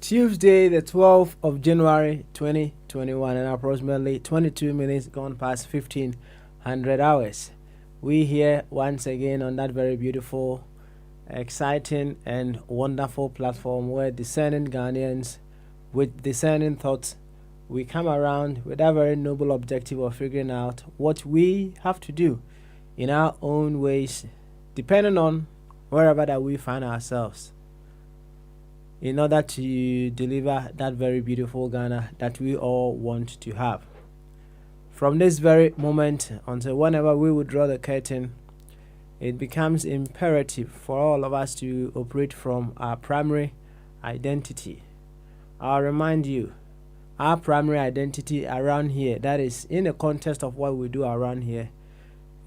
Tuesday, the 12th of January 2021, and approximately 22 minutes gone past 1500 hours. We here once again on that very beautiful, exciting, and wonderful platform where discerning Ghanaians with discerning thoughts, we come around with that very noble objective of figuring out what we have to do in our own ways, depending on wherever that we find ourselves, in order to deliver that very beautiful Ghana that we all want to have. From this very moment until whenever we will draw the curtain, it becomes imperative for all of us to operate from our primary identity. I'll remind you, our primary identity around here, that is in the context of what we do around here,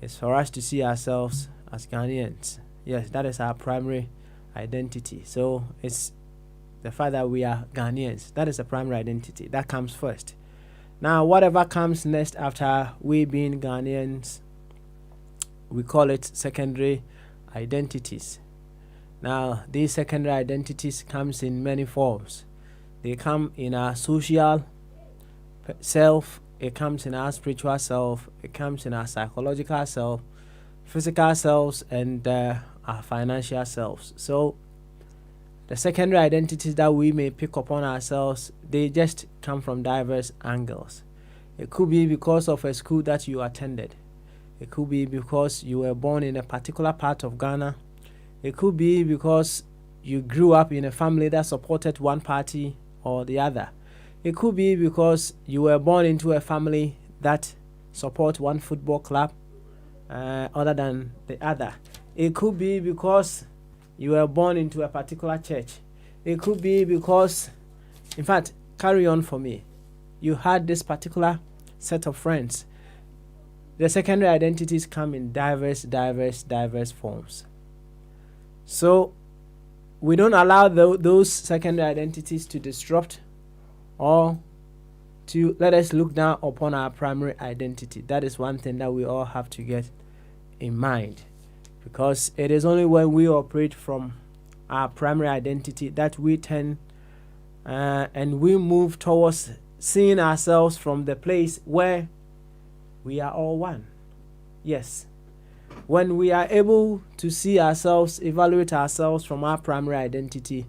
is for us to see ourselves as Ghanaians. Yes, that is our primary identity. So it's the fact that we are Ghanaians. That is the primary identity. That comes first. Now, whatever comes next after we being Ghanaians, we call it secondary identities. Now, these secondary identities comes in many forms. They come in our social self, it comes in our spiritual self, it comes in our psychological self, physical selves, and our financial selves. So the secondary identities that we may pick upon ourselves, they just come from diverse angles. It could be because of a school that you attended. It could be because you were born in a particular part of Ghana. It could be because you grew up in a family that supported one party or the other. It could be because you were born into a family that support one football club other than the other. It could be because you were born into a particular church. It could be because, in fact, carry on for me, you had this particular set of friends. The secondary identities come in diverse forms. So we don't allow those secondary identities to disrupt or to let us look down upon our primary identity. That is one thing that we all have to get in mind, because it is only when we operate from our primary identity that we turn and we move towards seeing ourselves from the place where we are all one. Yes. When we are able to see ourselves, evaluate ourselves from our primary identity,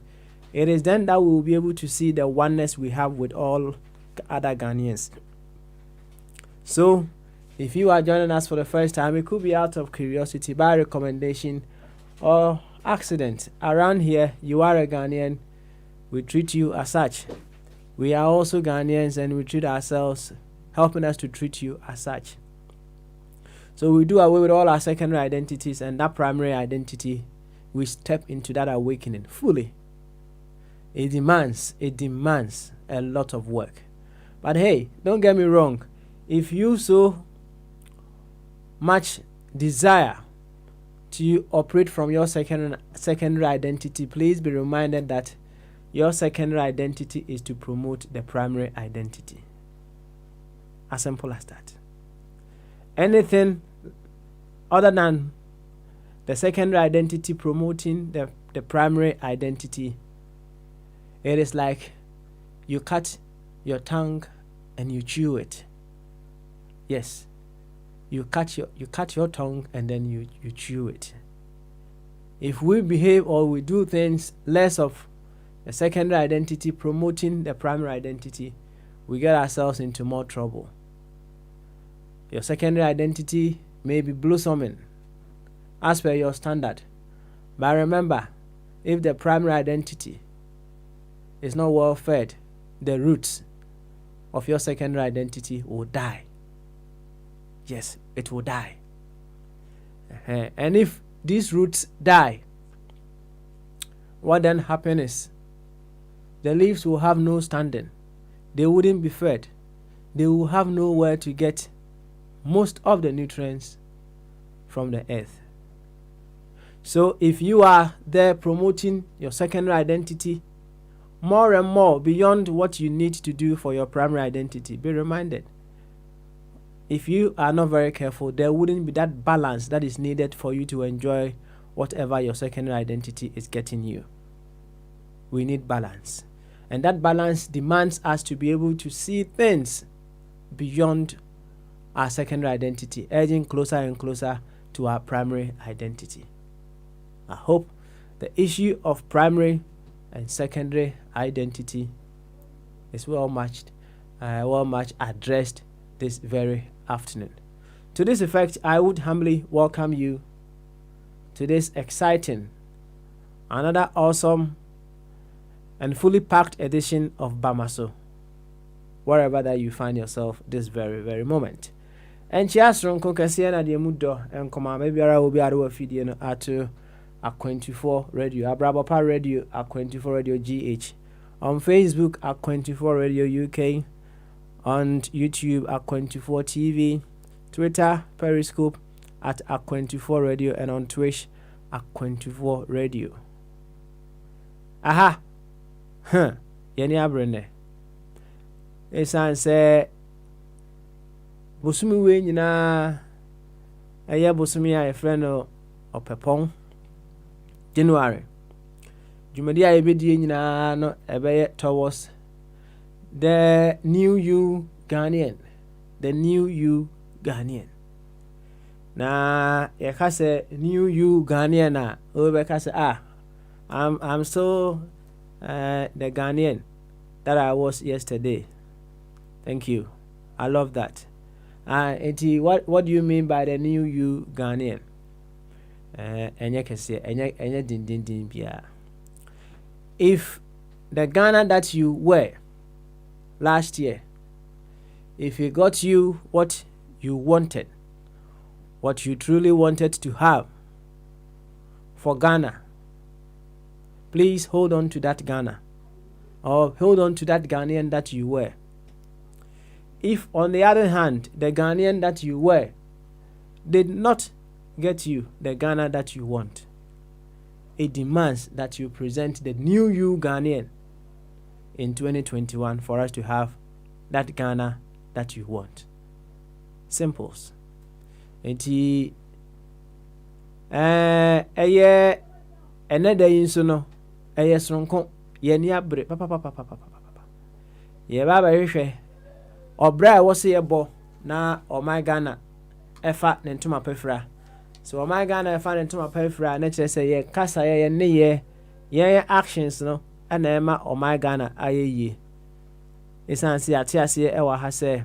it is then that we will be able to see the oneness we have with all other Ghanaians. So, if you are joining us for the first time, it could be out of curiosity, by recommendation, or accident. Around here, you are a Ghanaian. We treat you as such. We are also Ghanaians, and we treat ourselves, helping us to treat you as such. So we do away with all our secondary identities, and that primary identity, we step into that awakening fully. It demands a lot of work. But hey, don't get me wrong. If you so much desire to operate from your secondary identity, please be reminded that your secondary identity is to promote the primary identity. As simple as that. Anything other than the secondary identity promoting the primary identity, it is like you cut your tongue and you chew it. Yes. You cut your tongue and then you chew it. If we behave or we do things less of the secondary identity promoting the primary identity, we get ourselves into more trouble. Your secondary identity may be blossoming as per your standard. But remember, if the primary identity is not well fed, the roots of your secondary identity will die. Yes, it will die. And if these roots die, what then happens is the leaves will have no standing. They wouldn't be fed. They will have nowhere to get most of the nutrients from the earth. So if you are there promoting your secondary identity more and more beyond what you need to do for your primary identity, be reminded, if you are not very careful, there wouldn't be that balance that is needed for you to enjoy whatever your secondary identity is getting you. We need balance. And that balance demands us to be able to see things beyond our secondary identity, edging closer and closer to our primary identity. I hope the issue of primary and secondary identity is well much addressed this very afternoon. To this effect, I would humbly welcome you to this exciting, another awesome and fully packed edition of Bamaso, wherever that you find yourself this very, very moment. And chiasron konkasiya na de mudo en koma me biara obi arewa fidie no ato A24 radio, Abrabapa radio, A24 radio GH, on Facebook A24 radio UK, on YouTube A24 TV, Twitter Periscope at A24 radio, and on Twitch A24 radio. Aha, yeni abrene. Esan se bosumi we nyina eye bosumi a efre no opepon January. Jumadi a ebedi nyina no ebeye towards the new you Ghanaian. The new you Ghanaian. Na yeka se new you Ghanaian na obeka se I'm still the Ghanaian that I was yesterday. Thank you. I love that. What do you mean by the new you Ghanaian? If the Ghana that you were last year, if it got you what you wanted, what you truly wanted to have for Ghana, please hold on to that Ghana, or hold on to that Ghanaian that you were. If on the other hand, the Ghanaian that you were did not get you the Ghana that you want, it demands that you present the new you Ghanaian in 2021 for us to have that Ghana that you want. Simples. Enti another insuno sonko yeni abre papa ye baba hwehwe obra wo se yebo na o my Ghana efa ne ntoma pefra. So o my Ghana efa ne ntoma pefra na kire se ye kasa ye ne ye actions no ana ema o my Ghana ayeye esansi atiase e wa ha se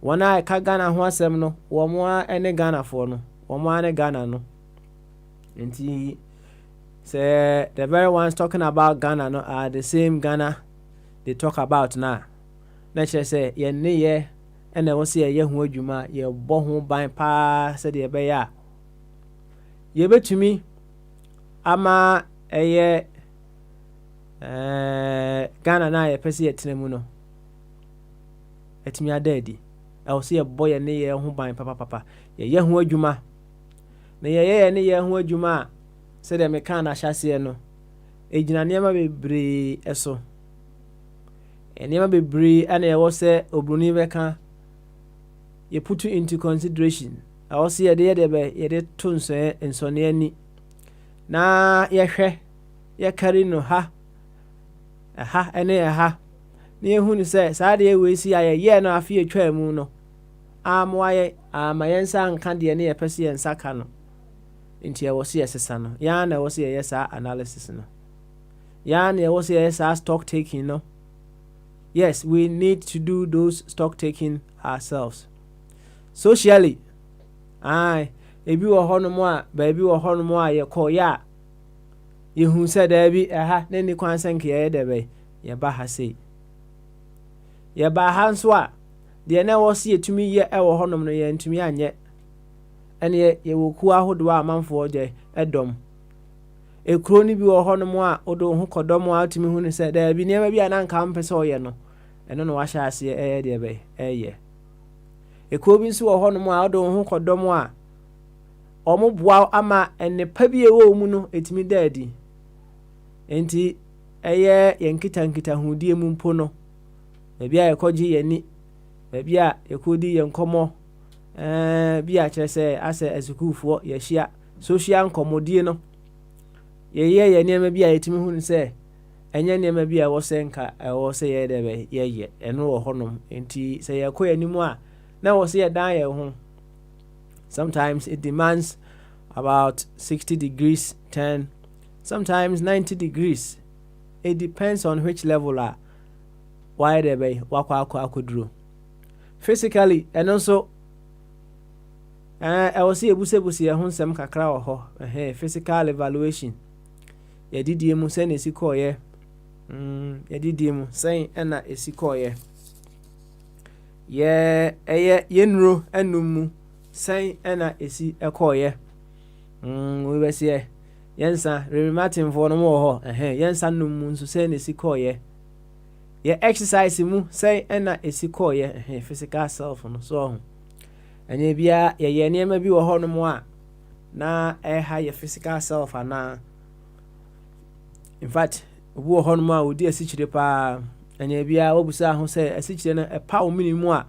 wona ka Ghana ho asem no wo mo ene Ghana fo no wo mo ane Ghana no enti say the very ones talking about Ghana no are the same Ghana they talk about now. Na kire say ye ne ye ene wo se ye hu adwuma ye bo ho ban pa se de be ya ye betumi ama eye Ghana na ye pese ye tenemu no etimi adadi e wo se ye bo ye ne ye ho ban papa ye hu adwuma na ye ne ye hu adwuma se de me kan na hyase no ejina niam bebre eso niam bebre ana ye wo se obruni beka ye put into consideration I was here the be ye de tunse ensone ani na ye hwe ye kari no ha ene ha na ye hu ni se sa de we si aye ye no afi atwa mu no amwaye amayensa nka de ne ye pese ye nsaka no nti ye wo se yesesa no ya na wo se ye sa analysis no ya na wo se ye sa stock taking no. Yes, we need to do those stock taking ourselves. Socially, ebi wo hono a baabi wo hono a ye kɔ ya ye hu sɛ da bi na ni kwan sɛ nke ye de be ye ba ha sei ye ba ha nso a de na wo se yetumi ye wo hono no ye ntumi anye ene ye wo ku ahodo a manfo je edom ekuro ni bi wo hono a odo ho kodom a tumi hu ni sɛ da bi ne bi ananka mpese o ye no eno no wa hya ase de be ekuro bi nso wo hono a odo ho kodom a omo boa ama ennepa bi ewo mu no etimi daadi enti eye yenkita hudie mu mpo no ebi a yekoji yeni ebi a yekodi yenkomo bi a kire se ase azukufo yehia social nkomodie no ye niam bi a yetimi hu se enye niam bi a wo se nka wo se ye debe ye eno wo honom enti se yekoy animu a na wo se ye dan ye ho. Sometimes it demands about 60 degrees turn, sometimes 90 degrees. It depends on which level why they be wakwa akudru physically. And also I was see ebusebusi ho nsem kakra wo ho physical evaluation yedidie mu se na esikoye yedidie mu sen na esikoye yenro enum mu sen na esi ekoye we be se yensa rematin for no mo ho yensa num mu nso sen na esikoye ye exercise mu say na esikoye physical self no so anya bia ye niam bi wo ho no mo a na ha ye physical self ana. In fact obu wo ho no mo a odi asichire pa anya bia obusa ho say asichire no pa o minimu a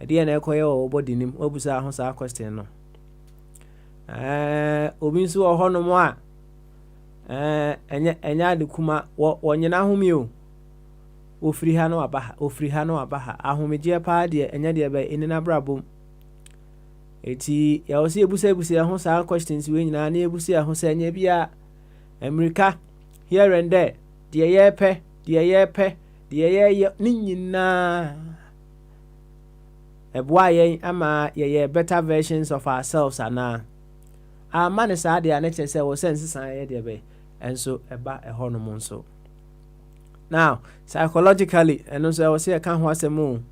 de na ekoye wo body nim obusa ho sa question no obi nso wo ho no mo a enya de kuma wo nyina homi o ofri ha no abaha ahomeje pa de enya de ba enina brabom eti ya wo se ebusa ho sa questions we nyina na ebusa ho sa enya bia America here and there de ye pe ni nyina eboa yen ama ye better versions of ourselves ana man sa de anache se wo sense san ye de be enso eba ehono mo nso. Now psychologically eno so wo se ka ho asemu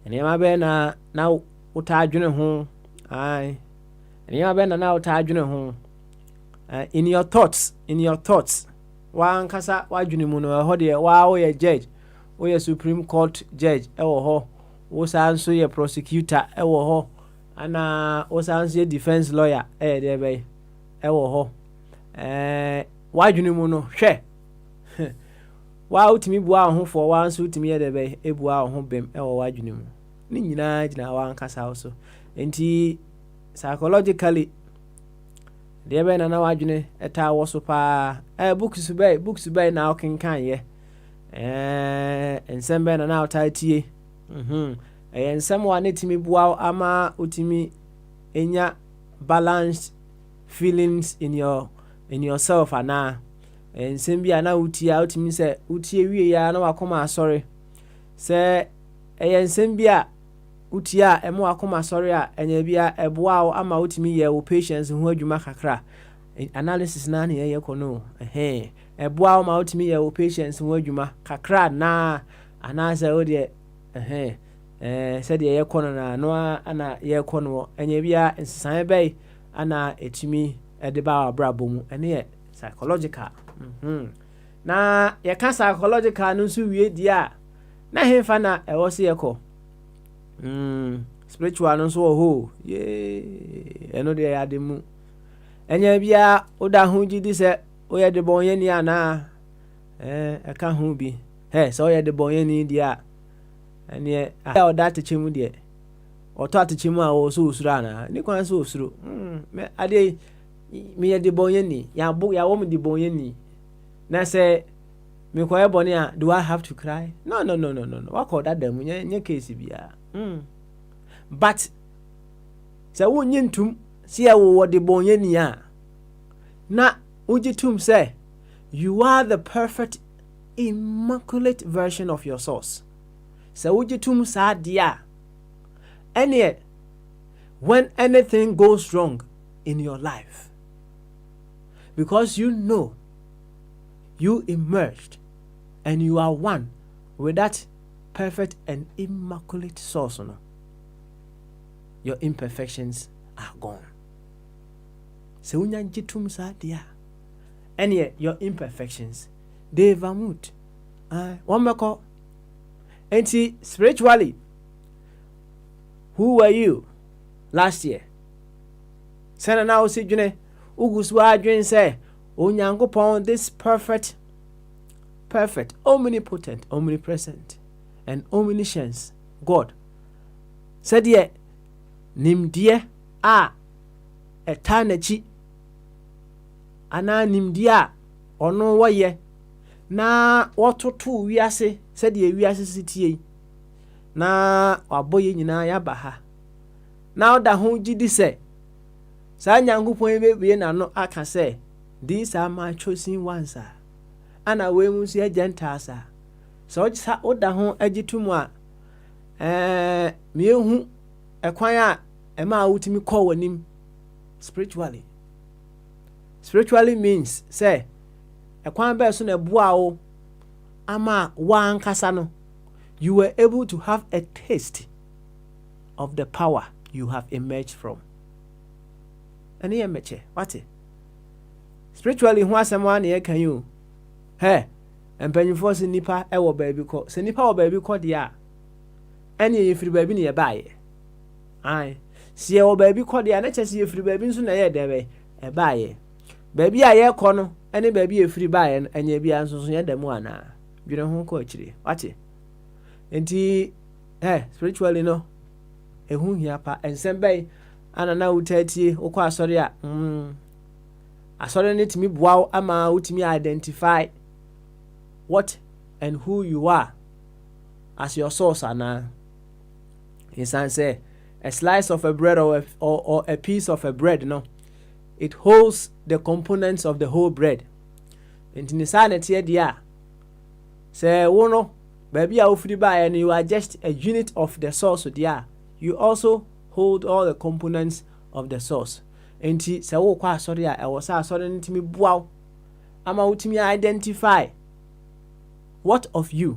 enema be na uta adwene ho enema be na uta adwene ho in your thoughts wa nkasa wa adwene mu no ho de wa wo ye judge wo ye supreme court judge ewo ho wo san so ye prosecutor ewo ho ana wo san so ye defense lawyer de be ewo ho wa adwene mu no hwe wa utimi bua ho fo wa nso utimi ye de be ebua ho bem ewo wa adwene mu ni nyina gina wa nkasa so enti psychologically de be na wa adwene eta wo so pa books be na o kenkan ye ensem be na otatie ensem wa ne timi bua ama utimi enya balanced feelings in yourself ana ensem bia na utia utimi se utie wie ya na wakoma asori se ensem bia utia emo akoma asori a enya bia eboa ama utimi ye wo patience ho adwuma kakra analysis na ne ye kono eboa ama utimi ye wo patience ho adwuma kakra na ana se o de se de ye kono na no ana ye kono enya bia ensan be ana etimi de ba abrabom ene ye psychological. Na ye ka psychological no so wie dia na hemfa na ewo se yeko spiritual no so ho eno de ya de mu enya bia oda ho gidi se oye de bonye ni ana e ka ho bi so oye de bonye ni dia ene oda techemu de oto atechemu a wo so osuru ana ni kwan so osuru me ade mi ye de bonye ni ya wo mi de bonye ni na say me koye boni a do I have to cry? No. What call that dem nye case bia but say wo nyintum see ya wo de bonye ni a na ujitum say you are the perfect immaculate version of your source. Say ujitum sa dia any when anything goes wrong in your life, because you know you emerged and you are one with that perfect and immaculate source, no? Your imperfections are gone. So unyanjitum sa dia any your imperfections they vamut one meko enti spiritually who were you last year? Send now see June Uguswa June say, Onyankopon, this perfect, omnipotent, omnipresent, and omniscience God. Said ye nimdie a etanachi ana nimdie a ono woye na wototo wiase said ye wiase sitie na waboye nyina ya baha na oda ho gidi se sa Nyankopon bebie na no aka se these are my chosen ones ana we mu se Gentiles so oda ho agitumu a mehu ekwan a ema wutimi call wanim spiritually means say ekwan be so na bua wo ama wa ankasa no you were able to have a taste of the power you have emerged from. And here meche what spiritually ho asem wa na ye kan you he empanyifo se nipa e wo baabi ko se nipa wo baabi ko de a ene ye firi baabi ne ye baaye ai se ye wo baabi ko de a na chese ye firi baabi nso na ye debe e baaye baabi a ye ko no ene baabi ye firi baaye enya bia nso ye demu ana dwene ho ko akire what enti spiritually no ehu hia pa ensem bai ana na wutatie okọ asori a asori ne timi boaw ama wutimi identify what and who you are as your source ana insan say a slice of a bread or a piece of a bread no it holds the components of the whole bread enti ni sanity dia say wo no baby a ofiri ba and you are just a unit of the source dia you also hold all the components of the source. Enti se wo kwa asori a ewo sa asori ntimi buaw ama utimi identify what of you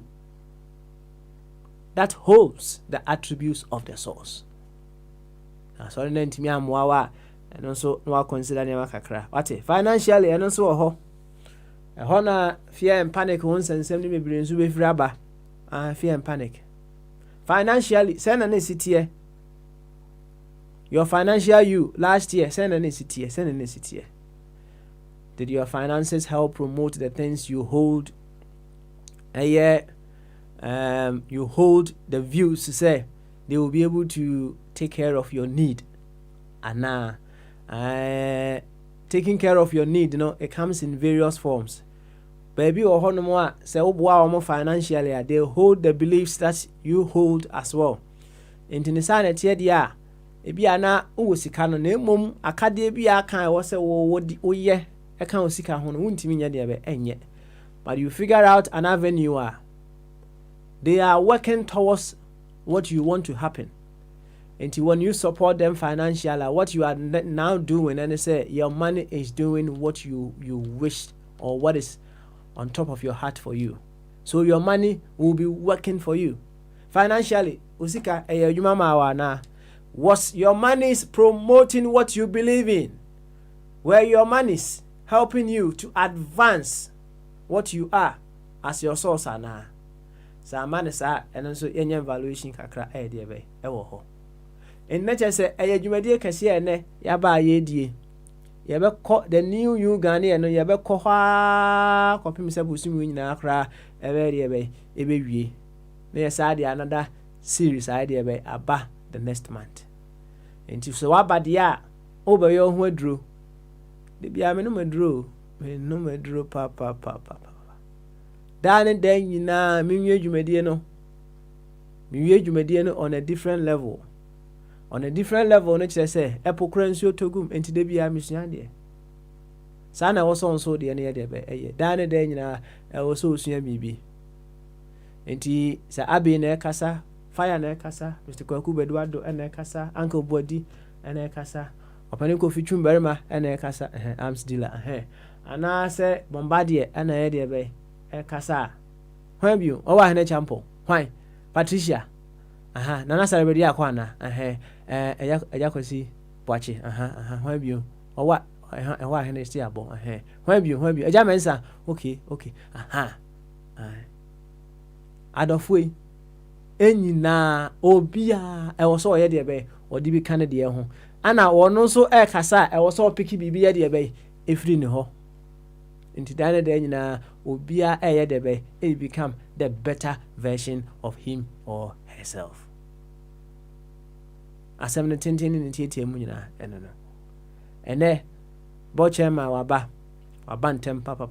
that holds the attributes of the source. Asori ntimi amwawa eno so no consider nema kakra. What financially eno so ho. Eho na fear and panic won sensem ni bebre nso be firaba. Fear and panic. Financially say na sitie your financial you last year, send an sitie. Did your finances help promote the things you hold? You hold the views to say they will be able to take care of your need. And taking care of your need, it comes in various forms. Baby or honomoa say obo financially, they hold the beliefs that you hold as well. Intinisane dia ebi ana wo sika no na mom akade bi aka wo se wo ye eka wo sika ho no wuntimi nya de be enye but you figure out an avenue they are working towards what you want to happen and when you support them financially what you are now doing and they say your money is doing what you wish or what is on top of your heart for you so your money will be working for you financially usika adwuma ma wa na was your money is promoting what you believe in? Where your money is helping you to advance what you are as your source ana. Sa money sa eno so yenye valuation kakra e de be e wo ho. En nature say e adwumade kase ene ya ba ye die. Ye be ko the new Ghanaian no ye be ko ha kopim se busum nyina akra e be de be e be wie. Na ye sa de another series idea be aba the next month. And if so abadia over your ho aduro de bia me no maduro pa dan nyina me nwie dwumadie no on a different level no kire say epokra nsuo togum enti de bia mesua de sa na wo so de ne ye de be eye dan nyina wo so osua bibi enti sa abi na kasa fire na kasa Mr. Kwaku Bedwado na kasa Uncle Body na kasa Opani Kofi Chumberma na kasa arms dealer ana se Bombardier na ye de be kasa hwan bio o wa hene champo hwan Patricia nana celebrity akwa na eya kwasi Boachi hwan bio o wa hene sti abo hwan bio eja mensa okay adofwe enyina obia e wo so ye de be odi bi kan de ho ana wono so e kasa e wo so piki bibia de be efri ni ho nti dane de nyina obia e ye de be e become the better version of him or herself. Asem ne tintin ni tietie mu nyina eno no ene bo chema waba ntem papa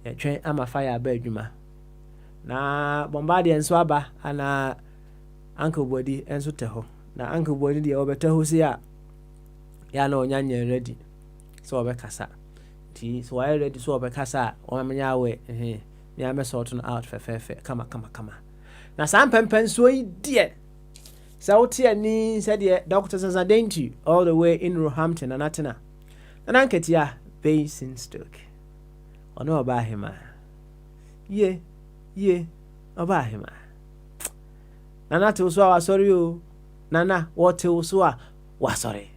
ya twen ama fire aba adwuma na bombardier nso aba ana uncle body enso te ho na uncle body de obeta ho si a ya na onyanya ready so obekasa ti so I ready so obekasa o manya we me am sort out fe kama na sam pempen so yi de sauti ani said the Dr. Zadentu all the way in Roehampton and Atena and anketia basin stoke ono oba hima ye oba hima nana te so sorry o nana what te so wa sorry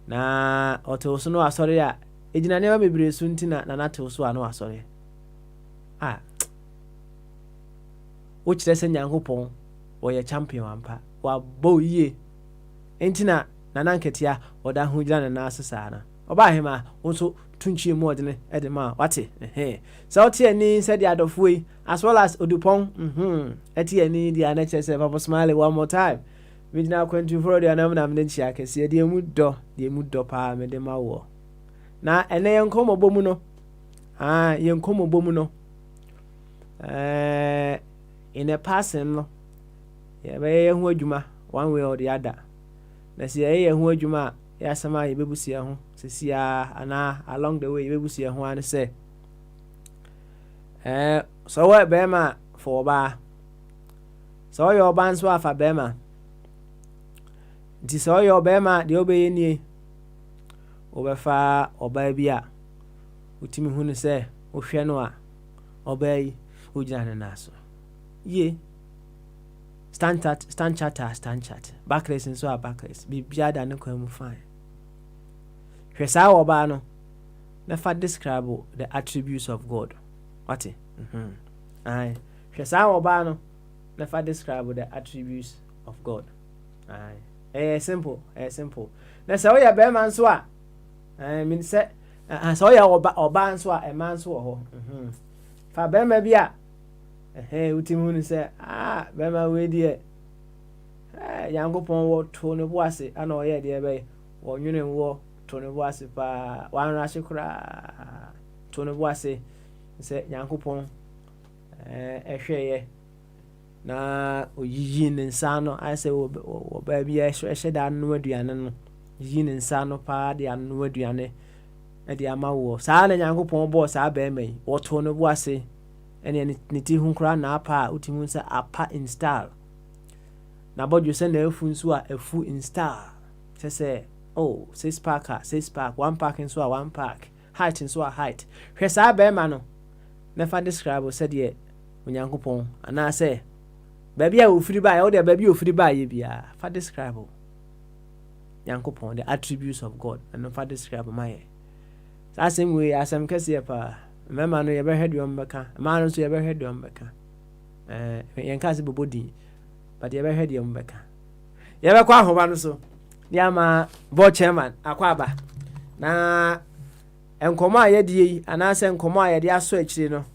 na o te so no sorry a ejina ne ba bebre so ntina nana te so no sorry wo kire se Nyankopon wo ye champion ampa wa bo ye entina nana nketia oda ho gira na asesa na oba hima wonso tunchie mu odene edema wate sauti ani said the adofwe as well as odupon eti ani dia na chese papa smile one more time we now kwentu for the anam na mnenchi akese de mu do pa me de mawo na ene yenkomo bomu no yenkomo bomu no in a person no ye be hu adwuma one way or the other na se ye hu adwuma ya sama ye bebusia ho sesia ana along the way ye bebusia ho an say so we be ma for ba so your ban so afa be ma di so your be ma de obeye nie obefa oba bia utimi hu ne say ohwe no a obayi ojana na so ye stand chat backless and so backless be biada no kwam fine hwesa oba no never describe the attributes of God what hwesa oba no never describe the attributes of God simple na say we be man so a mean say so ya oba so a man so ho fa be ma bia utimu ni say be ma we die Nyankopon wo to ne bo ase ana o ye de be wo nwene wo to ne bo ase pa wan ra hye to ne bo ase say Nyankopon ehweye na oyiyi ne nsa no I say wo ba bia ehye da no aduane no yi ne nsa no pa de anu aduane e de ama wo saa na Nyankopon bo saa ba mai wo to ne bo ase ene ne ti hu kra na apa utimu nsa apa install na bodjo se na efu nso a efu install say 6 pack 1 pack nso a 1 pack height nso a height hwe saa ba ma no never describe said ye Onyankopon ana say ba bia ofiri ba ye wo de ba bia ofiri ba ye bia fa describe Nyankopon the attributes of God and never describe my same way asem kese pa mema no ye be hwede ombeka ma no so ye be hwede ombeka yen ka se bobodi but ye be hwede ombeka ye be kwa ahoba no so dia ma board chairman akwaba na enkomo a ye die ana se enkomo a ye de aso akire no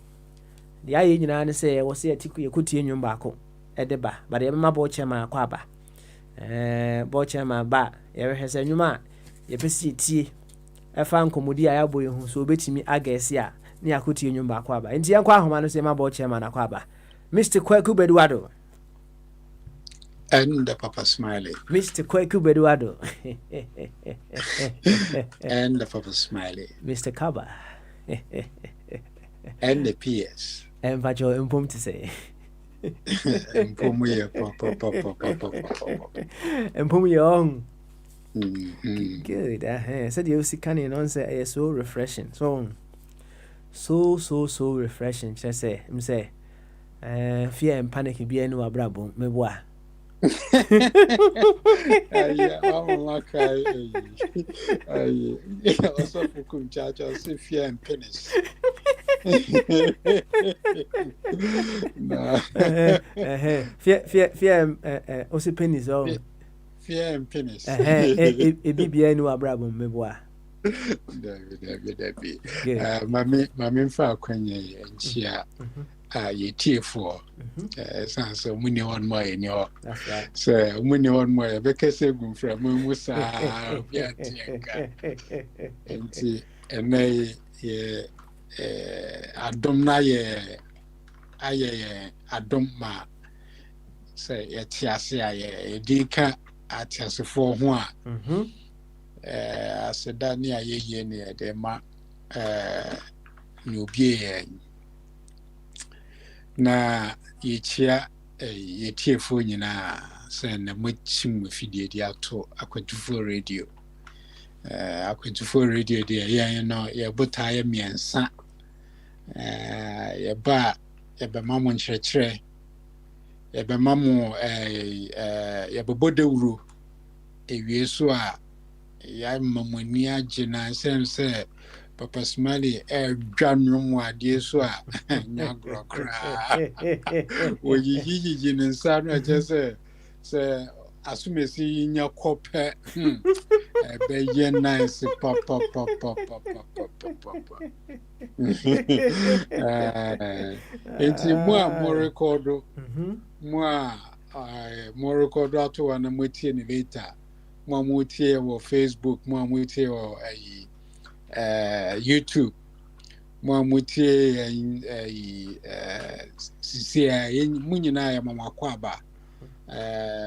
dia ye nyina ne se wo se atiku ye kotie nwum baako edeba but ye be ma board chairman akwaba board chairman ba ye be hwese nwuma ye pesi tie efa nkomodi a ya boye hu so obetimi agesi a ni akotie nwum baako aba enti yankwa ahoma no se ma board chairman akwaba Mr. Kwaku Beduado and the Papa Smiley. Mr. Kwaku Beduado and the Papa Smiley. Mr. Kaba and the PS. And Vajo Impom to say. Impom young. Good. Said you see canning on say so refreshing. So refreshing. Just say him say fear and panic be any abrabo me boa. Also for charge also fear and pennies. Fear also pennies fear and penis. Bibia no abrabom meboa. Dabi. Good. Mame fa kwanye enchia yetifo. So muni on my no. That's right. So muni on my bekese gum from musa biantienka. Enti enai ye adom na ye aye adom ma say yetiase aye edika atiasefo ho a aseda ne ayeye ne de ma ne obie na yechia yetiefo nyina say na machim fidie di ato akwadufo radio akwadufo radio de yan no ye botaa ye miensa ye ba ye be mamu nkyerɛkyerɛ ye be mamu ye bobodewuro ewie so a ya mamani agina sense Papa Smiley dwanum ade so a nya grokra o yiyiji ne nsa no je se asumesi nya kope be ye nice papa enti mo record mo record ato na motie ne later mo motie wo Facebook mo motie wo YouTube mo motie sisia munyina ya mama kwaba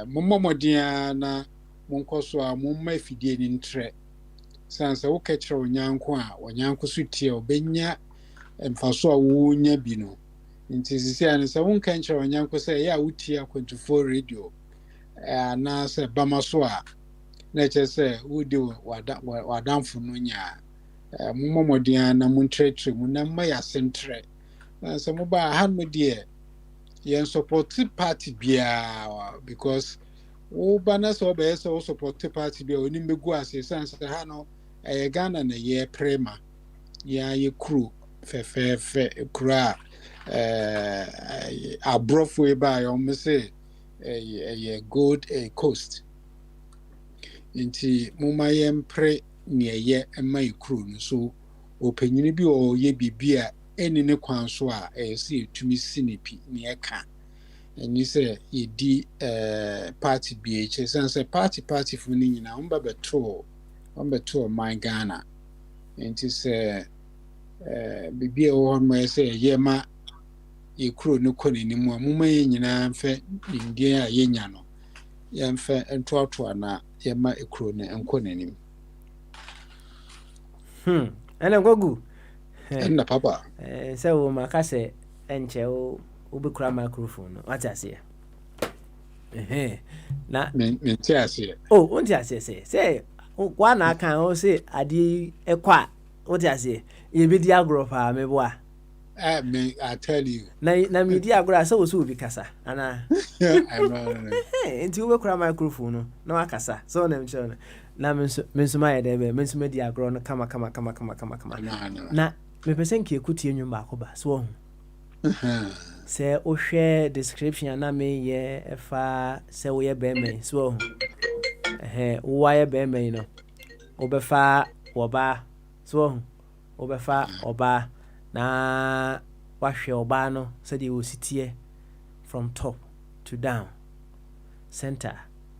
momomodia na monkoso a momma fidie ni ntre sansa wo kechre onyanko a onyanko so tie obenya mfaso a wonya bi no nti sisia ne se won kenchre onyanko se ya wotie akwantufo radio na se bamaso a na chese wudi wadamfo no nya momomodia na montretre mu na maya sentre sansa mo ba han mo die yen support party bia because wo bana so be so support party bia oni mbegu ase sansa ha no Ghana na ye prema ya ye crew fe kura abrofo e ba yo me say ye gold coast nti muma ye mpre ne ye ema ye crew no so opanyini bi o ye bibia eni ne kwan so a se etumi sinipi ne eka eni se yedi party BH sense party fu ni nyina umba beto my Ghana nti se bibia o ho se ye ma ye kro no konini mu amuma ye nyina mfe ndie a ye nya no ye mfe ntoato na ye ma ekro no enkonani Ene gogu na papa se wo makase enche wo obekura microphone no what ase na menti ase wonti ase se kwa na kan o se ade ekwa wonti ase ye bedi agro pa meboa I tell you na medi agro ase wo so obi kasa ana I know enti obekura microphone no na wakasa so na mche na menso ma yede be menso medi agro no kama na me pesen ke ekutie nwum ba ko ba so se o hwe description na me ye efa se wo ye be me so wo ye be me no obefa oba so obefa oba na wahwe oba no se de wo sitie from top to down center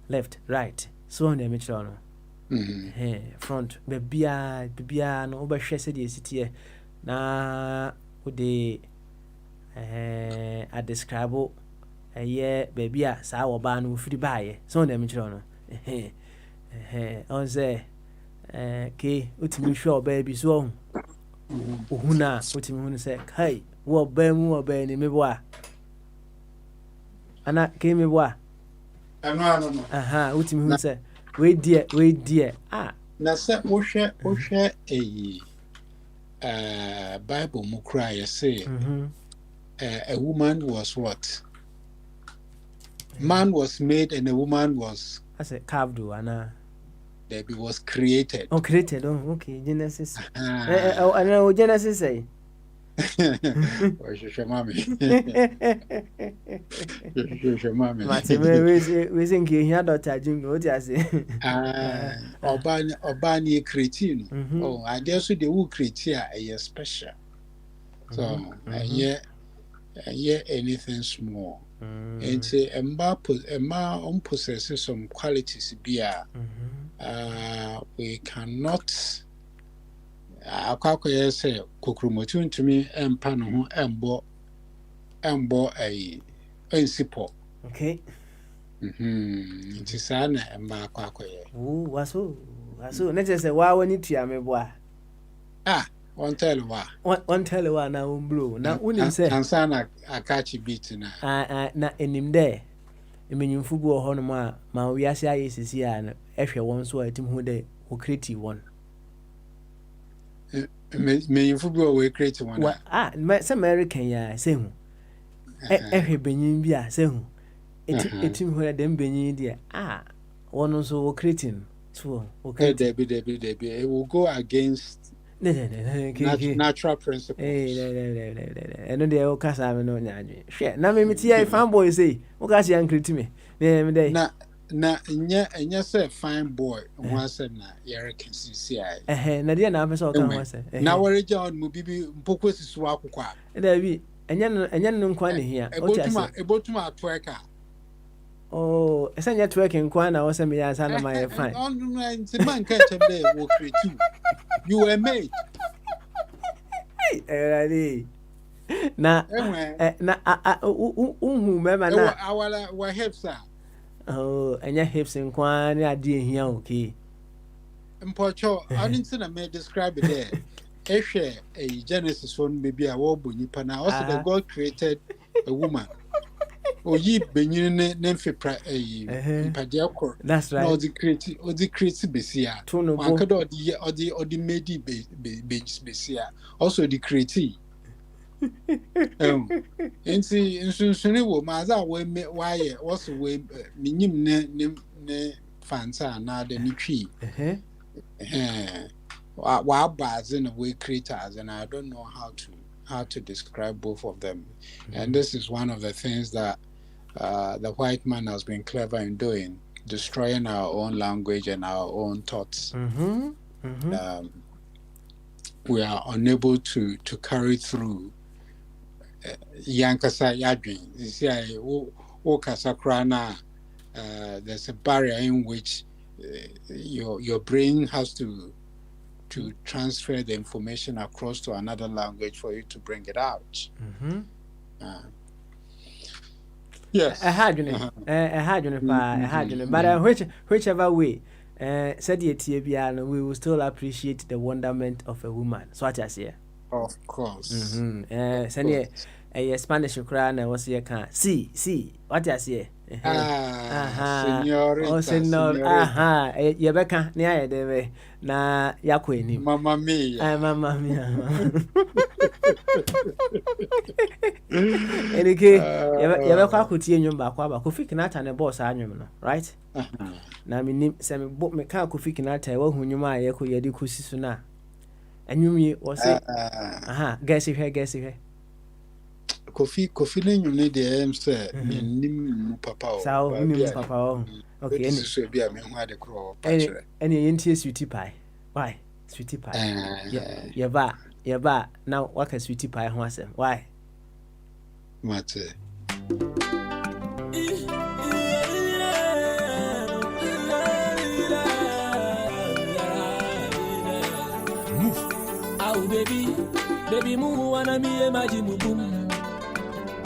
left right so na me chiro no front bebia no obehwe se de sitie na wo de a describe baby a sa wo ba no firi baaye so na me chiro no on say ke utimi hwe oba bi so ohuna utimi hunu say kai wo ba mu wo ba ni me bo a ana ke me bo a no utimi hunu say we die na se wo hwe Bible mu kra ye say a woman was what? Man was made and a woman was carved ana that was created. Created. Okay, Genesis. I know Genesis say. Shosho mami. Shosho mami. Mate we think here Dr. Jimmy, what you say? Obani creatine. Oh, I dare so the who creatine a special. So yeah, anything small. And say Emma possesses some qualities be we cannot akwa say kokromotun to me empa no ho embo a ensipo. Okay. It is an emma akwa Waso let us say why we need to me boy. One tell One tell you na blue. Na unim say ansana akachi beat na na enim there. Emenyimfu bi ho no ma we ase aye sisi a na ehwe won so atim ho de wo create one. Menyimfu bi we create one. Say American ya say hu. Ehwe benyin bi a say hu. Etim ho de benyin dia one so wo creating so wo create. Debi it will go against natural principles. No dey o kasa me no nyaadwe. Hwe na me tie fanboy say wo ka se an create me. Me dey. Na nya say fine boy who say na yere can see na dey na person o kan ho say. Na wore John mu bibi mpoko sisu akokwa. Dabi enya no nkwa ne hia. O ti ase. Ebotuma atweka. Oh, esanya twerking kwa na wose me ya sana my fine. The man can't tell will create you were made. Ready. Na mema na our hips are. Oh, enya hips nkwa ni ade ehia okay. Mpocho, I didn't say I may describe it there. Ehwe a Genesis one baby a wo nipa na also the God created a woman. Oyi benyin ne mfepra mpade akor. That's right. No the create besia. One could odi made besia. Also the create. Nti nsunsunni wo maza we why also we minyim ne fansa na de ni twi. Wa bazin we creators and I don't know how to describe both of them. And this is one of the things that the white man has been clever in doing, destroying our own language and our own thoughts. We are unable to carry through Yankasa Yadwin. You see, there's a barrier in which your brain has to transfer the information across to another language for you to bring it out. Yes. I had you, but whichever way, said we will still appreciate the wonderment of a woman. So what I say? Of course. Send a Spanish cry was here can see what I say. Señorita. Oh, senor. Yebeka near the na yakweni. Mamma mia. Mamma mia. Anyway, yebeka kuti enyum ba kwa ba Kofi Kinata na boss anyum no, right? Na me se me book me ka Kofi Kinata e wa hunyum a ye ko yedi kusi so na. Anyum yi wo say guess here. Kofi ne nyune de em say nim papa o. Sao nim papa o. Okay, any so bia me ho ade kro pa chere. Any yentie sweetie pie. Why? Sweetie pie. Yeah ba. Now what can sweetie pie ho asem? Why? Mate. Baby mu wana mi emaji mu boom.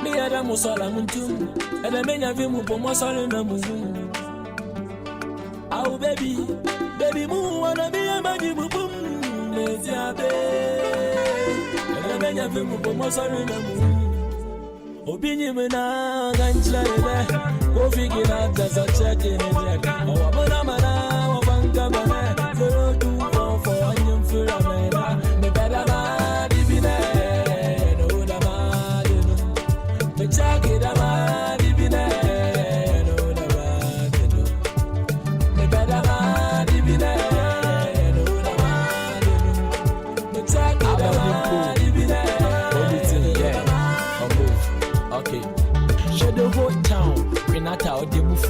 Me ada musala muntu, ada menya vi mu pomo sala na mu. Au baby mu wana mi emaji mu boom. Me ziabe, ada menya vi mu pomo sala na mu. Obinyi mena ganchla ebe, Kofi Kinata za check in it. Awa mana wa banka bana, 0244 anyum fura mena. Me better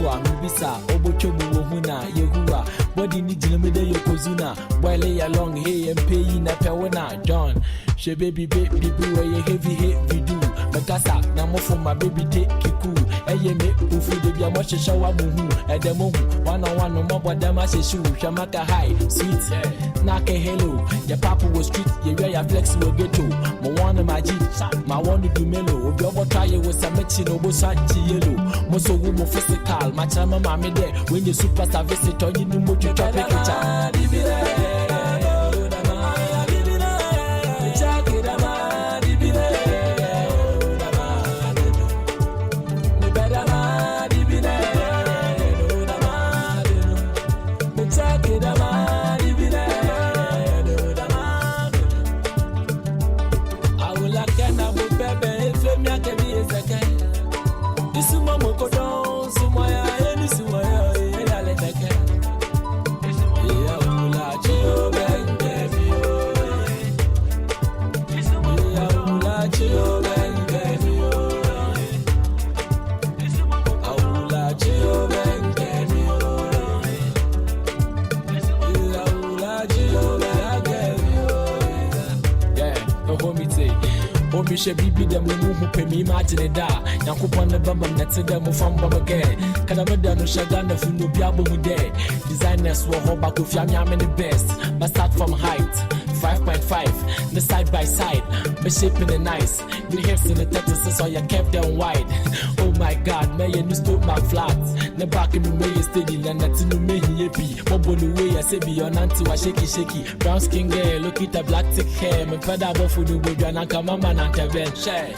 for Mibisa, Obochobu Huna, Yehua, body need Jimide Yokozuna, while along here and paying a pewana, John. She baby baby where you heavy do. Makasa, now for my baby take Kiku, Ayeme, who feed the Yamasha shower muhu, at the moon, 101 no more, but Damasha shoe, Shamaka high, sweet, Naka hello, your papa was street, you wear flexible ghetto, Moana Maji, my one to do mellow, your try was a matching over Santi yellow, Moso woman physical, my chama mammy there, when you superstar visit on you know what you try to She be them who pay me imagine that. Yankupon the bum that's a demo from Bomb again. Canada Shagana from the Biabo day. Designers were Hoba Kufiam the best. But start from height 5.5, the side by side, be shaping the nice. Good hips in the tetris, so you kept them wide. Oh my god, may you stop my flat. The back in the way you steady, and that's in the way you be. Bobo the way I say be your auntie was shaky. Brown skin girl, look at the black thick hair. My father above for the wood, and I come on and intervene. Share.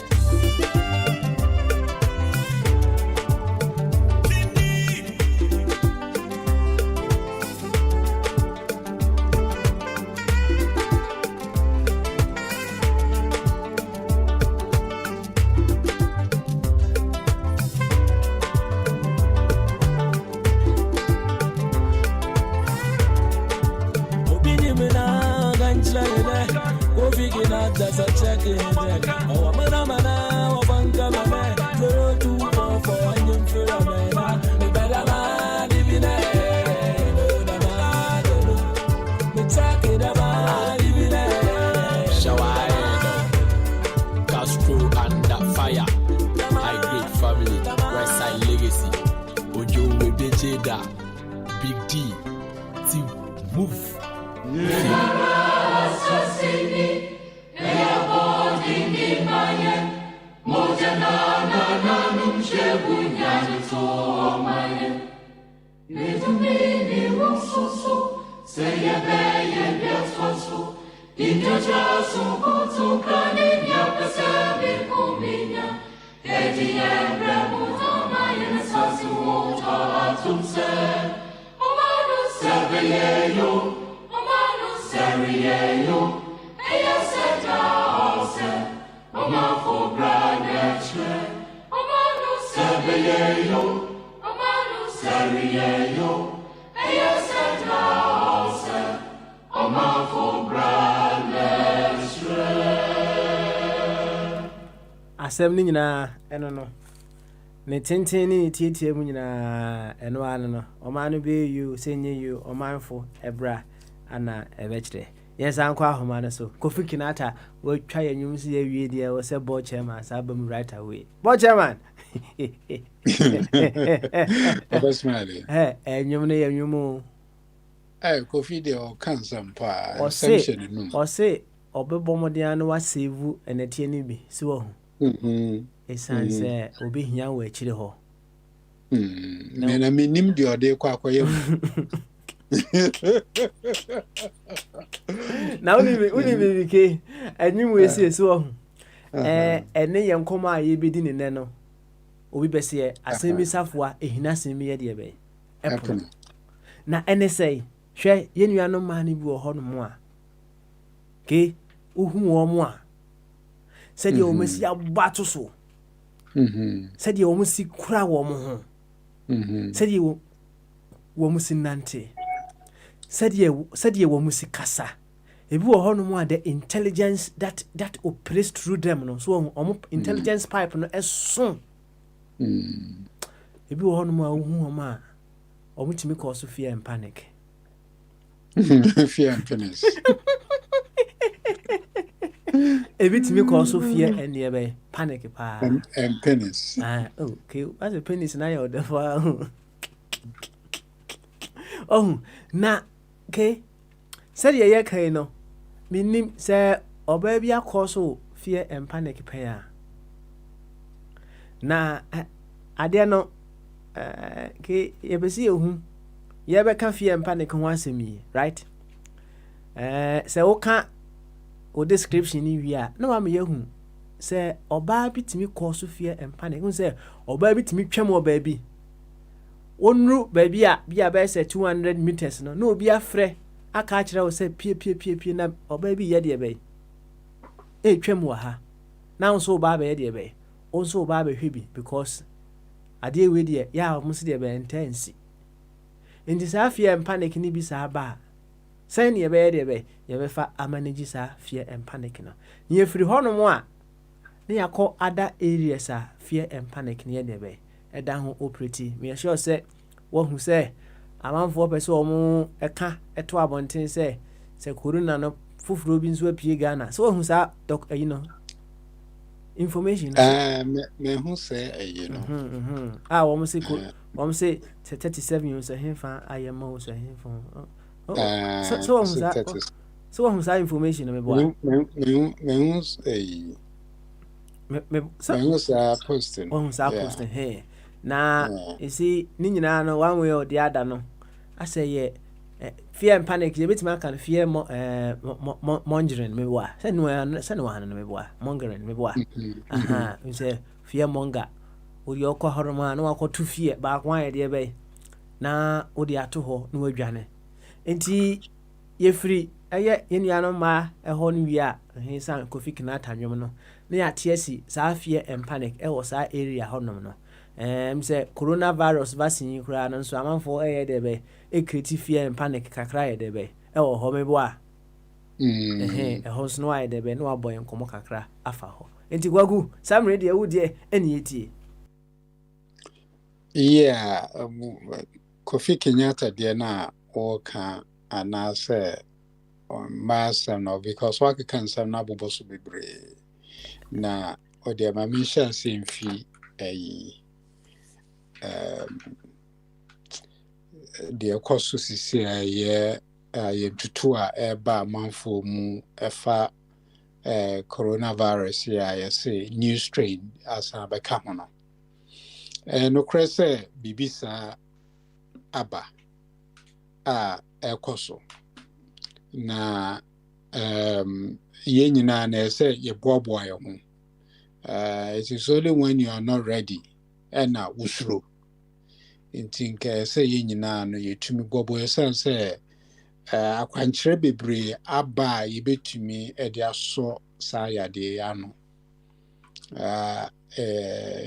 Big D, team move. Asem ni nyina eno no ne tenten ni tietie mu nyina eno ano no omanu be you senye you omanfo ebra ana ebechre yes anko ahoma no so Kofi Kinata we twa yanyum si awie dia we se board chairman sabam right away board chairman Obasmali enyum ne yanyum Kofi de o kansam pa o se obebomodian no wa save enetie ni bi si wo esanse obi hia wo akire ho na minim de ode kwa akoyem na uni be ke anyim we esi wo ene ye nkoma aye bedi ne ne no obi bese asemi safoa ehina asemi ye de be epo na ene sei hwe ye nuano ma ne bi wo ho no mo a ke uhu wo mo a said you must ya battle so. Said you almost see cry woman. Said you almost in Nante. Said you almost see Cassa. If you are more the intelligence that operates through them, no so intelligence pipe no as soon. If ebi wo hono ma ohu ma omutimi cause fear and panic. Fear and penis. Ebi timi cause fear and ye panic pa. And penis. Okay, as a penis na your devil. Oh, na okay. Said ye kai no. Minim say obabia cause fear and panic pa. Na ade no ke yebesi ehu yebeka fear and panic ho asemi, right? Say woka o description ni wi a na wa me yehu say oba bitimi cause fear and panic. Hu say oba bitimi twam oba bi onru baby a bia be say 200 meters no na obi afre aka kire wo say pie na oba bi ye de be twam wa ha na nso oba be ye de be onso oba be hwebi because ade we de ya mo se de be intense enti sa fear and panic ni bi sa ba say ne be ye de be ye be fa manage sa fear and panic no ye free hono mo a ne yakọ other areas a fear and panic ne ye de be eda ho operate me sure say wo hu say amanfo pese omo eka eto abonten say corona no fufuro bi nso apie Ghana so wo hu sa you know information Me who say you know. Wo say 37 years so hemfa ayema so hemfa so wo hu sa so wo hu sa information me boy Me who say me say posting. Wo hu sa posting here na you see ni nyina no one way or the other no I say yeah fear and panic you bit man can fear mongering me boy say no han me boy mongering me boy you say fear monger wo your ko horoma na wakoto fear ba kwa ye de be na wo de ato ho na wadwane enti ye free eye yenia no ma ho no wi a hinsan Kofi Kinata nwom no na ya tiesi sa fear and panic e wo sa area honom no say coronavirus vaccine kura no so amanfo de be create fear and panic kakra de be e wo ho me bo a ho so no de be no aboy nkomo kakra afa ho enti gwagu samre de wo de eni etie Yeah, Kofi Kenyatta de na o ka anase master no because what can some na bobo so bebre na o de ma mission sem fi the cost sisi ye tutu a eba manfo mu efa coronavirus ya say new strain as abeka ho no no krese bibisa aba a ekoso na ye nyina na say ye boaboa ye ho it is only when you are not ready and na usuro intinke say ye nyina no yetumi bobo yesan say akwankyere bebre aba yebetumi e dia so sa yade ano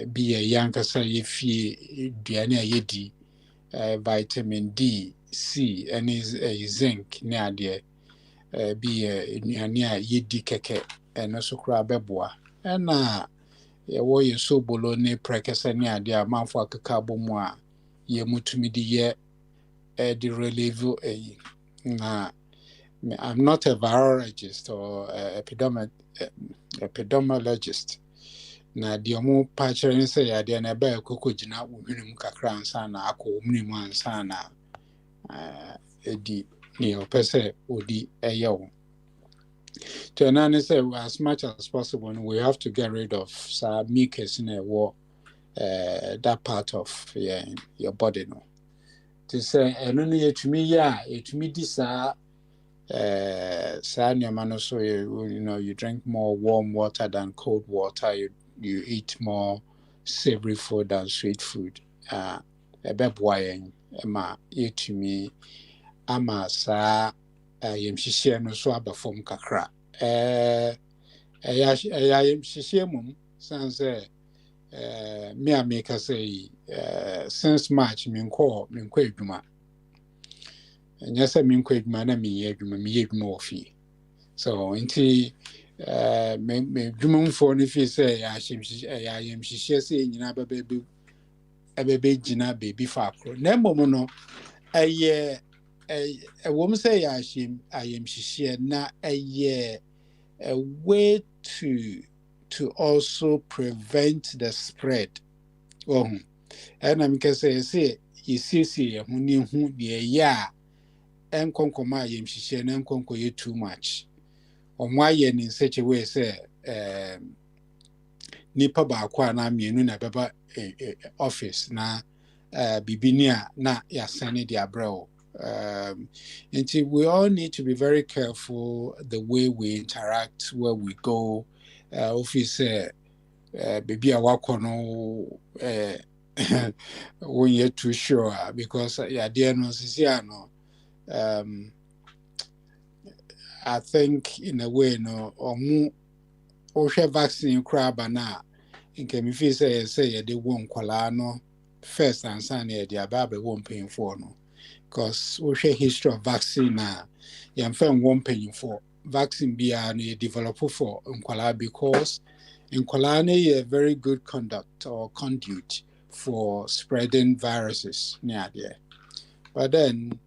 bi ye yankasa ye fie duane ayedi vitamin D, C and zinc ne ade bi duane ayedi keke eno so kra beboa na ye wo ye so bolo ne prekesa ne ade a manfo akeka bomu a ye mutumi di ye the relieve na I'm not a virologist or epidemiologist na di omo patcher ni say ya de na ba koko gina wohwinum kakra ansa na akọ omnim ansa na edi ne opese odi eyewo to na ni say as much as possible we have to get rid of mucus in that part of your body no to say eno no yetumi ya yetumi di sa so you know you drink more warm water than cold water, you eat more savory food than sweet food ebeboyen ma yetumi ama sa yemhihie no so abafom kakra yemhihie mum sanse me ameka say since March minko adwuma nyasa minko adwuma na me adwuma ofi so inti me adwuma mfo no fi say yemhihie say nyina baba ɛbɛbɛ gyina baby faakoro na mmom no ɛyɛ ɛwɔ mu sɛ yɛ ayɛmhyehyɛ na ɛyɛ a way to also prevent the spread. Oh, and I'm going to say, you see, when you who the ya and concoma yem and conquer you too much. On why yen in such a way, say, nipa ba kwa na mienu na baba office na bibinia na ya sani dia bro. And we all need to be very careful the way we interact, where we go. Office baby a wako no when you're too sure because yeah dear no I think in a way no or vaccine crab na in can if you say they won't kwala no first and sunny the baby won't pay for no because we share history of vaccine na yam fan won't pay for vaccine be a develop for kwala because nkwalaa no a very good conduct or conduit for spreading viruses near there. But then,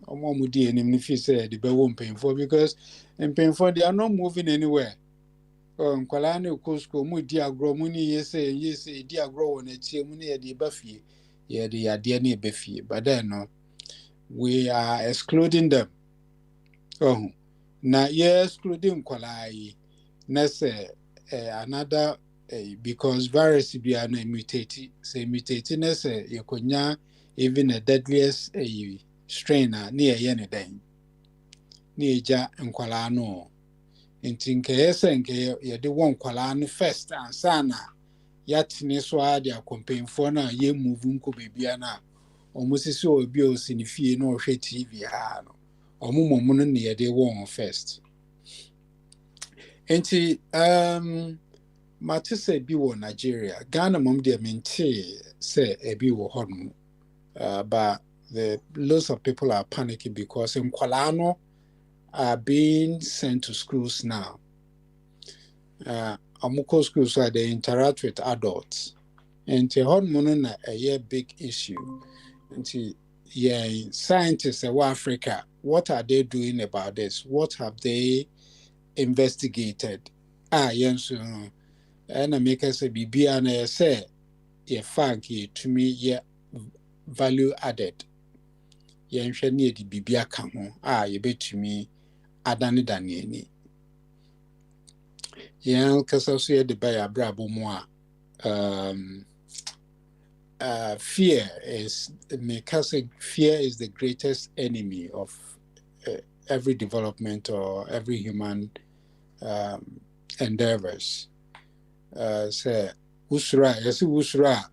Omomudi and Nimnifi said the bear won't pay for because in painful they are not moving anywhere. Nkwalaa no Costco, mu diagro, muni yes, diagro on a muni at the buffy, yeah, the idea near buffy. But then, no, we are excluding them. Oh, now, yeah, excluding Nkwalaa, Nesse. Another because virus be an mutated, say mutated as you could even a deadliest strain near any day. Near ja and qualano. In Tinke and ye do one qualano first and sana yet neswa dia campaign for na ye moving could be biana almost so abuse in fear no shade TV or mumu near the one first. Enti mate sɛ bi wɔ Nigeria Ghana mom deɛ mente sɛ ebi wɔ hɔ no but the lots of people are panicking because nkwalaa no are being sent to schools now. Amukɔ schools so they interact with adults nti hɔ no na ɛyɛ big issue nti yeah scientists ɛwɔ Africa what are they doing about this? What have they investigated? Yes, and I make us a BB and I say, ye funky to me, ye value added. Yen shall near the BB account. You bet to me, Adani Danieni. Yen Casasuya de Baya Brabo moi. Fear is, fear is the greatest enemy of every development or every human endeavors. Say usra yes usra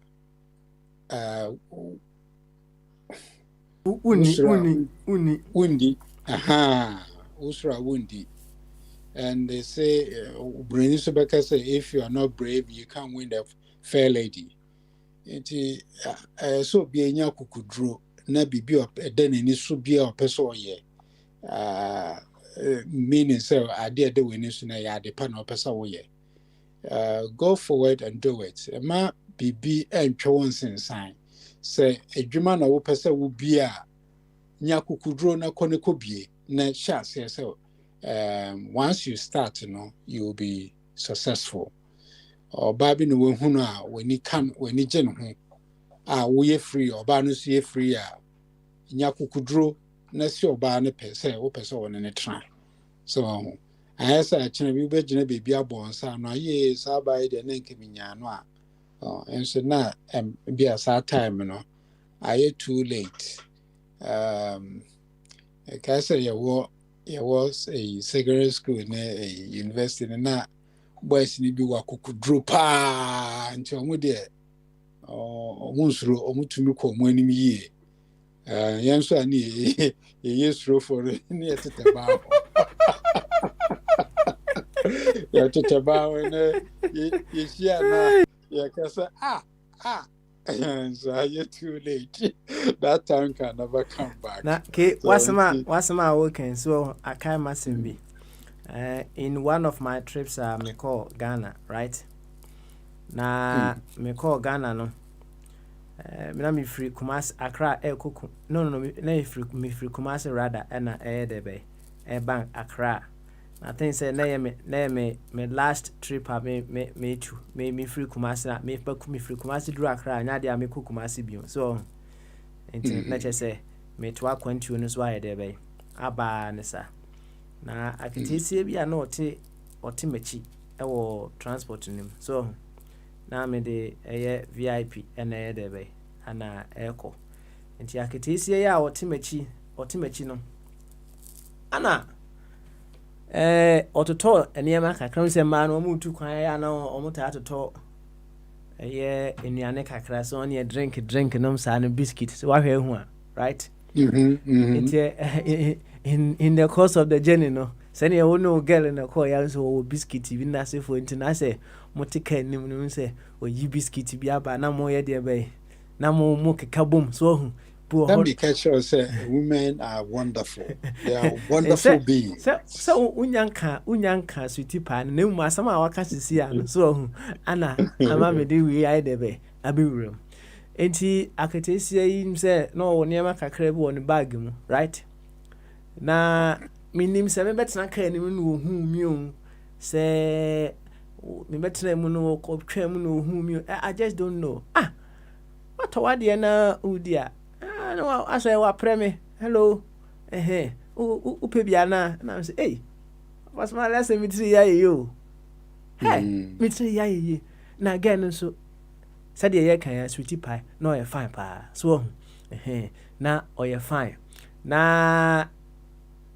wundi usra wundi, and they say Brain say if you are not brave you can't win the fair lady. It so be nya kukudro na bibi den ni so bia opeso ye meaning so ade de we ni so na ya de pa na opeso wo ye. Go forward and do it. Ma bibi entwe sign. Say adwuma na wo pese wo bia nya kukudro na kone kobie na chance so once you start you will be successful. Or baby no we hu no a wani kan wani je no ho wo ye free or ba no so ye free nya kukudro na si oba ne pese wo pese wo ne tra. So I say actually we be gina baby abonsa no ye sa ba de na nkeminya no and so na be a sad time I too late. I can say you was a secondary school in a university na boys ni bi wa kukudro pa nti omo de omunsuro omutumi ko mo anim yie yan so ani ye suro for ni etete ba ya tete ba we ye shia na ya kasa so I too late. That time can never come back. Na ke wasama working so I can't massively. In one of my trips me call Ghana, right? Na me call Ghana no. me na me free Kumasi Accra koko no na me free Kumasi rather na de be bank Accra. I think say na me last trip me to me free Kumasi na me free Kumasi dru Accra nya de me Kumasi bi so enti na che say me to akwantu no so aye de be aba ne sa na akitisi bia na ote mechi ewo transport nim so na me de VIP na ye de be ana eko enti akitisi ya ote mechi no ana ototo enema kakra se ma no mu tu kwan ya na omuta atoto enuane kakra so on ye drink no sa no biscuit so wa hwe hu a right in the course of the journey no send you no girl na call ya so biscuit bi na se for nti na say motika nim no say o yi biscuit bi aba na mo ye de be na mo keka bom so let me catch you say women are wonderful. They are wonderful beings. So unyanka sweetie pan na mu asama a waka sisi an so ana ama me de wi ai de be abi wuram enti akatesi yi say no woni ma kakra bi woni bag mu right na minim se me betena ka ni mu no hu mi o se me betena mu no ko twa mu no hu mi I just don't know what wade na udia no I say wa preme hello upe bia na say hey what's my lesson me three yaye yo hey me three yaye na again so said ye kan ya sweetie pie no you fine pa so na you fine na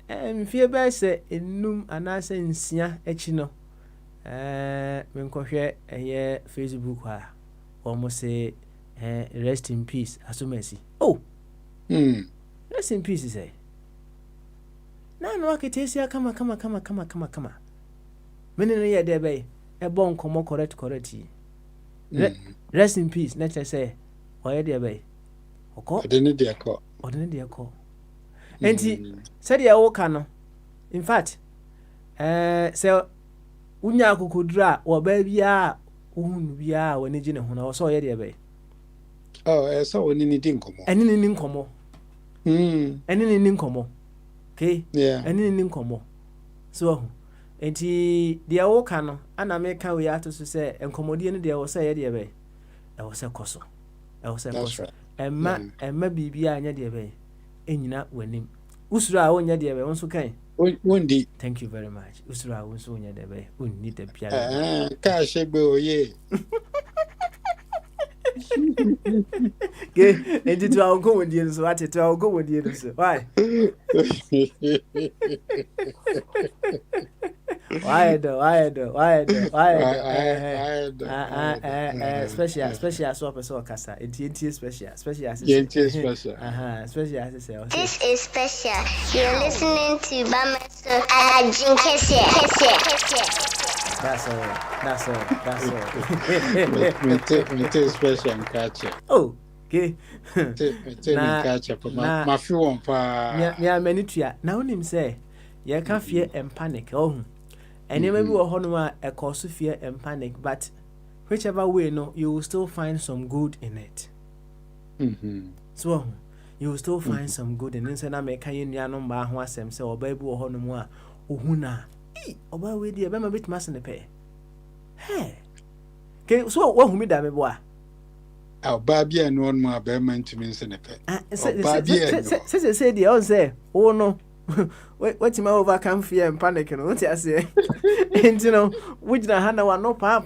mfie be se enum anase nsia echi no me nkohwe Facebook ha almost say rest in peace asumesi rest in peace say na no akitesia kama menene ye de be e bon komo correct rest in peace na say oye de be oko odene de ko enti said ya woka no in fact say unya kokodura wo ba bia uhunu bia woni gine ho na wo so oye de be so woni ni din komo eni ni nkomo eni ni nkomo okay eni ni nkomo so enti dia woka no ana me ka we ato so say enkomodie ne dia wo say ye de be e wo say koso emma bibia anya de be enyina wanim usura a wonya de be won so kan wondi thank you very much usura a won so wonya de be onni de pia ka shegbe oye okay enti to our go with you so what to our go with you so why special so person kasa enti special special special this is special. You're listening to Bamaso Ajinkese. That's all. Me special and catch it. Oh, okay. Catch up. My few on pa. Me many tua. Now him say, you can fear and panic. Oh, and you may be a honor a cause of fear and panic, but whichever way no, you will still find some good in it. So you will still find some good in it. So now make you no ma ho asem say obabu wo hono mu a ohuna. Oba we dia be ma bit mass ne pe. Hey. Okay, so what humi da me boa? Oba bia no on ma be man ntimi nse ne pe. Say dia on say, oh no. What you overcome fear and panic no what you say. And you know, which na hana wa no pa.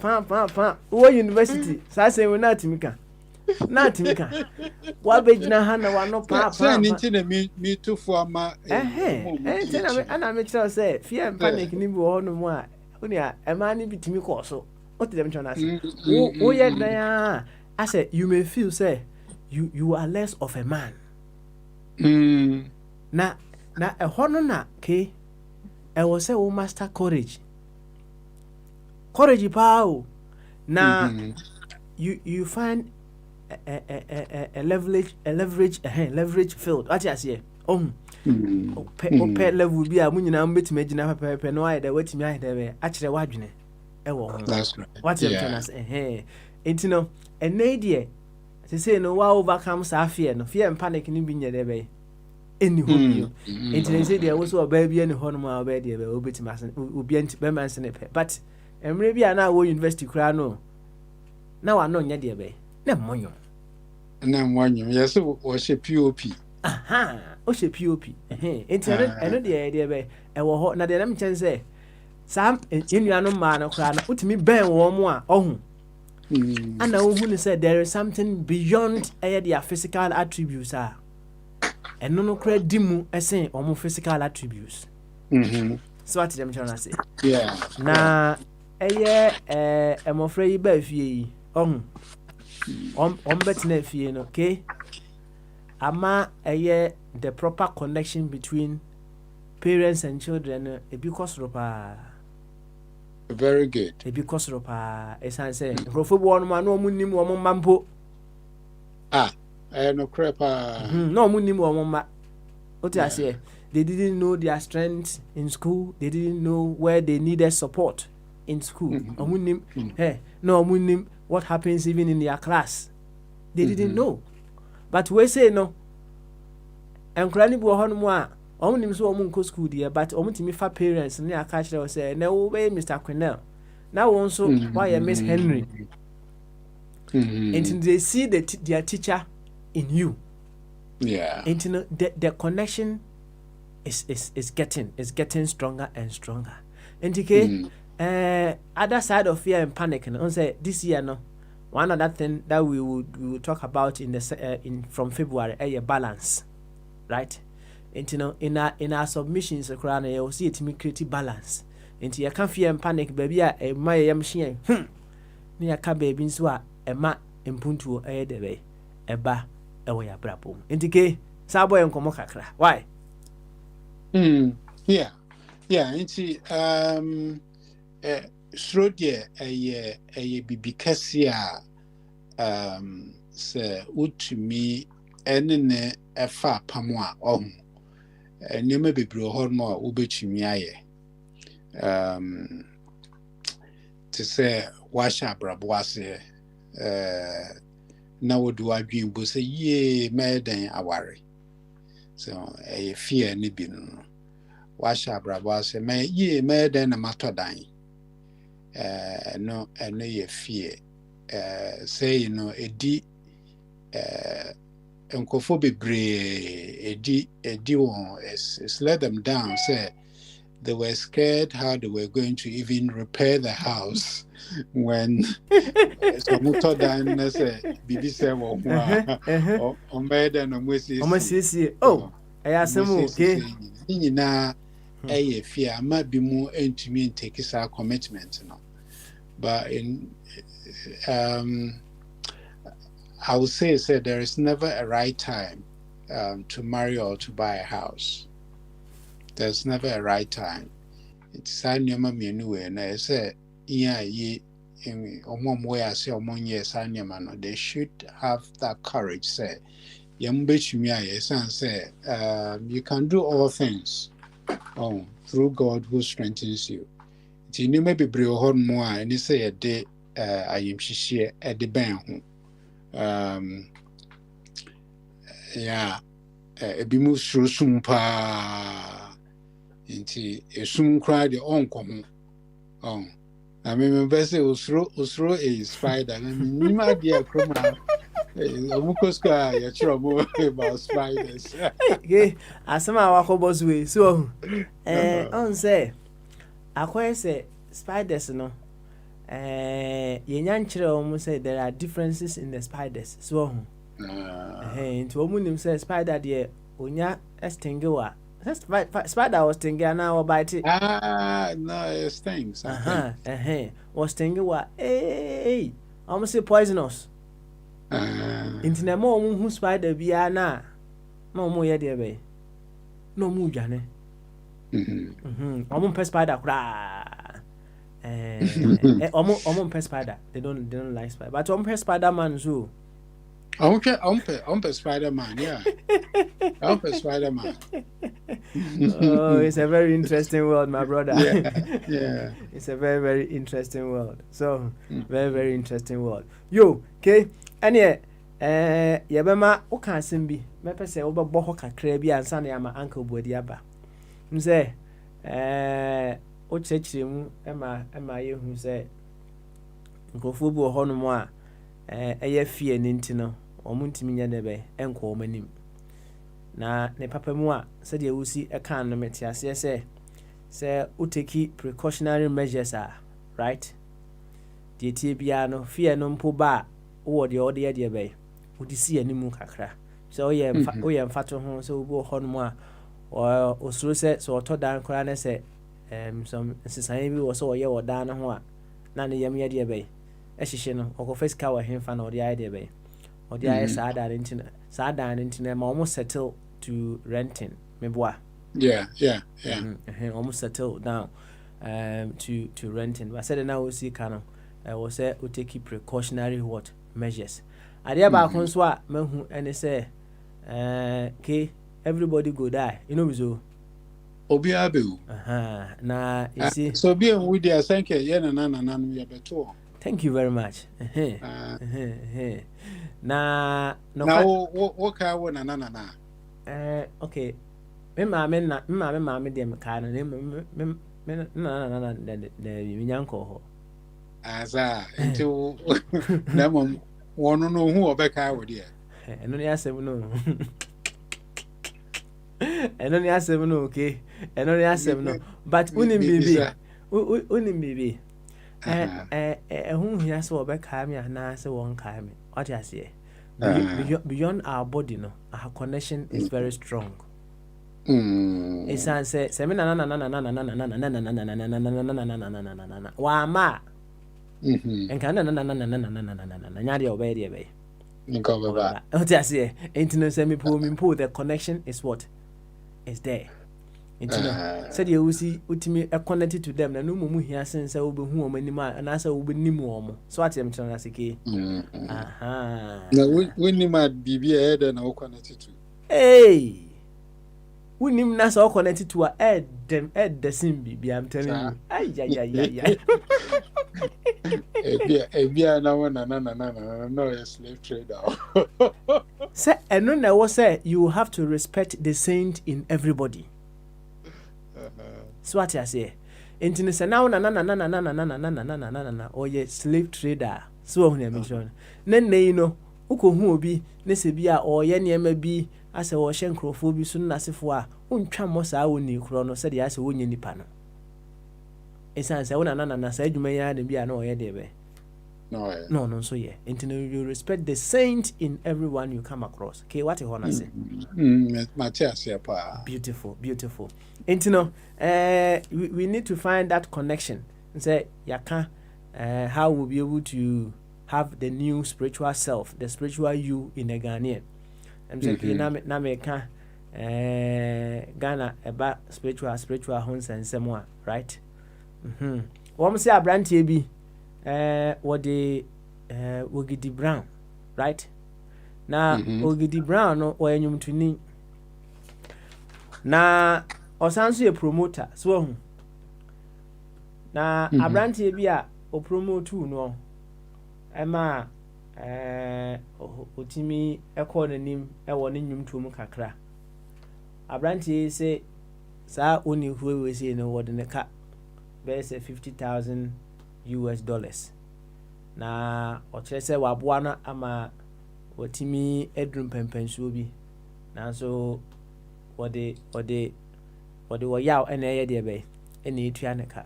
Wo university, sa say we na timika. Na timika. Wa be jina hana wa no pa. Say nti na me to for ma ana me tell say fear and panic ni bi wo no mu a oni a e ma ni bitimi ko so what them trying to say wo ye dan I say you may feel say you are less of a man na e hono na ke e wo say wo master courage pa o na you find a leverage field what you say pay level bi a munyina mbetime gina pepe no aye da watimi aye da be a kire wadwene e wo ho that's right what you can say enti no ene die They say no wa overcome sa fear no fear and panic ni bi nyede be any home into they say there was a baby any home ma obedi be obeti masen obi anti be man sene pe but emre bi ana wo university kura no na wa no nya de be na monyo yes o she pop aha o she pop into eno de be e wo ho na de na mchen say sam enuano ma no kura na utimi ben wo mo a ohun and who said there is something beyond their physical attributes and no credit dimu saying or physical attributes. So what them trying to say? Yeah. Na I'm afraid be fie betina fie no okay. Ama the proper connection between parents and children because ropa. Very good. Because ropa esanse rofo bo no no munim wo mampo No crepa no munim wo mamma what I say they didn't know their strengths in school, they didn't know where they needed support in school. Munim no munim what happens even in their class, they didn't know. But we say no enkrani bo ho no mu a omunim so omun ko school there but omutimi fa parents ne aka kire say na wo be Mr. Quinel now also why Miss Henry and they see their teacher in you. And the connection is getting stronger and stronger. And other side of fear and panic and say this year no one other thing that we will talk about in the from February a balance, right? And in our submissions around you see it me create balance. And you can't fear and panic baby a my machine near ka baby so a ma impuntu a de way eba ewo ya brabo. And sabo en komo kakra. Why? Yeah. Nti srodie a bibi kase a se utumi enene efa pamo a ohun enema bebro hormo a ubetumi aye to say washa brabo ase na wodu adwen bo say ye meden aware so fear ni bi no washa brabo ase me ye meden na matodan no eno ye fear say you know edi enkofo bebre edi won is let them down say they were scared how they were going to even repair the house when somuto dan na say bibi say wo ho o mede no mwesi oh ayasemu okay nyina fear ma bi mu entumi take sa commitment no but in I would say there is never a right time to marry or to buy a house. There's never a right time. It's a new man anyway. And I say, yeah, they should have that courage. Say, you can do all things through God who strengthens you. You may be brave more, and you say a day I am she at the band. Ebi mu sum pa nti esum kra de onko ho na me bese osro a spider na me nyima de akroma omukoska ya chiro mo about spiders asema wakobozwe so on say akwa say spiders no yenyan chire omu say there are differences in the spiders so into omunim say spider there onya stingewa spider was stingewa na or bite no it stings was stingewa almost say poisonous into na mo omu hu spider bia na omu ye there be no mu dwane omu pe spider kra omu spider they don't like spider but omu Spider-Man so Spider-Man, yeah. Spider-Man. Oh, it's a very interesting world, my brother. Yeah. It's a very, very interesting world. So, very, very interesting world. Yo, okay. And yeah, yɛbɛma woka asɛm bi mɛpɛ sɛ wobɛbɔ hɔ kakra bi ansa na yɛama uncle Buadi aba sɛ wokyerɛkyerɛ mu ɛma yɛhu sɛ nkurɔfoɔ bi wɔ hɔnom a ɛyɛ fear ne nti no ɔmo ntumi nyɛ dɛ bɛ ɛnkɔ ɔmo anim na ne papa mu a sɛdeɛ wosi ɛka no mete aseɛ sɛ wotaki precautionary measures right deɛ tie biara no fear no mpo ba a wowɔ deɛ ɔde yɛ deɛ bɛyɛ wode si animu kakra sɛ woyɛ mfato ho sɛ wobi wɔ hɔnom a ɔsuro sɛ ɔtɔ dan koraa ne sɛ nsesaeɛ bi wɔ sɛ ɔyɛ wɔ dan no ho a na ne yam yɛ deɛ bɛyɛ ɛhyehyɛ no ɔkɔfa sika wɔ hemfa na ɔde ayɛ deɛ bɛyɛ ɔde ayɛ saa dan no nti no ma ɔmo settle to renting meboa almost settle down to renting but said na wosi ka no was say we take precautionary measures adeɛ baako nso a mahu ɛne sɛ everybody go die you know so obi abewu na you see so be we dey thank you na no beto thank you very much na no what ka wo na okay me maame dem ka no na nyanko ho asa into na mom wono no hu obeka wo de eno ne asem no eno ne asem no okay eno ne asem no but unim bibi hu hia so obeka me ana se won ka me what you say beyond our body no our connection is very strong. It's say semina na wa ma enka na nyade obey dey nka baba what you say intino say me po the connection is what is there intino said you see utimi connected to them na no mu hia sen say obehu o manim na say obenim o so atem tena na sike na we ma bibia e dey na wo connected to unim na so connected to the sim bibi I'm telling you ay ebia na wona no a slave trader say eno na wo say you have to respect the saint in everybody so what you say intini say na oye slave trader so hu na mention na no ukohu obi ne se bi a oye niema bi ase wo hye nkrofo bi so nasefo a untwa mo saa woni kro no se de ase wonye nipa no esan se wona na saa adwuma ya de bi a na oye de be no so ye intino you respect the saint in everyone you come across okay what you wanna say Matthias pa beautiful intino we need to find that connection and say yaka how we'll be able to have the new spiritual self, the spiritual you in a Ghanaian. I'm saying na me ka Ghana about spiritual homes and somewhere, right? What say abrantie bi what the Ogidi Brown, right? Na Ogidi Brown no o enyum tuni na osanso ye promoter so na abrantie bi a o promote no Emma otimi ekọ nanim ewo ne nwumtum kakra abrantie say sa oni huwe we say no wode ne ka be say $50,000 na o kire say waboa no ama otimi edrum pempensuo bi na so wode wo yaw ene ye de be ene etua ne ka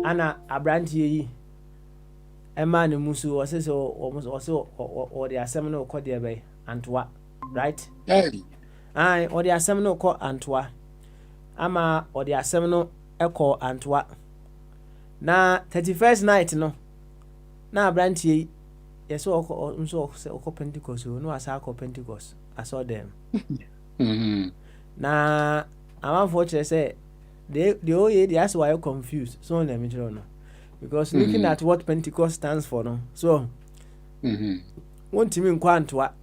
ana abrantie yi Emma ne musu o se o de asem no ko de be Antwa right ai o de asem no ko Antwa ama o de asem no ekọ Antwa na 31st night no na abrantie yeso o nso o Pentecost no asa ko Pentecost I saw them na amanfo chere say they oye they ask why you confused so na me chere no because looking at what Pentecost stands for no so won't mean Antwa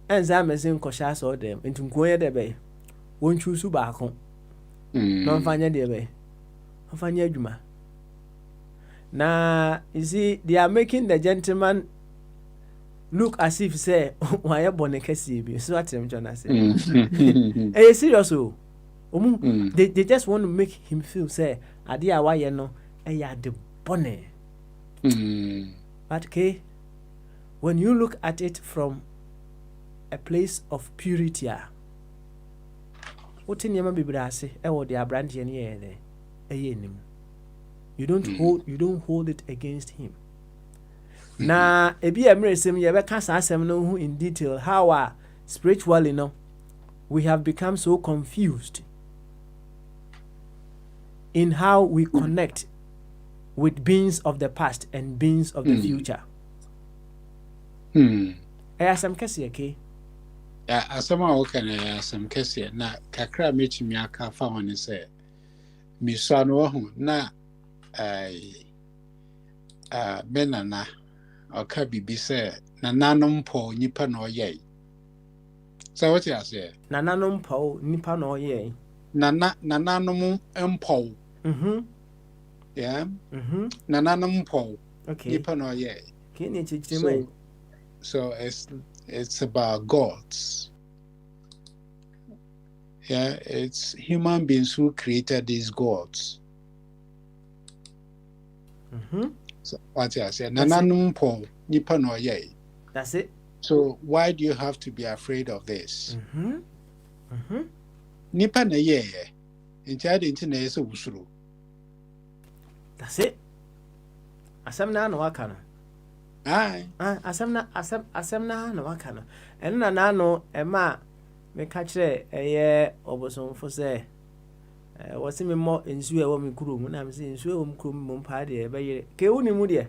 and Zamazin Koshas or them into Koya de Bay won't choose Subako non fanya de Bay Fanya Juma. Now you see they are making the gentleman look as if say why born kesi so what him John say eh serious o they just want to make him feel say ade a why no eh ya de bonne but okay, when you look at it from a place of purity what in yama bibra ase e wo de abrante ne ye enim you don't hold it against him. Na ebi emresem ye be ka sa asem no hu in detail how spiritually no we have become so confused in how we connect with beings of the past and beings of the future. Asem kese okay. Asama o kana asem kese na kakra mechimi aka fa woni se misua no ho na benana oka bibi se nananom po nipa na oyey. So what you say? Nananom po nipa na oyey. Nananom empo. Yeah. Nananom po. Okay. Nipa na oyey. So it's about gods. Yeah, it's human beings who created these gods. So what you say? Nananum po nipa no ye. That's it. So why do you have to be afraid of this? Nipa na ye. Inti inti na yeso usuru. That's it. Asam na no waka no. Aye. Asam na no waka no. Eno na no ema me ka kire eye obosomfo se wasi me mo ensu e wo me kurom na me se ensu e wo me kurom mo mpa de be yire ke woni mu de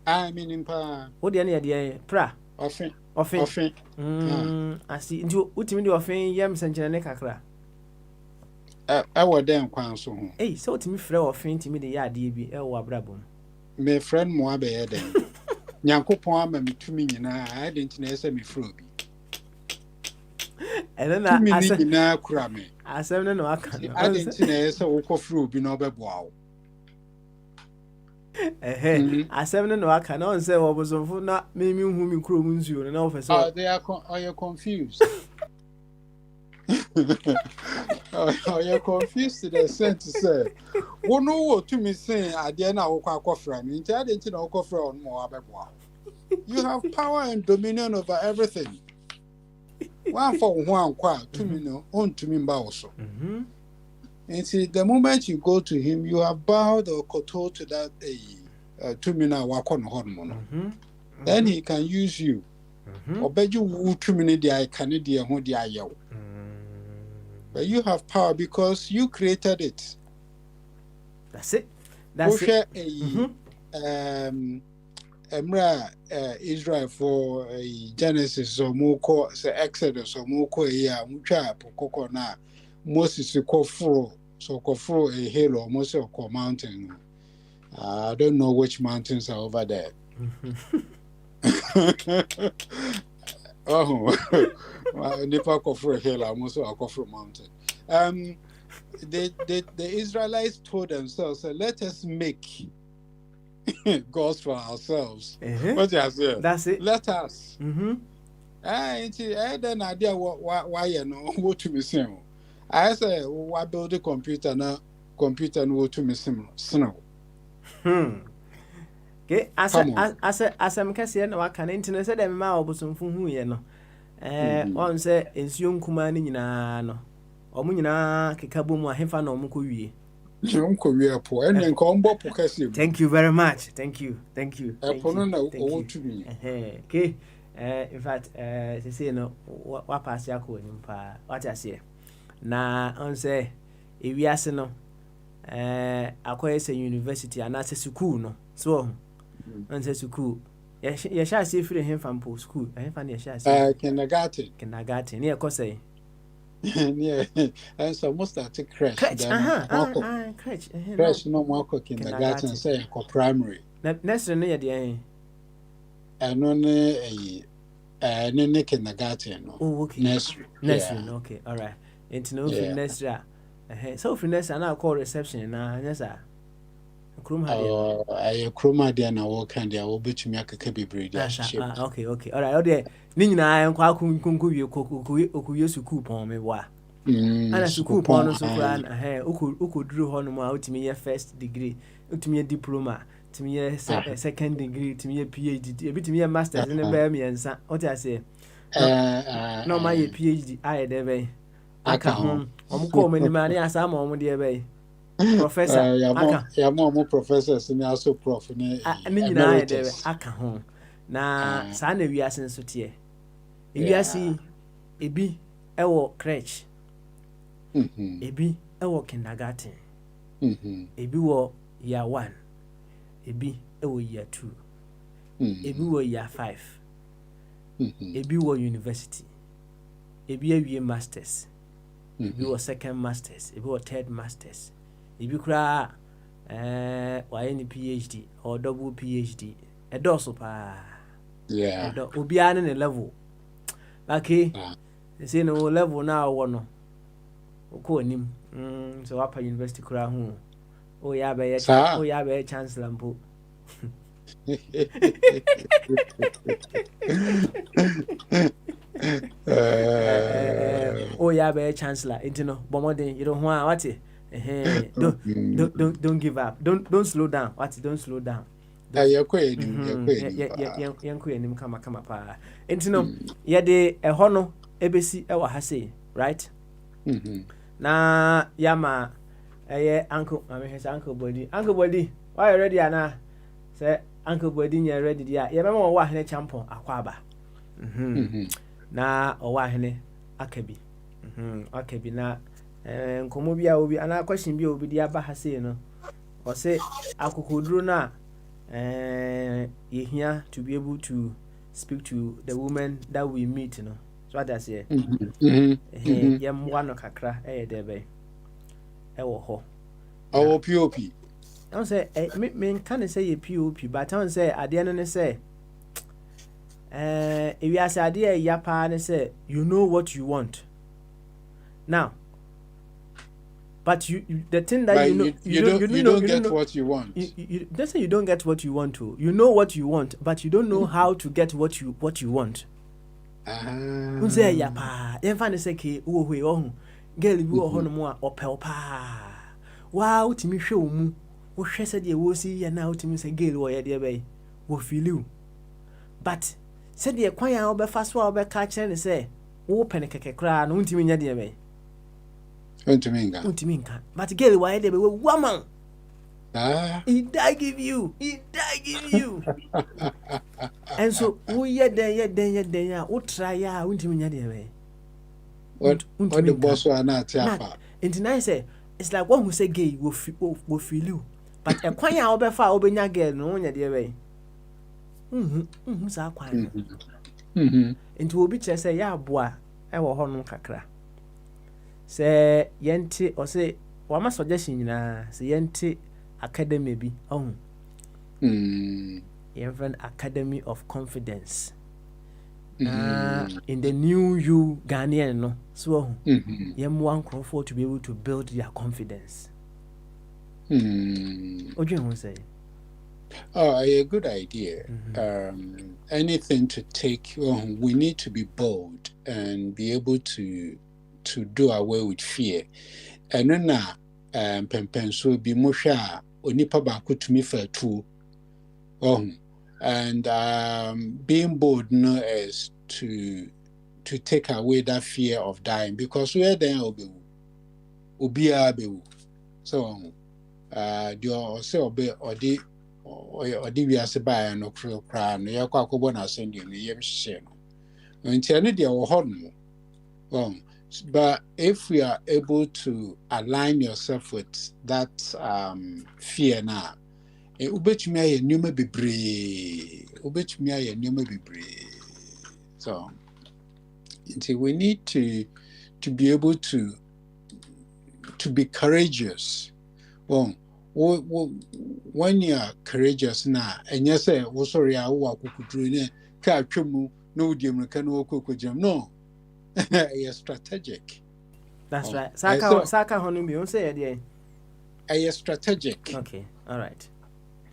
I mean impa wo de na de pra ofin asi nti utimi de ofin yem senchene ne kakra wo den kwan so ho so utimi frɛ ofin timi de ya ade bi wo abrabom me friend mo abeye den nyankopon ama metumi nyina I didn't know say me fro bi ene na asem na kura me asem ne no aka no I didn't know say wo ko fro bi no beboa wo asem ne no aka no say wo bosomfo na me hu mi kuro mu nsuo na wo fese are you confused? Are you confused to the sense to say wo no wo to me say ade na wo kwa akofra me nti ade nti na wo kofra on mo abeboa. You have power and dominion over everything. One for one kwa to me no on to me mba also. And see the moment you go to him you have bowed or kowtowed to that to me na wako no hormone. Then he can use you. Obeju wu to me dey I can dey ho dey ayew. But you have power because you created it. That's it. That's it. Israel for Genesis or Moko, say Exodus or Moko, Mucha, Pokoko na Moses Kofro, so Kofro a hill or Moses or mountain. I don't know which mountains are over there. Nipa Kofro hill or Moses or Kofro mountain. The Israelites told themselves, let us make gods for ourselves. What you say? That's it. Let us. Then idea why you know what to me saying. I say why build a computer now? Computer no to me snow. Okay, as I'm kase na waka na internet say dem ma obosomfo hu ye no. On say ensuo nkuma ni nyina no. Omu nyina keka bomu ahemfa na omu ko wie. Thank you very much. Thank you. Okay. In fact, they say no what pass ya ko nimpa. What I say. Na on say e wiase no akoye say university and as school no. So on say school. Ye sha say free him from school. Him fan ye sha say kindergarten. Ne ko say yeah, and so most of the crèche. Crèche no more kindergarten say primary. Nursery no ye no kindergarten no. Oh, okay. Nursery. Okay. All right. Into no nursery. So for nursery na call reception na yes sir. Krum had I chroma dia na work and dia obetumi akeka bebre dia shape. okay. All right. Okay. Ni nyina nkwa kunku wie okuye school pon me wa. Ana school pon no so kra na ukoduru ho no ma utimi ye first degree, utimi ye diploma, utimi ye second degree, utimi ye PhD, ebitimi ye masters ne ba mi ensa. What I say? No ma ye PhD aye de be. Aka ho. Omko manima ne asa ma omo de be. Professor ya mo professors ni aso prof ni nyina aye de be aka ho. Na saa na wiase nso te. Wiase ebi ewo crèche. Ebi ewo kindergarten. Ebi wo year 1. Ebi ewo year 2. Ebi wo year 5. Ebi wo university. Ebi awie masters. Ebi wo second masters. Ebi wo third masters. Ebi kura wa any PhD or double PhD. Edoso pa. Yeah. Obi ane ne level. Okay. They say no level now wono. Ko nim. So apa university kura hu. O ya be chancellor mpo. Oh yeah, be chancellor. You know, bomodin. You don't want what it. Don't give up. Don't slow down. What? Don't slow down. Yanko enim kama pa. You know, ye de ho no ebesi e wa ha sei, right? Na yama uncle, I mean uncle body. Uncle body, why you ready ana? Say uncle body you ready dia. Ye mema wa hene champon akwaba. Na owa hene akabi. Akabi na nkomo bia obi ana question bia obi dia ba ha sei no. O say akokoduro na yehia to be able to speak to the women that we meet, you know. So what I say? Yam one kakra debe. Ewo ho. Oh, POP. I don't say me can say a POP, but I don't say at the end say if you ask idea yapa and say you know what you want. Now, but you the thing that you don't get what you want. You don't say you don't get what you want to. You know what you want, but you don't know how to get what you want. Unse ya pa. Emfa ne seke wo hwe ohun. Girl bi wo ho no mo a opel pa. Wa utimi hwe omu. Wo hwe se de wo si ya na utimi se girl wo ye de be. Wo feel you. But se de kwan ya wo be fa so a wo be ka kire ne se wo pene keke kra no utimi nya de be. Untiminga. But girl why they be woman. He die give you. And so we then ya wo try ya untiminya de be. What the boss wa na tiafa. Intina say it's like one who say gay wo feel you. But e kwan ya wo be fa wo be nya girl no nya de be. Sa kwan. Into obi kire say ya aboa e wo ho no kakra. Say yenti or say wama suggestion nyina say yenti academy bi even Academy of Confidence in the new you Ghanaian no so yem one crowd to be able to build their confidence. What do you want to say? Oh, a good idea. Anything to take, we need to be bold and be able to do away with fear. And then pempenso be mosha onipa ba kutumi fa tu. And being bold no is to take away that fear of dying, because where then obi abewu. So do say obi odi we ase ba no kra no yakwa akobo na send you yem hye no. Nti ane de wo ho no. But if we are able to align yourself with that fear now, ubetumi aye nyoma bebre. So we need to be able to be courageous. Well, when you are courageous now, and you say, "Oh, sorry, I walk kukudru ka twemu no diem ka no kokojam." No. You're strategic. That's right. Saka honum bi on say there. strategic. Okay, all right.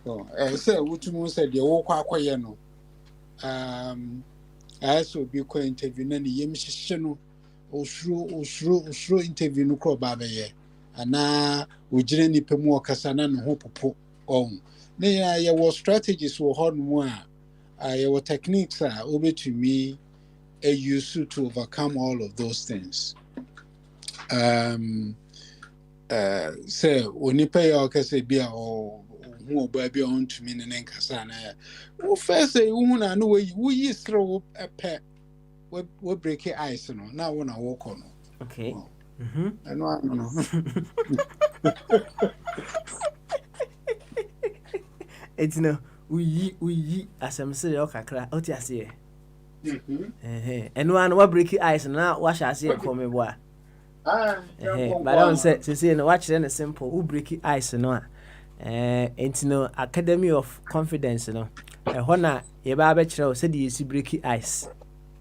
So say wutumu say the wo kwa akoye no as obi ko interview na ne yem hihye no osuro interview no kro ba ye ana ogire nipa mu okasa na ne ho popo on na ya wo strategies wo ho no a ya wo techniques a obetumi use to overcome all of those things. Say onipa ya okasa bia o hu oba bia on to me ne nkasa na ya wo first say hu na no we yi sro pe we break ice no na wo na wo ko no. Okay. I know. It's no we asem say o kakra o ti ase eno an wa break ice na wa sha ase ko me boa but don't say no watch then simple who break ice no enti no Academy of Confidence no ho na ye ba be kire o say the isi break ice.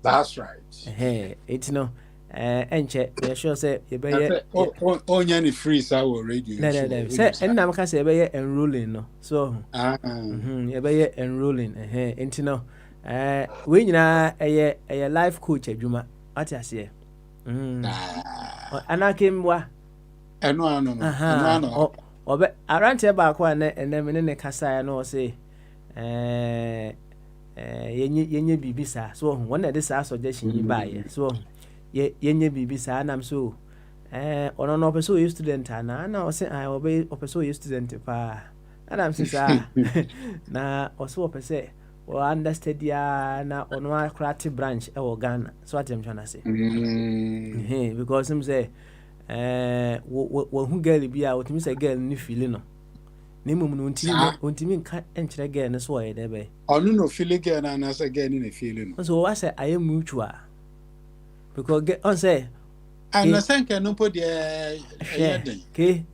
That's right. Enti no enche they sure say ye be ye onya ni freeze our radio no say enna ka say ye be ye enrolling no so ye be ye enrolling enti no we nyina eye life coach adwuma ati ase anakemwa eno obe arante ba ko na ene me ne kasa ya no say yenye bibisa so wona de sa suggestion yi ba ye so yenye bibisa nam so ono no person you student na o say I obey person you student pa adam say sa na o so person o understand ya na ono akrati branch e wo Ghana so atem twana say because him say wo hu girl bi a otimi say girl ni feel no na mum no ontimi nka enkyere girl ne so ye de be onu no feel girl na say girl ni feel no so what say I am mutual because on say and na senke no po de okay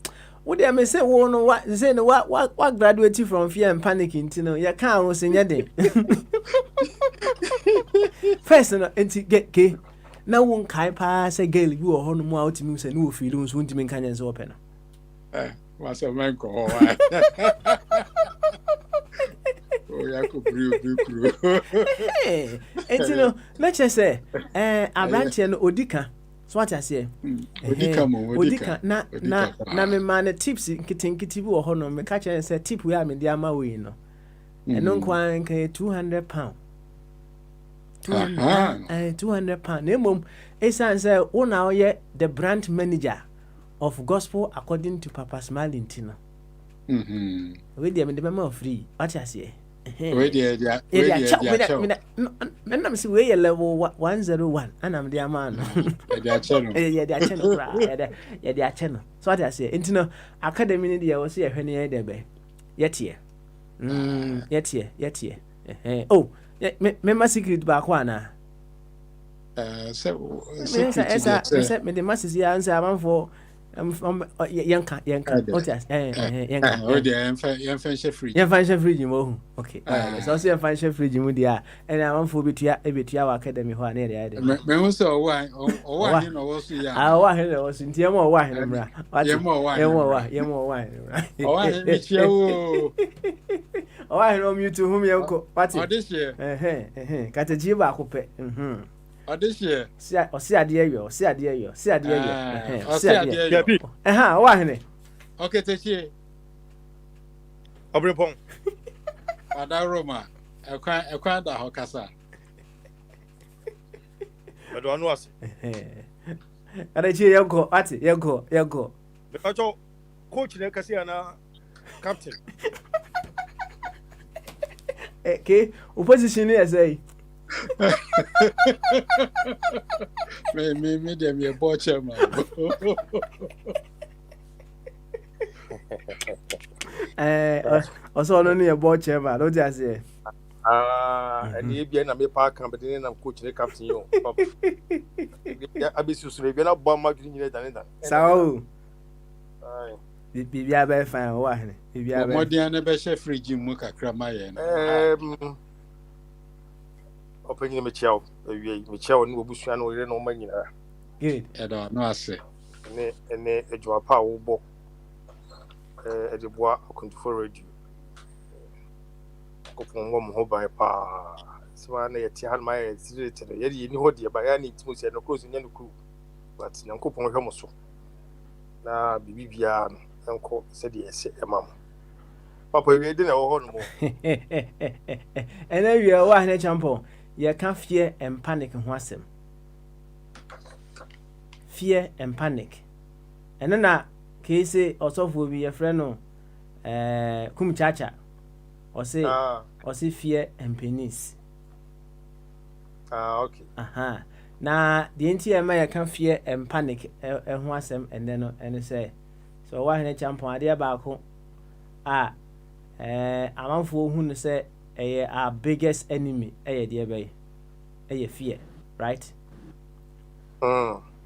what dey me say wo no what say no what graduate from fear and panic into no you can wo say nyade first no enti get na won kai pa say girl bi wo ho no mu a otimi say no wo feel so ntimi nka nyen say open no was a man ko o ya ko bru enti no let's say abranche no odika so what I say odika na me man tips nkiti bi wo ho no me ka chere say tip we am dey ama we no eno nkwan nke £200 £200 na mom esan say una oye the brand manager of gospel according to Papa Smiling Tino we dey me the memo free what I say we dey me see we level 101 and am the man dey channel dey channel so what I say intino academy ni dey we say ehwe ne dey be yetie oh me ma secret ba kwa na so me the masses ya answer am for yanka otias yanka o de yan fan fridge mo okay so so yan fan fridge mu dia and am for betua wa academy ho na dey me hu so wa he no wo so ya wa he no wo so ntia mo wa he no bra ye mo wa o wa he mi chia o wa he no mute hum yanko party o this year kateji ba ko pe this year o si ade yo o si ade yo wa he ne okay techi obrepon ada Roma ekwa da ho kasa do anu ase ada chi yanko ati yanko because coach ne kasi ana captain okay opposition is say me dem ye boche man also no ne boche man o just say and e bia na me pa kan be na coach ne captain yo ya abisu so be na bo ma gri nyine dan sao bibia be fine o wa he bibia be modern na be chef fridge mu kakra ma ye na open me chiao me chiao ni obusua no re no ma nyina good no ase ne ejwa pa wo bo the bois for radio. Kopon wom ho ban pa. So I na yeti han my secret. Yedi ni ho de ba ya ni timu se no close nya no ku. But Nyankopon hwe mo so. Na bibia no enko se de ese emam. Papa we dey na wo ho no mo. And then we are one champion. You can't fear and panic and wasem. Fear and panic. And then case also will be a friend no kumchacha or say fear and penis. Okay. Now the NTMA can fear and panic and wasem and then and say so one champion idea about I'm for who say our biggest enemy dear bay fear, right?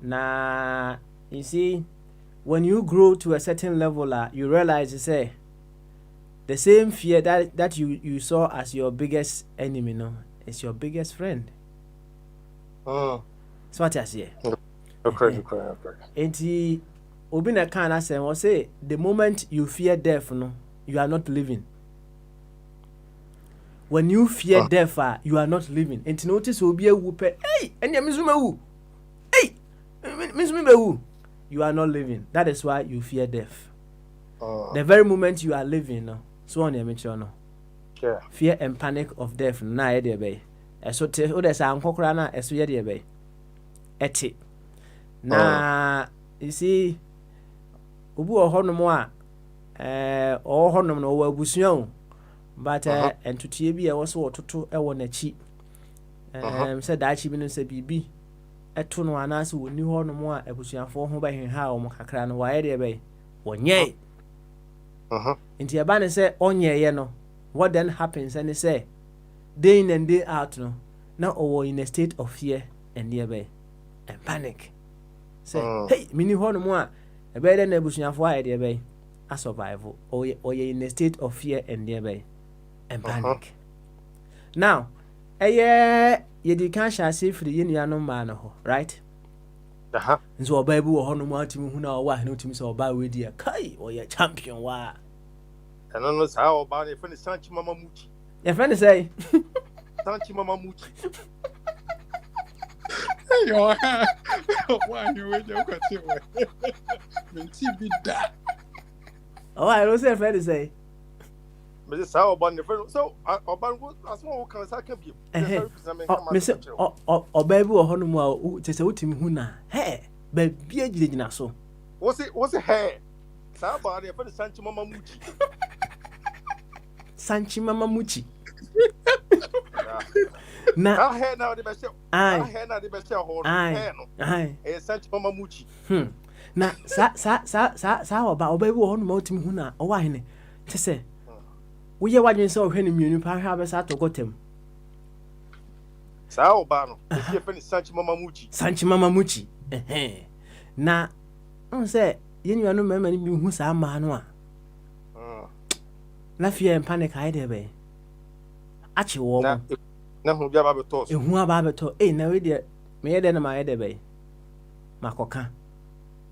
Now you see when you grow to a certain level you realize you say the same fear that you saw as your biggest enemy no is your biggest friend. So what I say? Okay. And obi na kan asem o say the moment you fear death no you are not living. When you fear death, you are not living. And to notice will be a whoop. Hey, and you Hey, you are not living. That is why you fear death. The very moment you are living, no. So on your mention, no. Yeah. Fear and panic of death, na idea bay. So te others are uncockrana, as we idea bay. Eti. Na, you see, Ubu or Honomoa, or Honum or Busion. But and to TB also to a cheap. Said that she been say BB. A tune one answer would new horn more a pushing for whom by him how Macacran why they bay. One yay. Into your banner say on ye no. What then happens and they say day in and day out no. Now or in a state of fear and nearby and panic. Say, hey, mini horn more a better than a bushing for idea bay. A survival or ye in a state of fear and nearby. And panic. Now, you can't shall say for the Indian man, right? And so a baby or Honomatim who know why no teams or by with your Kai or your champion. Why? And I know how about it from the Sanchi Mama Muchi. Your friend say, Sanchi Mama Muchi. Why you wait your question? Oh, I don't say, friend say. But this how about the friend. So, about what as well can I can be. Or baby or Honoma, just a team who na. Hey, baby, you so. What's it hair? How about it for the Sanchi Mama Muchi? Sanchi Mama Muchi. Now, I had now the best. I had now the best. Aye, Sanchi Mama Muchi. Na sa about baby or Honoma team who na. Oh, why? To say. We are watching so many million perhaps at Gotem. Sao Bano, if you're Sanchi Mama Muchi. Sanchi Mama Muchi. Na, I say, you are no memory who's a man. Na fear and panic, I dare be. Actually, no, who be about to toss. Who are Babato? Eh, no, idiot. Me then my head bay. Macoca.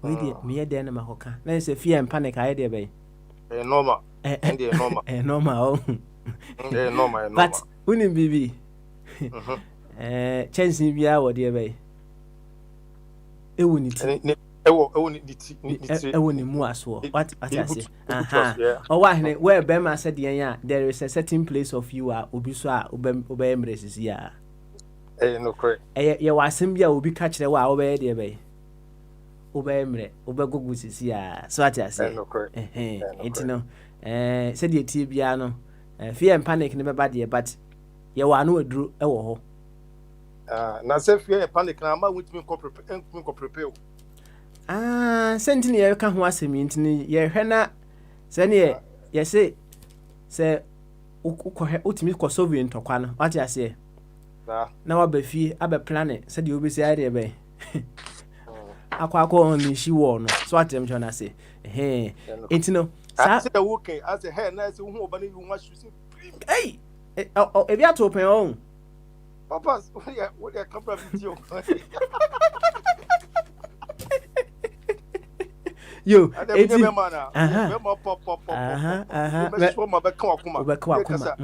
We did me then Macoca. Let's say fear and panic, I dare be. Normal. And normal. Normal. But wouldn't be chance in be our dear bay. It wouldn't more so. What I say? Oh, why, where Bema said, yeah, there is a certain place of you are Ubiswa, Ubem embraces, yeah. No correct. You are simply will be catched a while away, dear bay. Ubemre, Ubegugus, yeah. So I say, no correct. It's no. Said the Tibiano, fear and panic never bad year, but you are no drew. Oh, now say fear and panic. Now, I'm with me prepare. Sentinel can't was him into ye henna. Send ye say, ultimate Kosovian to Quan. What I say? Now I'll be fee, I'll be planet, said you be say idea bay. I quite only she won, so I tell John I say, hey, it's no. I said, okay, as a hair, nice, who but you want to see. Hey, if you have to open your own. Papa, what are come from you? Yo, and it's be man uh-huh. be pop Uh-huh. so ma be kan akoma Ubeka wakoma.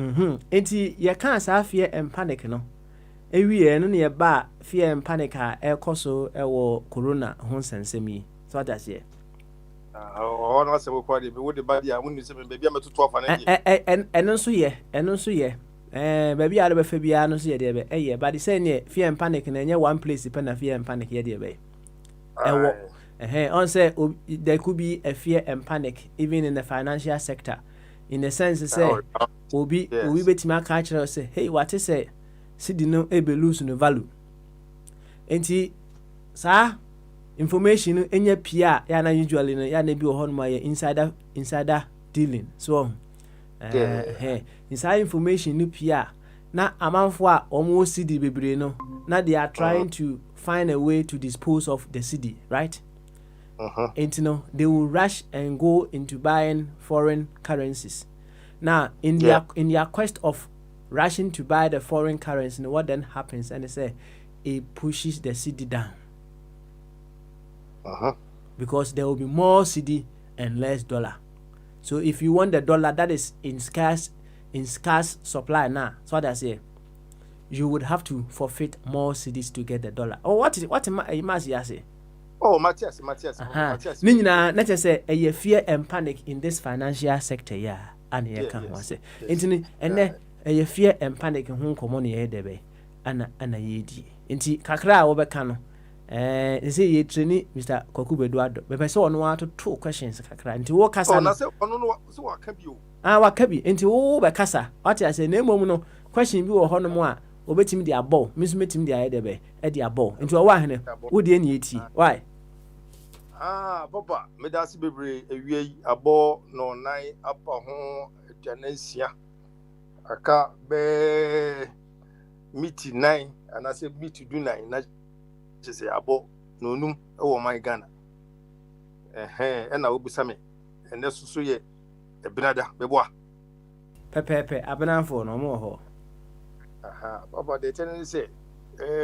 Enti ye kan sa fear and panic no. Ewie no ne ba fear and panic a ekoso ewo corona ho nsensem yi. So that's it. Oh no say we kwa dey we dey bad ya woni say me be am to 12 an dey. Eno nso ye. Baby a be fa bia no so ye dey be. Eye, but say ne fear and panic na nye one place pe na fear and panic ye dey be. Ewo. On say there could be a fear and panic even in the financial sector. In the sense say obi betimi aka kire say hey what is say cedi no e be lose no value. Enti sa information no enya pia ya na usually no ya na bi ho no ma insider dealing. So inside information no pia na amanfo a omo cedi bebre no na they are trying to find a way to dispose of the cedi, right? And they will rush and go into buying foreign currencies. Now, in their quest of rushing to buy the foreign currency, what then happens? And they say it pushes the cedi down. Because there will be more cedi and less dollar. So if you want the dollar that is in scarce supply now, so that's it. You would have to forfeit more cedis to get the dollar. Oh, what must you say? Oh, Matthias. Nina, let us say a fear and panic in this financial sector, yeah. And here can one say. Intini, and then a fear and panic in home common here, debe. Anna yedi. Inti kakra obekano. Say ye trainee Mr. Kokube Eduardo. But so on 2 questions kakra. Inti wo kasa. Oh, na say ono so wa ka bi o. Wakabi. Inti wo be kasa. What I say na mom no question bi wo ho no mo a obetimi di abo. Miss metimi di ayedebe. E di abo. Inti wo wa hene. Wo di eni eti. Why? Papa, me da si bebre ewie abo no nine apa ho aduanansia. Aka be meet 9 and I say meet do 9 na say abo no num e wo man Ghana. E na obusa me. Ene susu ye e binada beboa. Pepe abenanfo no mo ho. Papa de tell say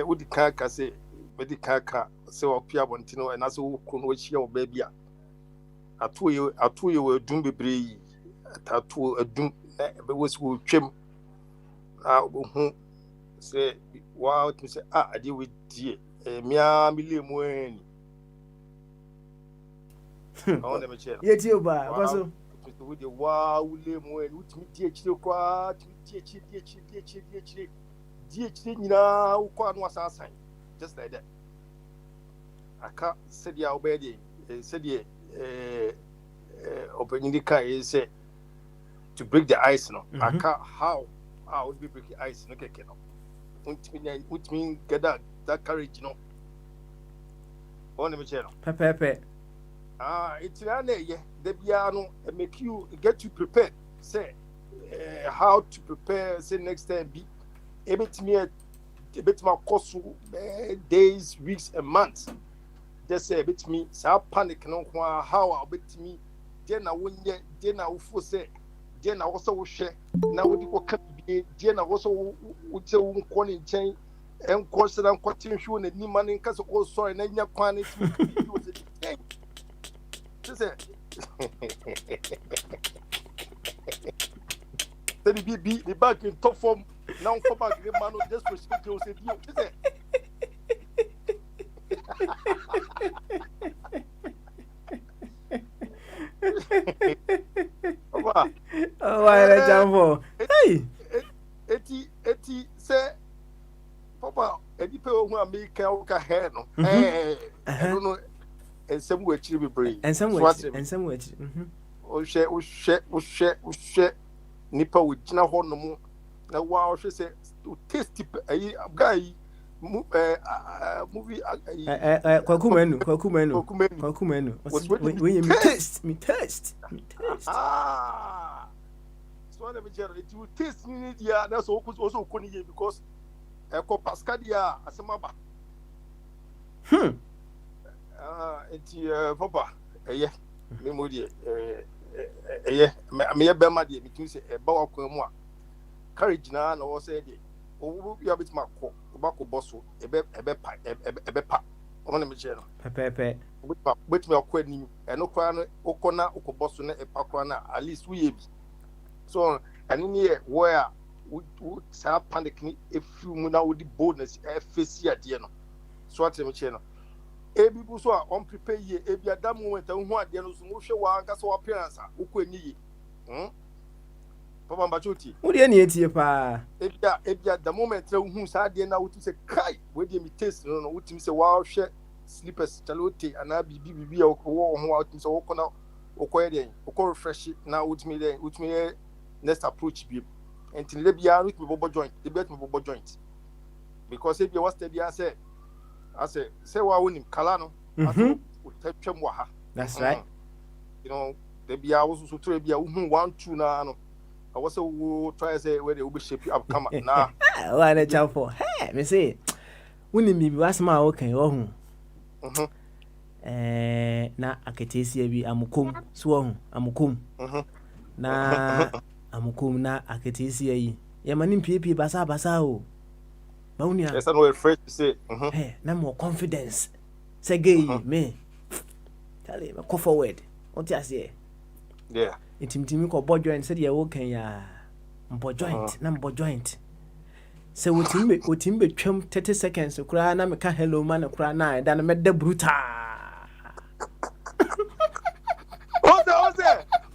wo di kan ka say me kaka se opia bontino na so kunu ohia o ba bia atoye we dum bebre yi tatu adum be wosu twem hu se wow to say ade we die mia milemu ani on dem che yeti oba kwaso we de wow lemu ani utimi die chire kwa die chire nyina ukwa no asasan just like that. Aka said ya obedi said ye opening the car is to break the ice no. Aka how would be break the ice no keke no. Which mean get that courage no. On me chero. Pepe. It's na ye the piano make you get you prepared. Say how to prepare say next time be a bit more cost days, weeks, and months. Just say a bit me, so panic no how a bit me, then I wouldn't yet, then I would say, then I also share. Now would you can be, then I also would say, calling chain and consider and continue showing any money in case of also and then your quantity. Just say, the back in top form. Now come back the man just respect you say you is it oh why let jambo hey eti say papa edi pe ohun america o ka hair no I don't know and some we chiri be brave and some we o she nipa we gina ho no mu na wow she say to taste guy movie kwakumenu when you taste so let me tell you taste ni dia that's also koni because ko pascal dia asemaba enti papa memory me be ma dia me tun say e ba wa kwa mu a courage na wo say dey o you bit ma ko ba ko bosso ebe pa on me channel. Pepe. Which me akwa ni e no kwa no okona okoboso na epakwa na at least we bi. So and in here where would sa panic ni if you na with the boldness face here there no. So what me channel. Ebi bu so a on prepare ye ebi adam moment hu ade no so mo hwe wa anka so appearance a ukọ ni ye. Papa Mbachoti. Wo de na etie pa. Ebia the moment hu sa ade na wutu se kai we de mi taste no wutu mi se wa hwe slippers chalote ana bibi ya wo ho wutu se wo kona okọ ye okọ refresh na wutu mi next approach bi entin le bia wutu mi bobo joint e bet mi bobo joint because ebia was steady I say wa wonim kala no aso utwam wa ha. That's right. You know the bia wo so to bia wo hu 1 2 na no I was so try say where they will be shape up come na Why the chow for? Hey, me say. Woni mi was ma okay oh hu. Na aketesi bi amukum so oh amukum. Na amukum na aketesi yi. Ye mani pie basa o. Ba woni a. Yes, I know afraid to say. Hey, na more confidence. Say gay me. Tell him go forward. What you say? Yeah. Intimidimi ko bo joint said ya wo kan ya mbo joint na mbo joint se wotim be twam 30 seconds kura na me ka hello man kura na da na me da brutal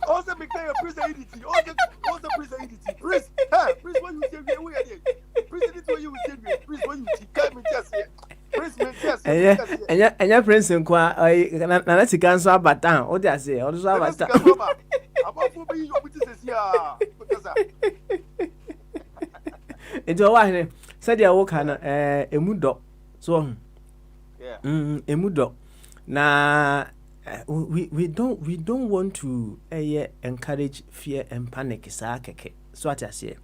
also me tell you please edit also please edit please what you say we are there please edit what you say please what you can me just say please me just enya prince nkwa na sika nso abatan o dey say o so abatan abafu bi yo biti sesi a because ejo wa he said ya wo kana emudo so yeah emudo na we don't want to encourage fear and panic sa keke so at say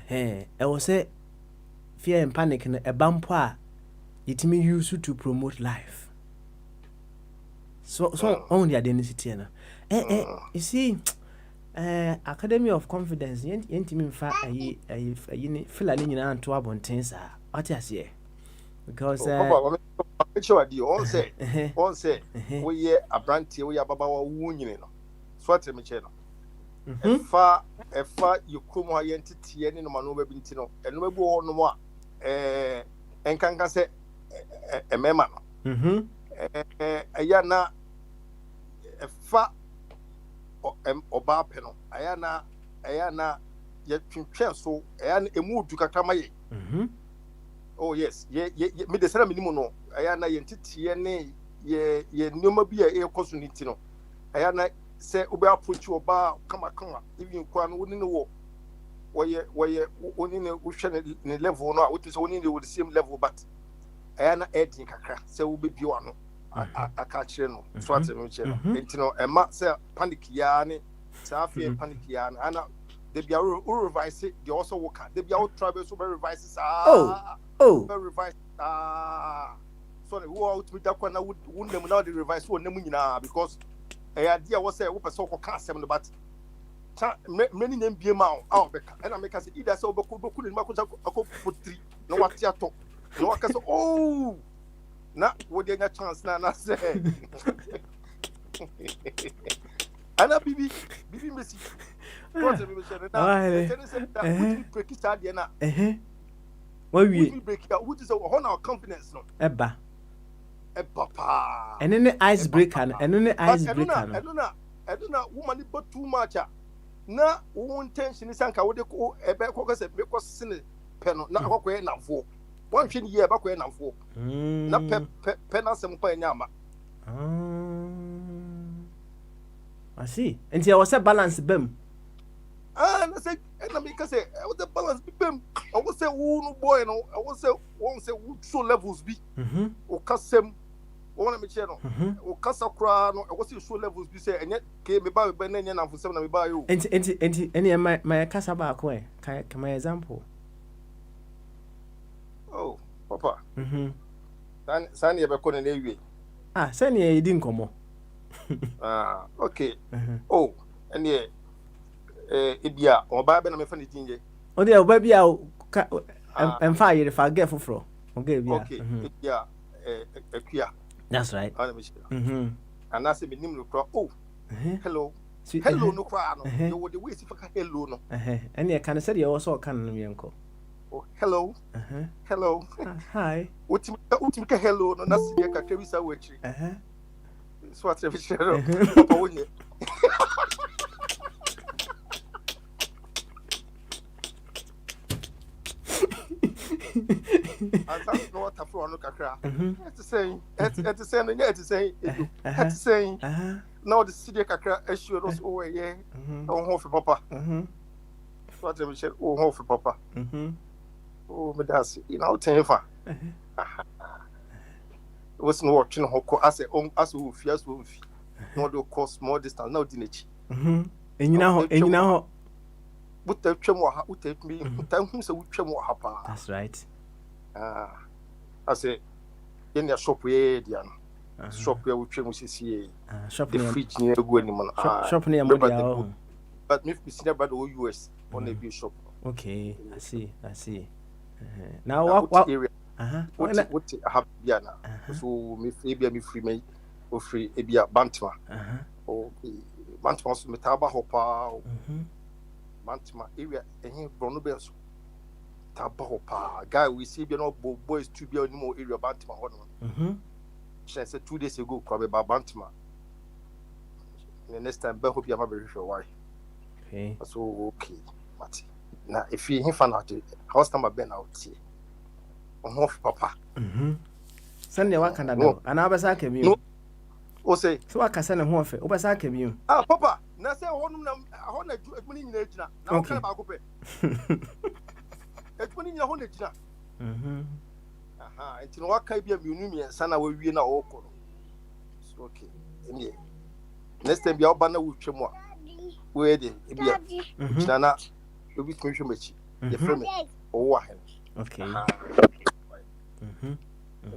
e was say fear and panic na e bampo a it me use to promote life so on the identity na you see Academy of Confidence yentimi mfa ayi ni fila ni nyina anto abonten sa what I say because make sure the on say we ye abrantie we ababa wa wunyine no so at me che no efa yukumu ha yentete ne no ma no ba binti no eno ba bu ho no a enkanka se emema no aya na efa oba pe no aya na ye twetwe so aya na emu du kakama ye oh yes ye me de sara minimum no aya na ye ntete ne ye nyoma bi e koso ni ti no aya na se obi approach oba kama even kwa no woni ne wo ye woni ne wo hwe ne level no a wotu so woni ne wo the same level but aya na edin kakra se wo be bi wa no aka kire no so at me kire no enti no ema se panic ya ne sa afie panic ya na ana de bia revise the also work de bia travel so be revise sa be revise so the who out with that kwa na wound them now the revise wo nem nyina because idea was say wo person ko ka asem no but many name be ma o be ka na make say either say obeku ni makọ akọ no what ya to no waka say oh na wo dey get chance na say ana bibi Messi what me say na break start there na what we break out what is our confidence no eba papa and then the icebreaker I don't know woman but too much na wo intention sanka wo de ko ebe ko se be ko sene pe no na akwaye namfo wan hwe ni ye ba kwaye namfo na pe na sem kwa nyama I see and there was a balance bem na say na me ka say was the balance bem I was say wo no boy no I was say won say so levels bi o kasem wona me che no o kasa kra no e wo say so levels bi say enye ke me ba be na enye namfo sem na me ba yo enti my kasa ba ko ka my example oh papa sani e be ko na ewie sani e di nkomo okay oh ene ibia o ba be na me fa ni tinje o de o ba bia em fa yire fa get foforo okay bia okay ibia Equia. That's right. And I say, me name no oh, hello. Hello, no cry. You would the way if I hello no. And you can say you also can me uncle. Oh, hello. Hello. Hi. What you hello no? That's the kakewisa wechi. So what's every shadow? Papa won't. And that's not a phone kakra. It's saying, it's saying. Now the city kakra assured us over here. Oh, home for Papa. What every shadow? Oh, home for Papa. Oh, but that's ten for. Was no watching Hoko as a as who fears won't fee. No, do cost more distance, no dinner. And you know, would the tremor would take me, tell him so would tremor hapa. That's right. I say, in your shop, we shop where we tremor see shop the fridge near the good shop near Modia. But me see about the US on the beer shop. Okay, I see. Now, what area? What have Diana? So, maybe I'm free, or free, maybe a Bantama. Okay, Bantama's Metaba Hopa, Bantama area, and here Bronobels. Tabahopa, guy, we see you know boys to be on more area Bantama. She said 2 days ago, probably about Bantama. The next time, I hope you have a very sure why. Okay, so okay, Matty. Now, if you find out the house number been out here. On Papa. Sunday, what can I do? And I was like, you know, say, so I can send him off. What's like you? Ah, Papa, now say, I want to do a money in the now. Okay, I'll go pay. It's money in your home. Until what can be a museum and son, I will be in our own. Okay, next time, your banner will show more. Where the Nana will be commission, the friend or what? Okay.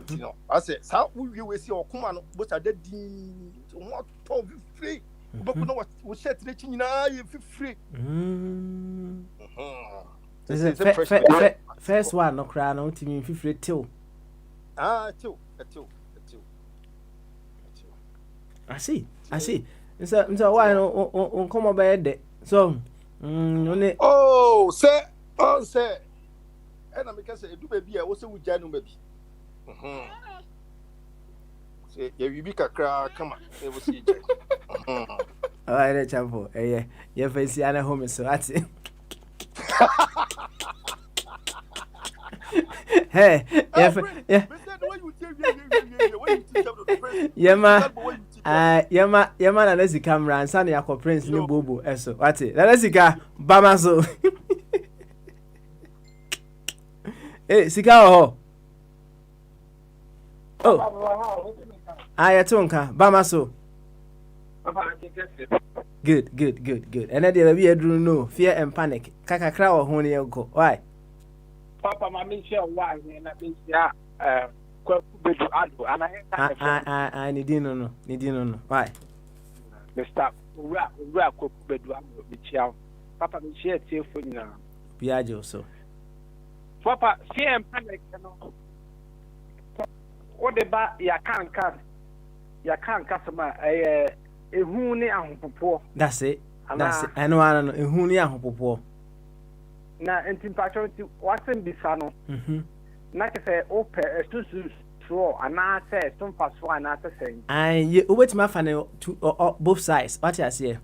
You know, I said, how will you see your command? But I did what free. But you know what? We said to you now, you feel free. This is first one, no crown, no team, feel free too. Two. I see. So why no come over there? So, oh, say. And I make say, do baby, I also with Janu baby. Say, you be a crack, come on, they will see. All right, champo, your face, Anna home, so that's it. Hey, Yama, and let's see camera and Sunny Aqua Prince, no boo, so what's it? Let's see, Bamaso. Hey, Sika. Oh, Ayatonka, Bamaso. Good. And then there be a no fear and panic. Kaka crow, honey, go. Why? Papa, my Michelle, why? And I think, I need no. Why? Mr. Rap, Michelle. Papa, Michelle, telephone now. Piaggio, so. Papa, fear and panic. What about your can't customer a hoony and poor? That's it. I know a hoony and poor. Now, and in patron to what's in Bisano. Like I say, open a two throw, and I say, some fast one, and I say, I wait my fan to both sides. What I say,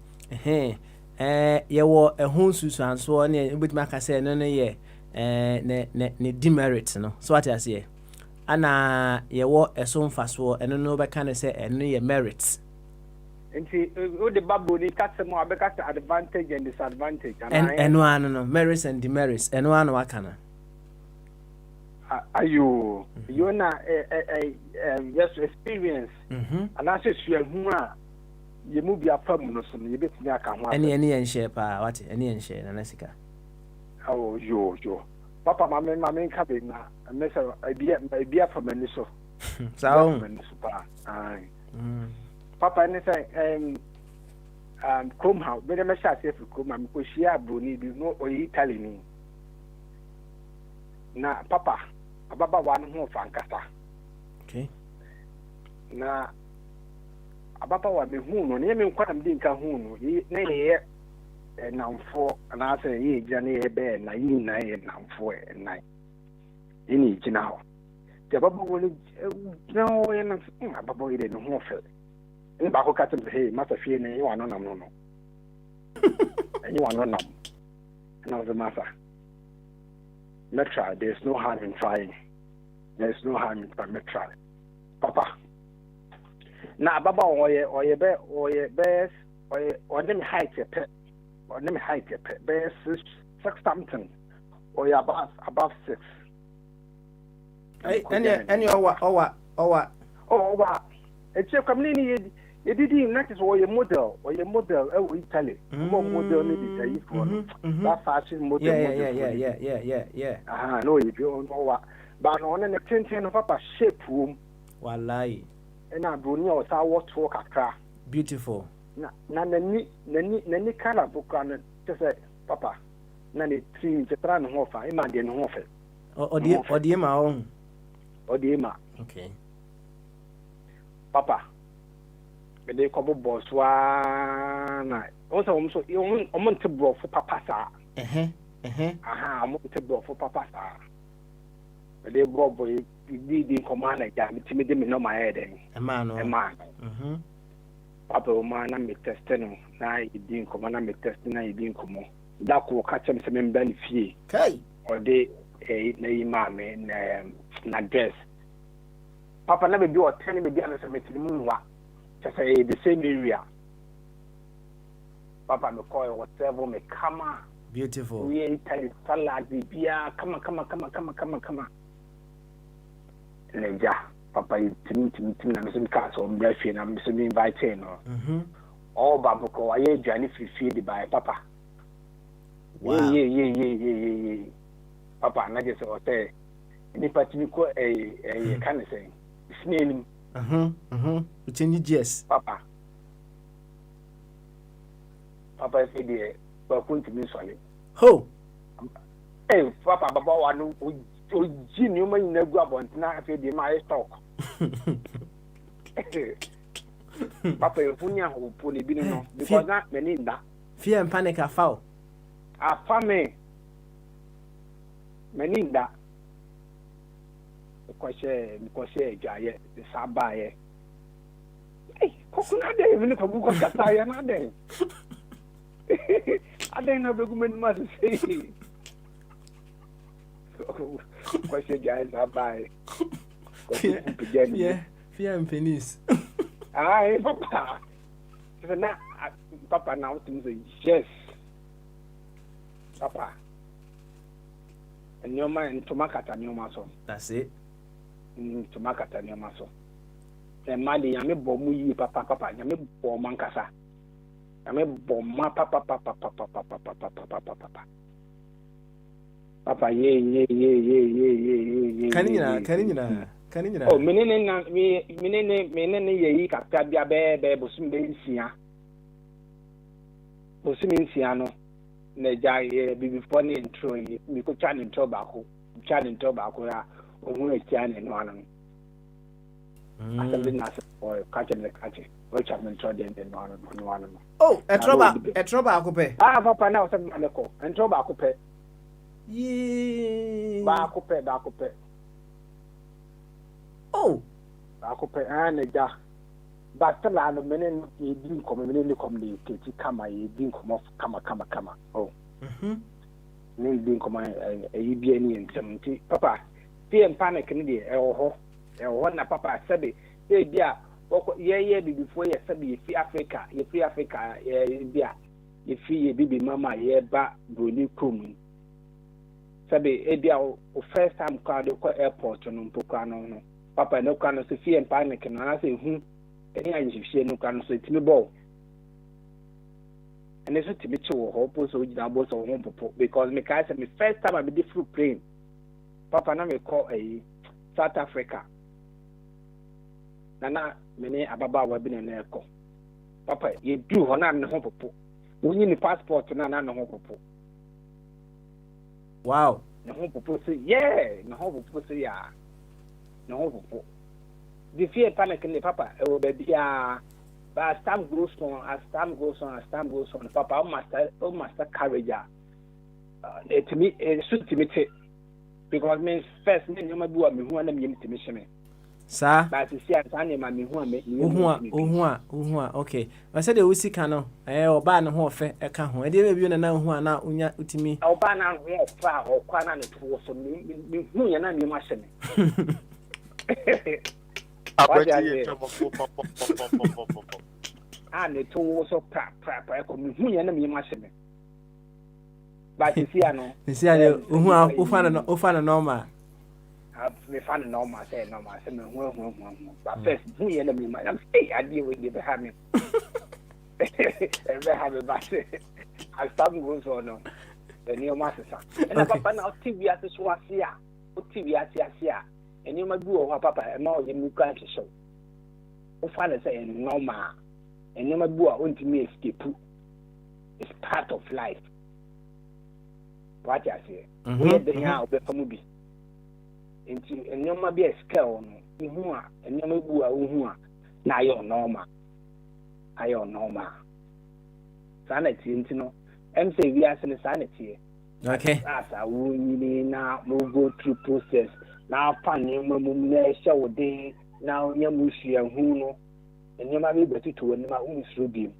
you were a home Susan, so near with my say, no, yeah. Ne demerits no so what I say ana ye wo esom faso eno no be kan say eno ye merits enti o de babo ni kasemo abeka advantage and disadvantage eno ano no merits and demerits eno ano wakana ayo you na yes experience and I say you hu a ye mu bia fam no so ye betumi aka ho ene ye nhye pa what ene ye nhye na nasika. Oh, yo. Papa, my main cabin, a mess of a beer from a nisso. So, Papa, anything, come how, but I'm a shot if you come and push ya, Bruni, you know, or Italian. Now, Papa, about one more Francasta. Okay. Na ababaawa me hu no ne me nkwanam di nka hu no na ye namfo na ase ye gya ne ye be na yi na ye namfo na ini gina ho te ababaawa ni no ye na ababaawa ile no ho fe ni ba ko ka te he masa fie ne yi wa no nam no and you want to know. And I was a matter. Let's try. There's no harm in trying. There's no harm in trying. Let's try. Papa. Now, Baba, or your best, or them height your pet, or them height your pet, bears 6 something, or you're above 6. And you what? Oh, what? It's your community. You didn't notice or your model, Italy. More model maybe that fashion model. Yeah. No, if you don't know what. But on an attention of Papa shape room. Wallahi. And I bring you out what talk a car. Beautiful. Nani color book on it. Just say, Papa. Nani three to try and offer. Imagine offer. Or the my own. Or the Emma. Okay. Papa. They couple boss one. Also, you want to blow for Papa, sir. I want to blow for Papa, sir. But they brought boy, did command like that. It's me, no, my head. A man. Papa, man, I'm testing. Now, you didn't command, I'm testing. Now, you didn't come on. That will catch him some belly fee. Okay. Or they, mammy, and dress. Papa never do or tell me the other moon. Just say the same area. Papa me call whatever me come. Beautiful. We ain't tell you salad the beer. Come on. Leja. Papa is to me some cars on breath and I'm some inviting. All babuko I journey feed by Papa. Wow. Yeah. Papa, I just say any particular a kind of thing. Snail. We change yes. Papa said the but going to be sorry. Ho! Hey, Papa, Baba, I know you may never go about now. I said, my stock. Papa, you put your pull it no because not many that. Fear and panic are foul. A family. Many that. Because Jaya, the Sabaye. Hey, coconut day, even if a book of Kataya, not day. I don't know the woman must say. Question Jaya Sabaye. Fear and pennies. Aye, Papa. Papa now to say yes. Papa. And your mind to market and your muscle. That's it. To market and your muscle. And my dear, I bomb you, Papa, I may bomb Mancasa. I may bomb my Papa. Papa, yeah. Can you? Oh, Menene, ye, Captabia Bear, Bosuminsia. Bosuminsiano. Neja, before the intro, we could chat in tobacco, or who is chatting one. I have been asked for catching the catching, which I've been trying in one. Oh, a tobacco pay. Ah, Papa now, some medical, and tobacco pay. Yee. Bacco pay. Oh, Bacco pay, and a jar. But the land of men, you didn't come in the community, you didn't come off, come. Oh, didn't come a UBN in 70. Papa, fear and panic in the one Papa said, yeah, before you said, you free Africa, yeah, you free baby mama, yeah, but Bruni Kum. Sabi, Edia, first time car the airport on Pocano. Papa, no kind of fear and panic, and I say, any Egyptian no can say to me ball. And this is to me too, hope so doubles or home because me guys my first time I be different plane. Papa now me call a South Africa. Nana many ababa webbing and echo. Papa, you do one and home popo. We need the passport to none home popo. Wow. The home popo say, yeah, no home popo say, yeah. No home popo. the fear panic in the papa will be but as time goes on, papa master courage to me should to me because means first me no mabu me who na me to me sheme Sir, but see as I am me who me okay. I said the usika no oba na ho ofe e ka ho e dey be na hu na unya utimi oba na ho fa o kwa na to so me hu ya na me ma sheme ne to so pra ko me hu ya na me ma sheme but see ano ufa na normal me fan normal say me hu but first hu ya na me ma say ade we dey be ha me be ha me but as time goes on no the new master and papa na TV as so asia TV asia and you might go papa and now you can't show ufa na say normal and you might go on to me escape it's part of life. What I say, we the here be famubi. Into and you might be a scale no, and you might go na yo normal. Ayo normal. Sanity into no. Say we are sanity. Okay. As a woman now go through process. Now fan you me show day now you mushi and who no and you might be better to when my beam.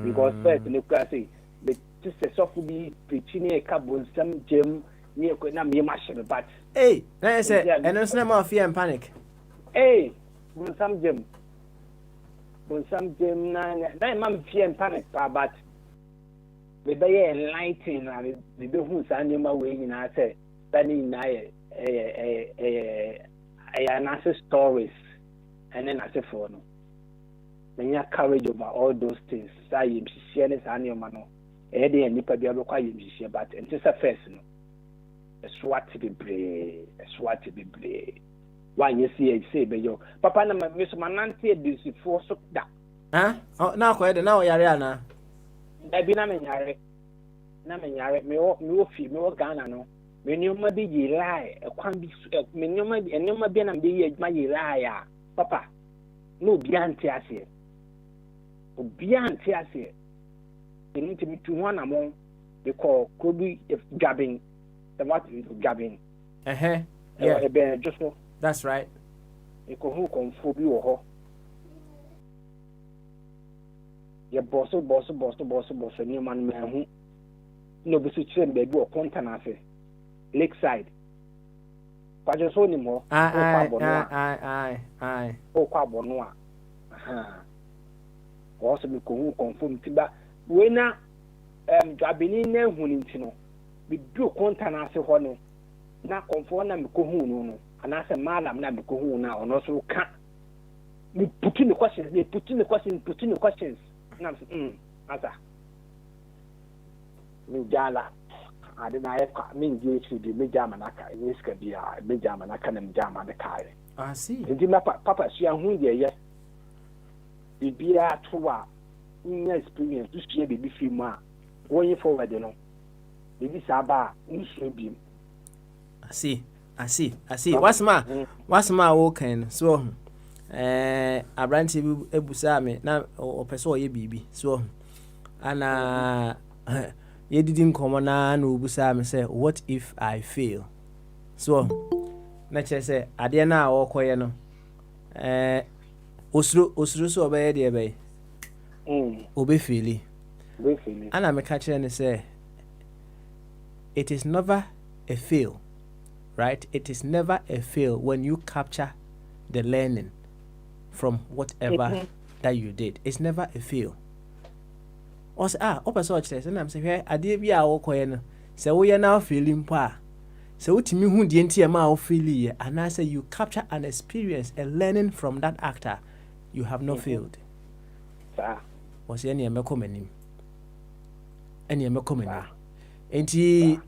Because first in the class the sister soft be preaching a carbon some gem near Quena me machine but hey I say and it's not more fear and panic. Hey some gem nine man fear and panic but we be enlightened and the who's animal way in I say that in I answer stories and then I say for no. When you courage over all those things, say you share this animal no. Eddie and Nipa be able to share, but and just a first no. A swat to be brave, Why you see I say be yo. Papa na Miss Mananti this for so that. Huh? Oh now ko now yare There be na me yare me Ghana no. Me nyoma bi yirai e kwan bi me nyoma bi na be ye ma yirai papa no bi anti ase obi anti ase need to be to one among they call could be if gabbing the what is gabbing yeah just no that's right e ko hu kon fo bi wo ho ye boss ni man me hu no bi su chere be bi o konta na ase lakeside kwaje so ni mo ai o kwa bono a also be confirm tiba wena jabini na hu ni ntino bi du konta na ase ho no na confirm na me ko hu no ana se malam na me ko hu na ono so ka me putting the questions na asa me jala ade na ye kwa me nje chi bi me jama na ka ni ska bia me jama na ka na me jama na kai see ndi ma papa sia hu ye bibia towa in experience to share baby film going forward no baby saba in share I see what's my walking so abranti ebusa me na opeso oye bibi so ana ye didn't come na obusa me say what if I fail so na che say ade na awokoye no osuro so obeye de ebe obe feel ana me catch and say it is never a fail, right? It is never a fail when you capture the learning from whatever that you did. It's never a fail. Also open so says and I'm saying hey ade bia awokoye no say we now feeling pa say utimi hu de ntia ma wo feel ye and I say you capture an experience and learning from that actor, you have not failed. Was any mekomanim any mekomanim enti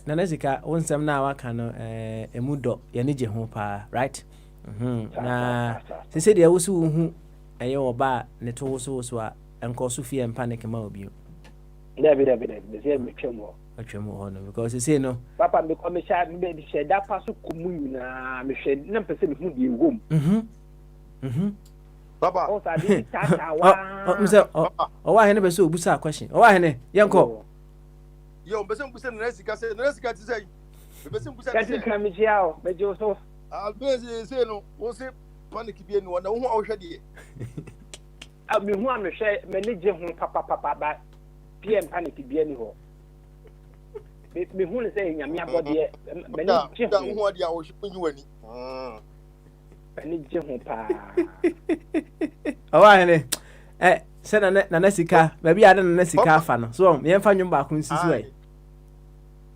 nanazika wonsam na waka no emudo ye ne je ho pa right na se se de wosu hu eye oba ne to wosu a enko so fie panic ma obi David, they say me twemo. because you say no. Papa, me come share me share that pass kumu na me share na pese me hu di ngom. Papa. O sa di tata wa. Me say o wa hene be so obusa question. O wa hene yenko. Yo, be say busa na sika ti say. Be say busa. Ka ti kan me jia o, be jo so. Be say no, wo say panic bi enu na wo hu a wo hwe de. Me hu a me hwe me ne je hu papa ba. PM panic bi enu ho. Me hu le say nyame abode me ne je da hu ade a wo hwe nyi wani. Me je hu pa. O wa hene se na sika ba bi ade na sika afa no. So me yemfa nwum ba ko nsisi wai.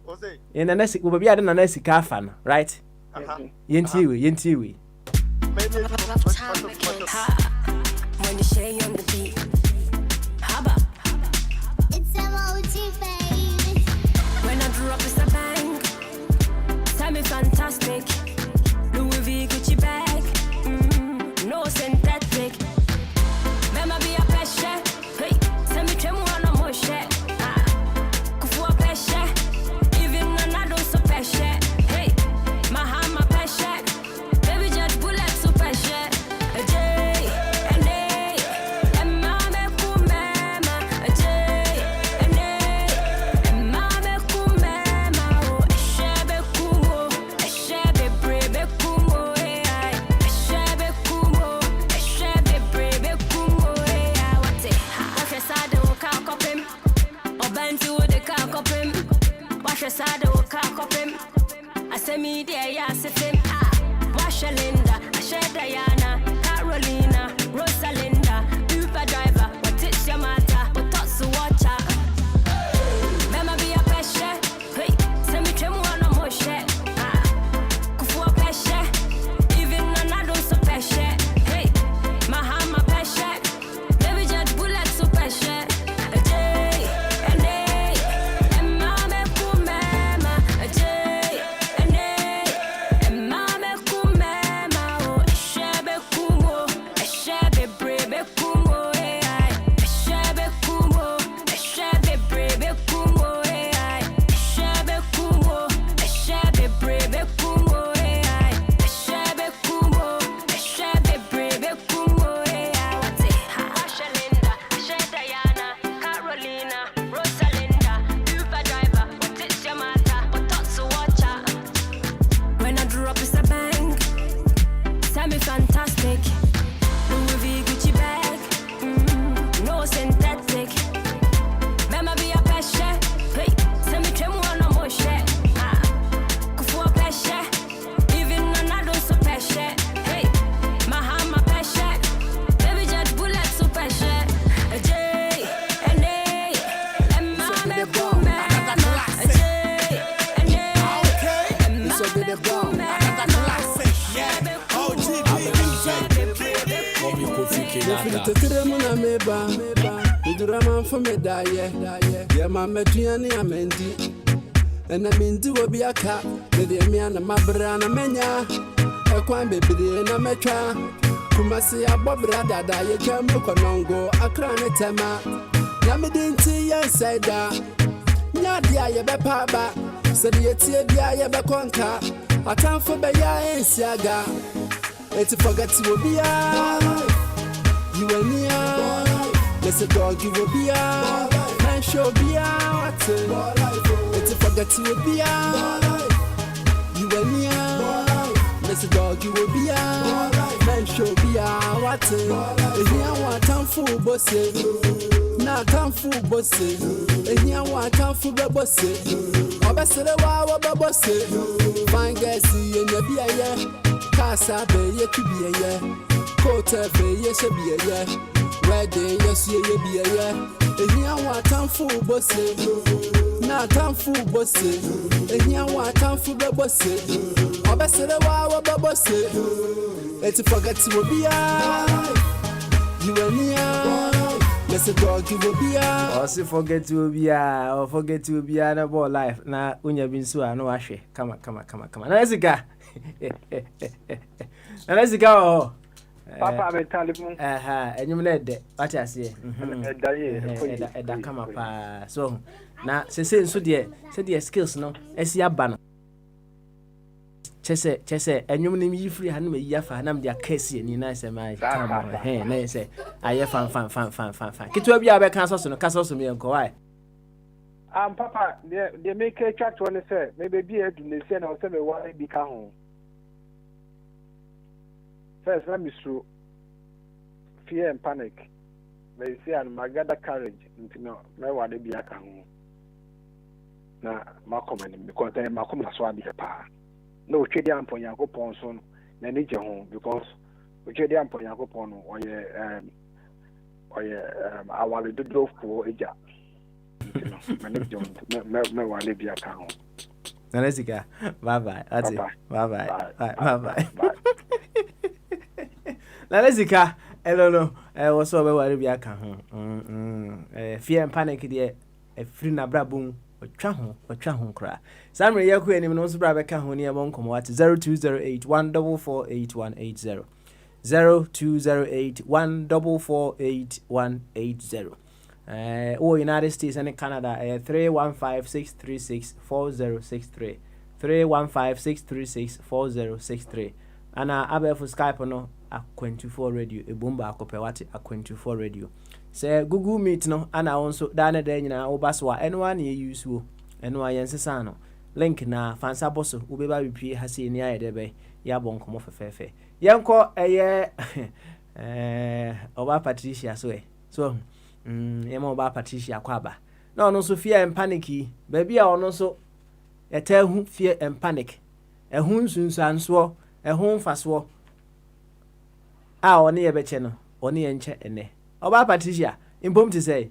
O say ye na sika ba bi ade na sika afa no, right? Yenti we. When you share on the beat. Haba. It's emoji, baby. When I drop it's a bang. Tell me fantastic. Louis V Gucci bag. No synthetic. Mema be a pressure. Hey, send me tremo on a motion. Kufu a pressure. Even when I don't so pressure. Hey, my hand my pressure. Baby just bullet so pressure. A J and A and mama kumema. A J and A and mama kumema. Oh, shebe kumo, shebe brebe kumo. Shebe kumo, shebe brebe kumo. What's it? Wash your side of cock up him. Or bend to the cock up him. Wash your side of cock up him. I say me there, yeah, say him. Wash your Linda, I share Diana, Carolina, Rosalinda, Uber driver. What it's your matter? What thoughts to watch out? Mema be a pressure. Hey, send me tremo on a motion. Kufu a pressure. Even when I don't so pressure. Hey, my hand my pressure. Baby just bullet so pressure. A J and A and mama kumema. A J and A and mama kumema. Oh, shebe kumo, shebe brebe kumo. Shebe kumo, shebe brebe kumo. Shebe kumo, shebe brebe kumo. Shebe kumo, shebe brebe kumo. What's it? Asha Linda, Asha Diana, Carolina, Rosalinda, Uber driver. What it's your matter? What thoughts to watch out? When I drop it's a bang. Tell me fantastic. Louis V Gucci bag. No synthetic. Mema be a pressure. Hey, send me tremo on a motion. Kufu a pressure. Even when I don't so pressure. Hey, my hand my pressure. Baby just bullet so pressure. A J and A and mama kumema. A J and A and mama kumema. Tetere muna meba, idura man for me daye. Yeah, mama tuani amendi. And I mean do be a cat. The me and my brana menya. A quan baby and a metra. Kumasi a bobra dada, you can look on go, a crane tema. Yamidinti inside that. Nyadia ye be paba. Said ye tia ye be conca. A time for be ya in siaga. It's a forget to be a. You and me, let's a dog you will be a man show be a it's a forget you will be a you and me, let's a dog you will be a man show be a what here what time for bossy now time for bossy here what time for bossy obesere wa bossy fine guys see and be a casa be ye to be a Kota fe yes be a wedding yes ye be a here what time for bossy now time for bossy here what time for bossy obesere wa bossy it's forget to be a you and me let's a dog you will be a also forget to be a or forget to be a ball life na unya binsu a no ahwe kama na sika na sika oh Papa me talimu. Enyum na ede. What you say? Eda ye. Eda kama pa. So, na sese nso de skills no esi aba no chese enwom no yi free ha no yi afa na me de akasi ni na se mai come on na say aye fan kitwa bia be kan so no kasa so me enko why Papa, they make a chat when they say maybe be a do say na say me want be ka ho. First, let me through fear and panic. They say and my gather courage into no me want be a ka ho. Na ma comment because ma come na so abi pa. No chedi ampo Yakopon so na ni je ho because chedi ampo Yakopon no oye awale dodo fo eja. Me wale bi aka ho. Nanesika, bye. Nanesika, hello. What's up? Wale bi aka ho. Fear and panic there. Free na brabum. Watwa ho kra. Samre yakwa anim no so bra be ka ho ne yebo nkomo at 0208 1448180. 0208 1448180. United States and Canada 315-636-4063. 315-636-4063. And for Skype no a24 radio e bomba akopewate a24 radio. Say Google Meet no ana also dane de nyina obaswa anyone ye use wo eno ayensesa no link na fansa boso ubeba bipie hase ni ayede be ya bonkomo fefefe yenko oba Patricia so yema oba Patricia kwaba na ono so fear and panic baby a ono so hu fear and panic ehun sunsanso ehun faso a oni ye beche no oni ye nche ene oba Patricia impom to say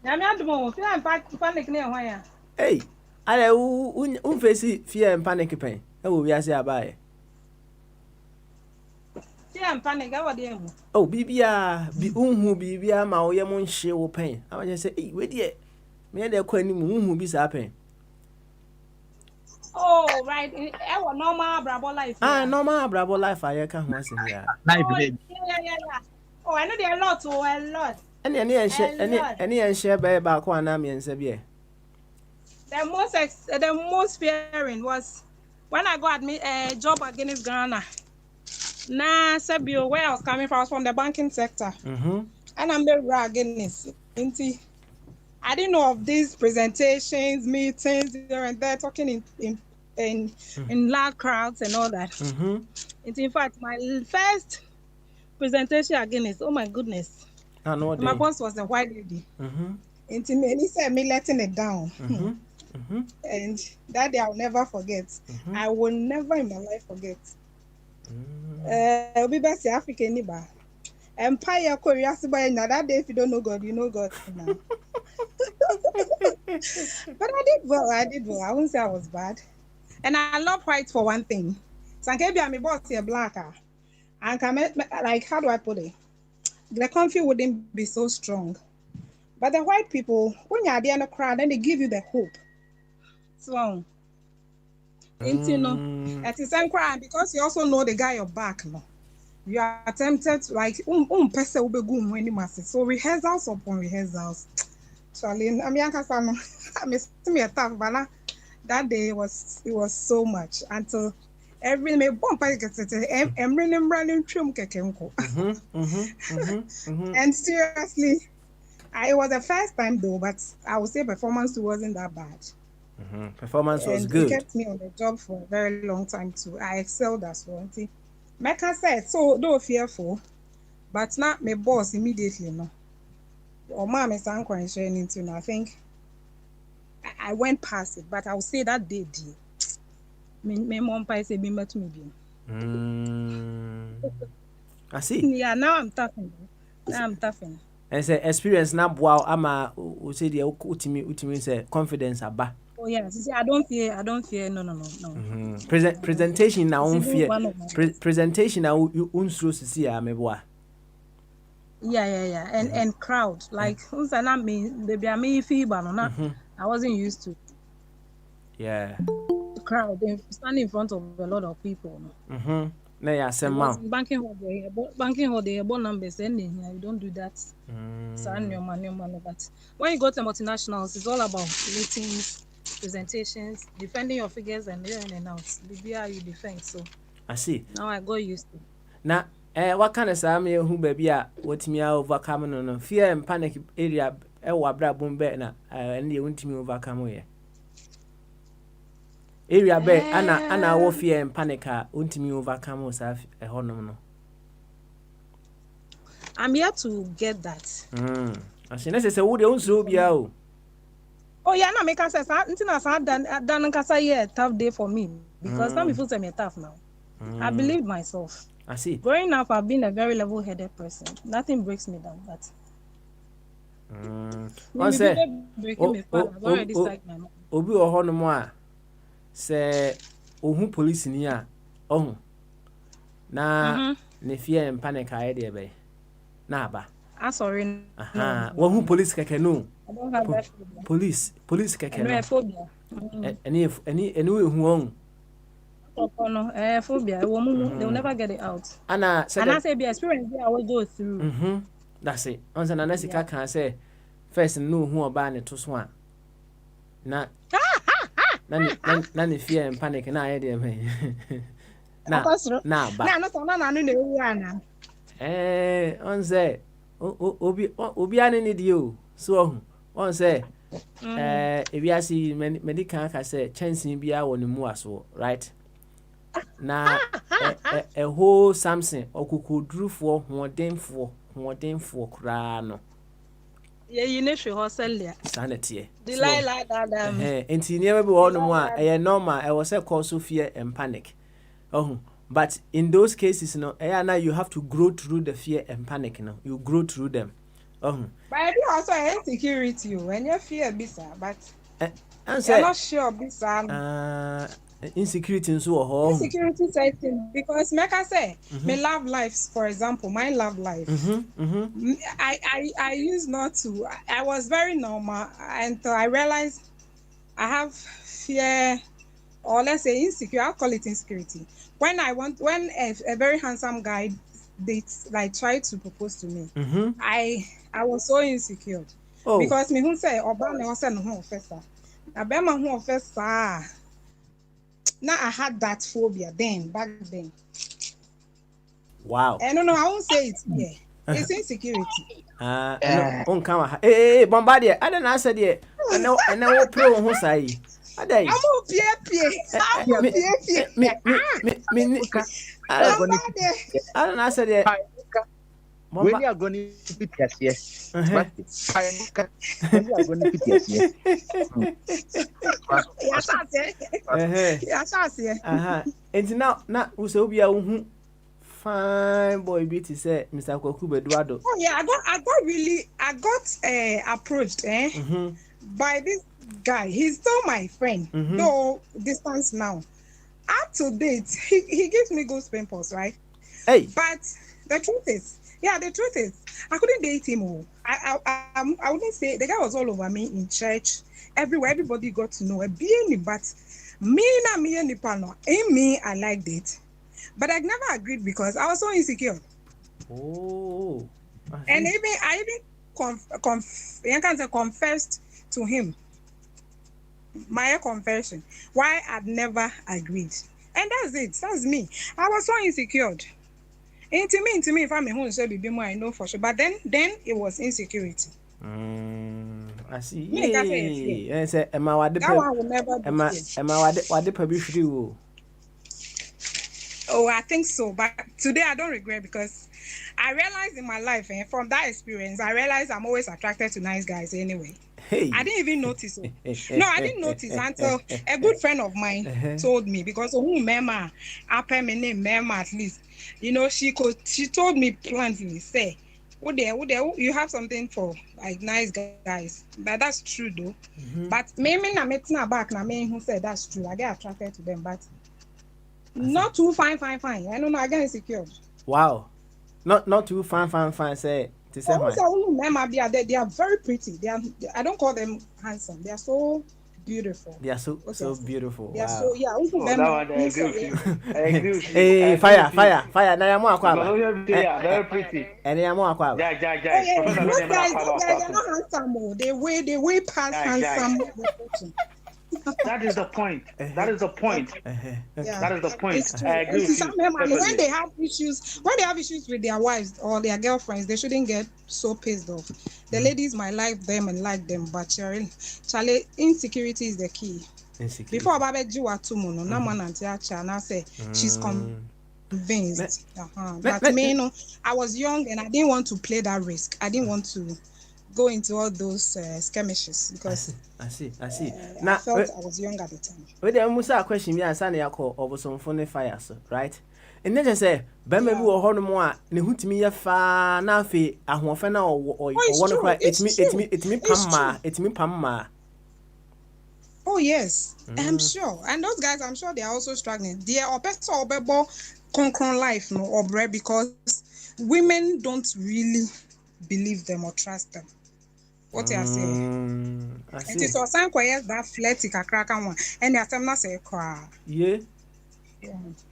na me adumo fear and panic ne ho ya hey ale un face fear and panic pen e wo wi ase abaye fear and panic ga wode emu oh bibia bi unhu bibia ma wo ye mo nhye wo pen amaje say eh we de me de kwa ni mu unhu bi sa pen. Oh, right. Normal brabo life. Normal brabo life. I can't once in here. Yeah. Oh, I know there are a lot. Any share by back one army and Sabia. The most fearing was when I got me a job against Ghana. Nah, Sabio, where I was coming from the banking sector. And I'm very against it. I didn't know of these presentations, meetings, here and there, talking in loud crowds and all that. In fact, my first presentation again is, oh my goodness, my boss was a white lady. And he said me letting it down. And that day I'll never forget. I will never in my life forget. Be best African neighbor. Empire Korea, now that day if you don't know God, you know God now. But I did well. I wouldn't say I was bad. And I love white for one thing. So I'm a boss here, blacker. And like, how do I put it? The country wouldn't be so strong. But the white people, when you're there in the crowd, then they give you the hope. So, you know, at the same crowd, because you also know the guy your back, no. You are tempted like person will be good when you must. So rehearsals upon rehearsals. Charlie, I'm young Kasano. I missed me a tough, but that day it was so much until every me bump I get it. I'm running trim kekenko. And seriously, it was the first time though, but I would say performance wasn't that bad. Performance was good. It kept me on the job for a very long time too. I excelled as well. Mecca said, so don't fearful, but not my boss immediately, no. Or mom is unconscious into no. I think I went past it, but I would say that day did. My mom said, "Be met me." I see. Yeah, now I'm toughing. And say experience now. Wow, I'm we say the ultimate say confidence aba. Oh yeah, see, I don't fear. No. Presentation now on fear. Presentation now you unsuro see ameboa. Yeah. And crowd like who's not me? Baby, I me fever no. I wasn't used to. Yeah. The crowd standing in front of a lot of people. Na ya send Because ma. in banking hall, they have numbers, and you don't do that. But when you go to multinationals, it's all about meetings, presentations, defending your figures, and in and out. BBI you defend. So I see. now I got used to. Na what kind of same who baby a wotimi overcome no fear and panic area wa bra bombe na and you won't me overcome here. Area be ana wo fear and panic a won't me overcome us a honom no. I'm here to get that. I say say wo de unso bia o. Oh yeah, na make us say until I done kasa yeah tough day for me because now me feel say me tough now. I believe myself. I see. Growing up, I've been a very level-headed person. Nothing breaks me down, but One say, Obi o no mo a say ohun police ni a ohun na ne fear and panic I dey be na aba. I'm sorry. Wo police keke no. I don't have that phobia. Police keke no. Phobia. Any we hu on. Phobia. They'll never get it out. And I say be experience I will go through. That's it. Once na sika can say first no hu oba ne to so a. Na ne fear and panic na I dey me. Na ba. Na no ewu ana. On say obi ane ne dio so on say if you see medical ka say chance bia won mu aso right na a whole something okukodrufo hodenfo kra no yeah you need to hustle there sanity Delilah that enti never be one mu a normal I was say cause fear and panic but in those cases no now you have to grow through the fear and panic you grow through them but I do also insecurity when you fear bisa but I'm not sure bisa insecurity in so insecurity setting because like I say my love lives for example my love life I used not to I was very normal until I realized I have fear or let's say insecure I'll call it insecurity when a very handsome guy dates like tried to propose to me I was so insecure because me who say oba na say no ho officer abema ho officer now I had that phobia back then. Wow. I don't know. I won't say it here. It's insecurity. On camera. Hey, Bombardier. I don't answer there. I know pro who say. I don't answer there. When you are going to put yes, when you are going to put yes. And now, also be a fine boy beauty say Mr. Koku Eduardo. Oh yeah, I got approached by this guy. He's still my friend, though distance now. Up to date, he gives me good pimples, right? Hey, but the truth is, I couldn't date him. I wouldn't say the guy was all over me in church, everywhere. Everybody got to know. But me, I liked it, but I never agreed because I was so insecure. Oh, and I even confessed to him my confession why I'd never agreed, and that's it. That's me. I was so insecure. To me, if I'm a home, be more, I know for sure. But then it was insecurity. I see. Yeah, say, am I what the one will never be. Am I what the publicity? Oh, I think so. But today I don't regret because I realized in my life, from that experience, I realized I'm always attracted to nice guys anyway. Hey. I didn't even notice it. No, I didn't notice until a good friend of mine told me because Mema, I pay my name Mema at least. You know, she told me bluntly, say, you have something for like nice guys. But that's true though. But maybe I met back na me who said that's true. I get attracted to them, but not too fine. I don't know, I get insecure. Wow. Not too fine, say. They are very pretty. I don't call them handsome. They are so beautiful. They are so beautiful. They are Wow. so Oh, that one, I agree with you. I agree with you. I Hey, agree fire, with you. fire. Now you're more Because aquaba. they are very pretty. And you're more aquaba. Jai. Oh yeah, Professor those Benjamin guys, Akwaba they're not handsome. Oh. They way past Jai. handsome. That is the point. That is the point. Yeah, That is the point. it's true. I agree with Some you. men, when Perfectly. they have issues, with their wives or their girlfriends, they shouldn't get so pissed off. The ladies might like them and like them, but Charlie, insecurity is the key. Before Baba Jiwatumu, no man and I say she's convinced. But me, no, I was young and I didn't want to play that risk. I didn't want to go into all those skirmishes because I see. I felt I was young at the time. When the Musa question me and Sani Ako over some funny fires, right? And then just say, Bambi will hold more, Nehut me a fa nafi, a Hofana or one cry, it's me Pamma. Oh yes, I'm sure. And those guys, I'm sure they are also struggling. They are better or better concrete life, no, or bread because women don't really believe them or trust them. What you are saying? It is also quite that flirty cracker one, and the assembly say cry. Yeah.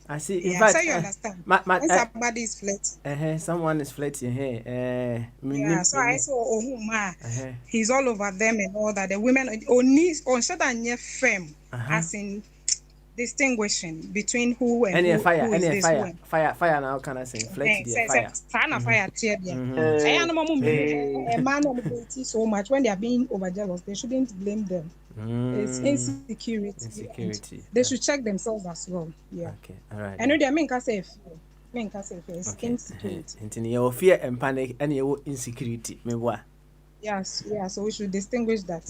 I see. In fact, so you understand. When somebody is flirty. Someone is flirty here. So I saw he's all over them and all that. The women on certain firm, as in distinguishing between who and who is this one. Fire now can I say flirty fire. Fire tear them. A man so much when they are being overjealous, they shouldn't blame them. It's insecurity. They should check themselves as well. Yeah. Okay. All right. I know they are main safe. It's insecurity. Into your fear and panic and your insecurity. Yes. So we should distinguish that.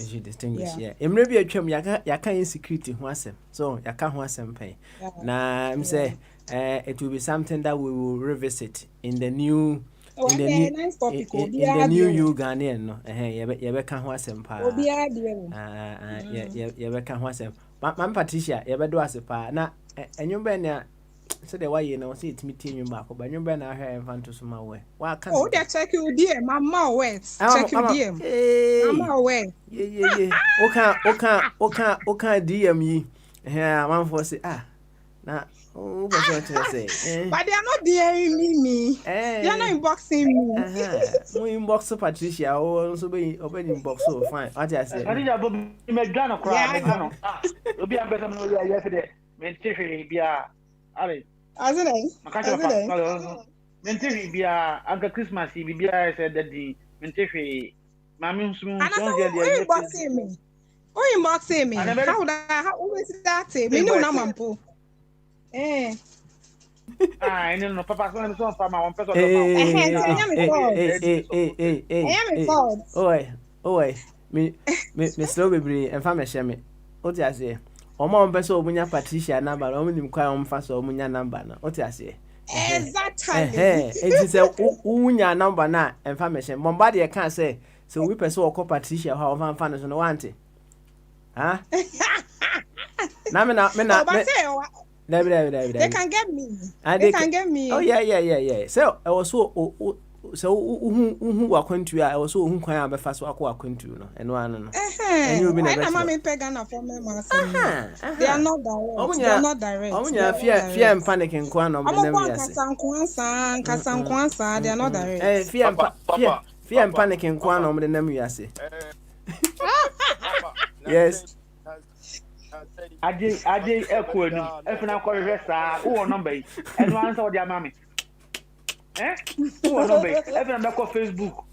Yeah. Maybe a chum yaka insecurity wasem. So yaka wasem pay. Now I'm say it will be something that we will revisit in the new in the new you Ghanaian no yebeka ho asem pa yebeka ho asem mam Patricia yebedo ase pa na enyumba na so the way you know say it meeting you back but enyumba na ahwe enfanto so ma we wa kan oh they check you there mama we check you there mama we oka DM yi man for say na oh but what you say but they are not DMing me they are not inboxing me no inbox Patricia oh so be open inbox so fine what you say Patricia bo me dwan okra obi ambesa no ya yesterday me tifi bia ale azile me bia anka Christmas bia said that the me tifi mami nsum so dia inboxing me how always that me no na mampo no papa so fama one person oh me slow baby and fama share me what you say omo mpe so omunya Patricia number omo nim kwa omo fa so omunya number na what you say exactly it say unya number na information bombard you can say so we person wo Patricia how fan fan so no want huh na me they can get me they can get me oh yeah so I was so who akwantu I was so who kwan abefa so akwantu no eno anu no and you be na better mama pega na for me they are not direct omunya fear and panic nkwan no be na me yase kasankwansa they are not direct fear and panic nkwan no be na me yase yes Ade ekwenu efuna ko resa wo number yi eno answer wo dia mama wo number efuna me ko Facebook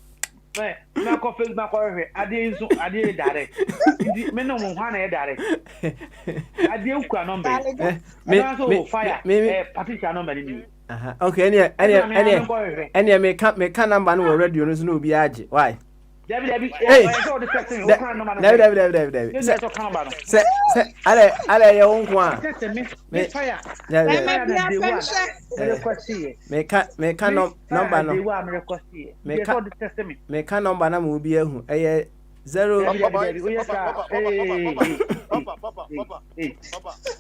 na ko Facebook ko re ade direct me no mo hwa na direct ade ukwa number me answer fire Patricia number ni okay any me can number no radio no so no bi age why David say ale ya unkwa me can number no me can number na mu bi ehu eye 0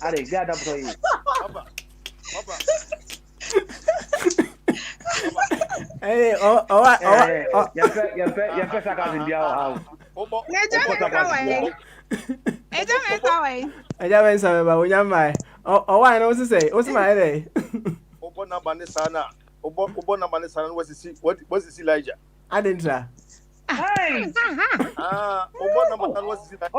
ale gada boy hey ya pesa ka ndia how Eja me say. Eja ben sa ba wonya mai. O why no say? What's my day? Obo number ne sana. Obo number ne sana what's the Elijah? I didn't try. Hey. Obo number sana what's the Elijah?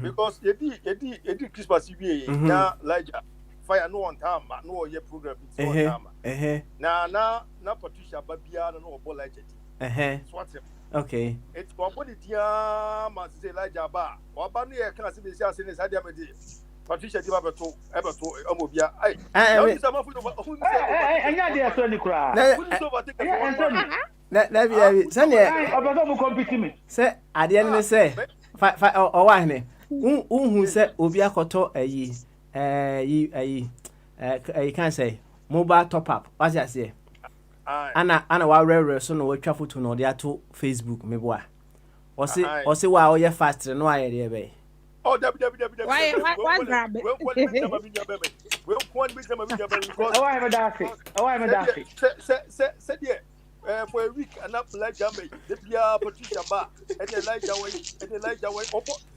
Because yedi Christmas be na Elijah fire no on time no your program it's on time. Na Patricia babia no obo Elijah. Okay. It's company dia ma say Elijah ba. Oba no ye kan say be say sadia me di. Patricia di ba beto amobia. Ai. Enya dey so ni kura. Na be say obaso mo compete me. Say ade ne say o wa hene. Unhu say obi akoto ayi can say mobile top up. What you say? Ana wa rere so no watwa photo no dey ato Facebook me boa. O se wa o ye fast no aye dey be. Oh, W. Why grab it? Why am I daffy? Said for a week and up like Jamie, the Pia Patricia Bar, and Elijah way.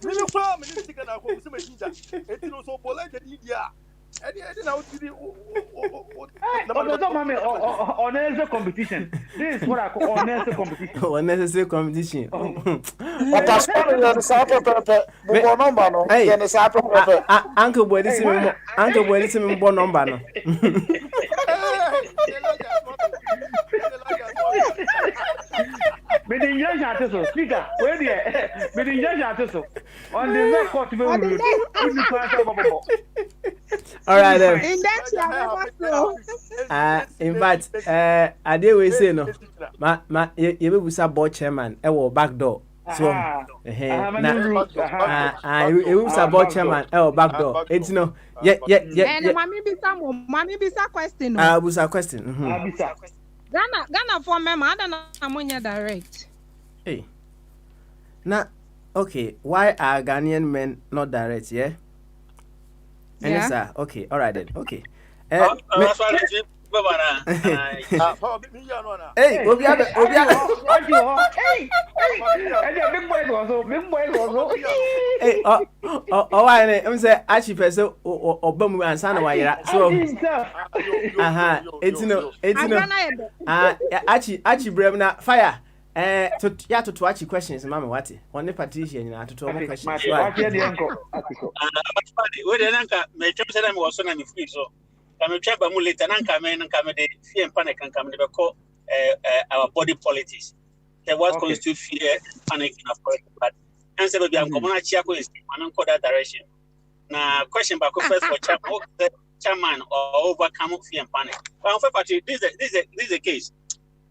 Really, farm and chicken are home. It's also polite and India. And now to the unnecessary competition. This is what I call unnecessary competition. Unnecessary competition. But as far as the South Pepper, number no, then the South Pepper. Uncle Boy, this is me born number no. Meaning young artists, speaker, where the meaning young artists on the next court. All right then. In that in fact, I did we say no. Ma you be busa board chairman. Ewo back door. So you busa board chairman. Ewo back door. It's no. Yeah. And mommy bisa question. Busa question. Ghana for me, I don't know how direct. Hey. Now, okay. Why are Ghanaian men not direct? Yeah. Yeah. Sir. Okay. All right then. Okay. Hey, Obi. Hey, why? I'm say actually person obamu ansa na wayira. So, it's no. Actually brem na fire. To ask questions, mama. What? One Patricia, you know, to talk questions. What the uncle? We dey nanka me twem say na me woso na me free so. Ka me twa ba mu later nanka me de fear panic and come dey call our body politics. The what constitute fear panic in Africa, but answer be am common chia ko is man ko that direction. Na question back first for chairman or overcome fear and panic. But for party this is the case.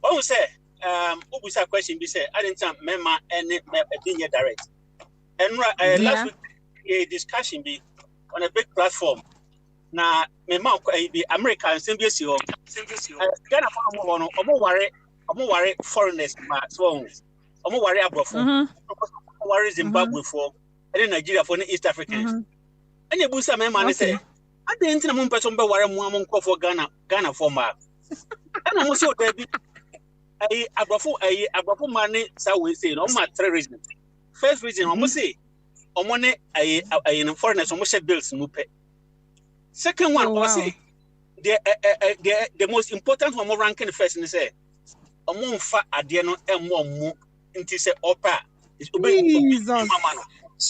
What we say Ubusa question be say I didn't tell member any being direct. And last week a discussion be on a big platform. Na me ma be American symbiosis o. Ghana for no omo worry foreigners ma so omo worry abrofo. Omo worry Zimbabwe for and Nigeria for East Africans. And you busa me man say I didn't na mo person be worry mo am for Ghana for ma. And I so there be abrofo man say we say no ma three reasons. First reason omo say omo ne foreigners omo share bills no pay. Second one, say the most important one more ranking first and say fa adieno emo into say opera is obey mama no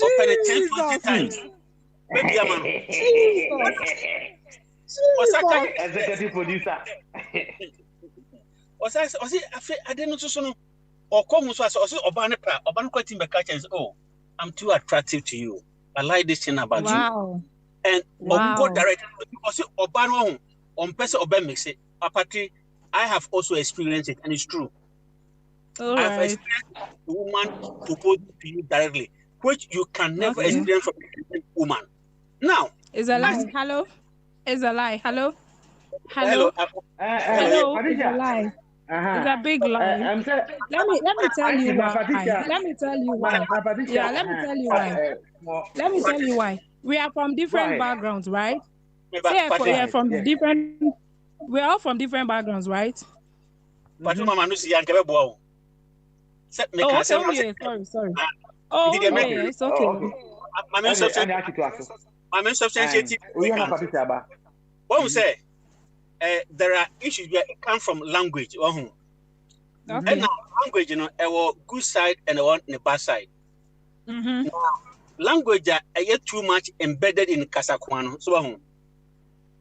open it 10-20 times baby amano executive producer o say adieno so no o come so oba no kwatin be catch and say oh I'm too attractive to you. I like this thing about you. And go direct because Obano on person Oba mix it. Apathy, I have also experienced it, and it's true. I have experienced a woman propose to you directly, which you can never experience from a woman. Now, is a lie. Hello, is a lie. Hello. Hello. It's a lie. It's a big lie. Let me tell you why. Let me tell you why. Yeah, let me tell you why. Let me tell you why. We are from different backgrounds, right? We're all from different backgrounds, right? Sorry. Oh, Did you make yeah, it's okay. my main substantiative. What we say, there are issues that come from language. Okay. And now language, a good side and a bad side. Mm-hmm. Language are yet too much embedded in Kasakwan. So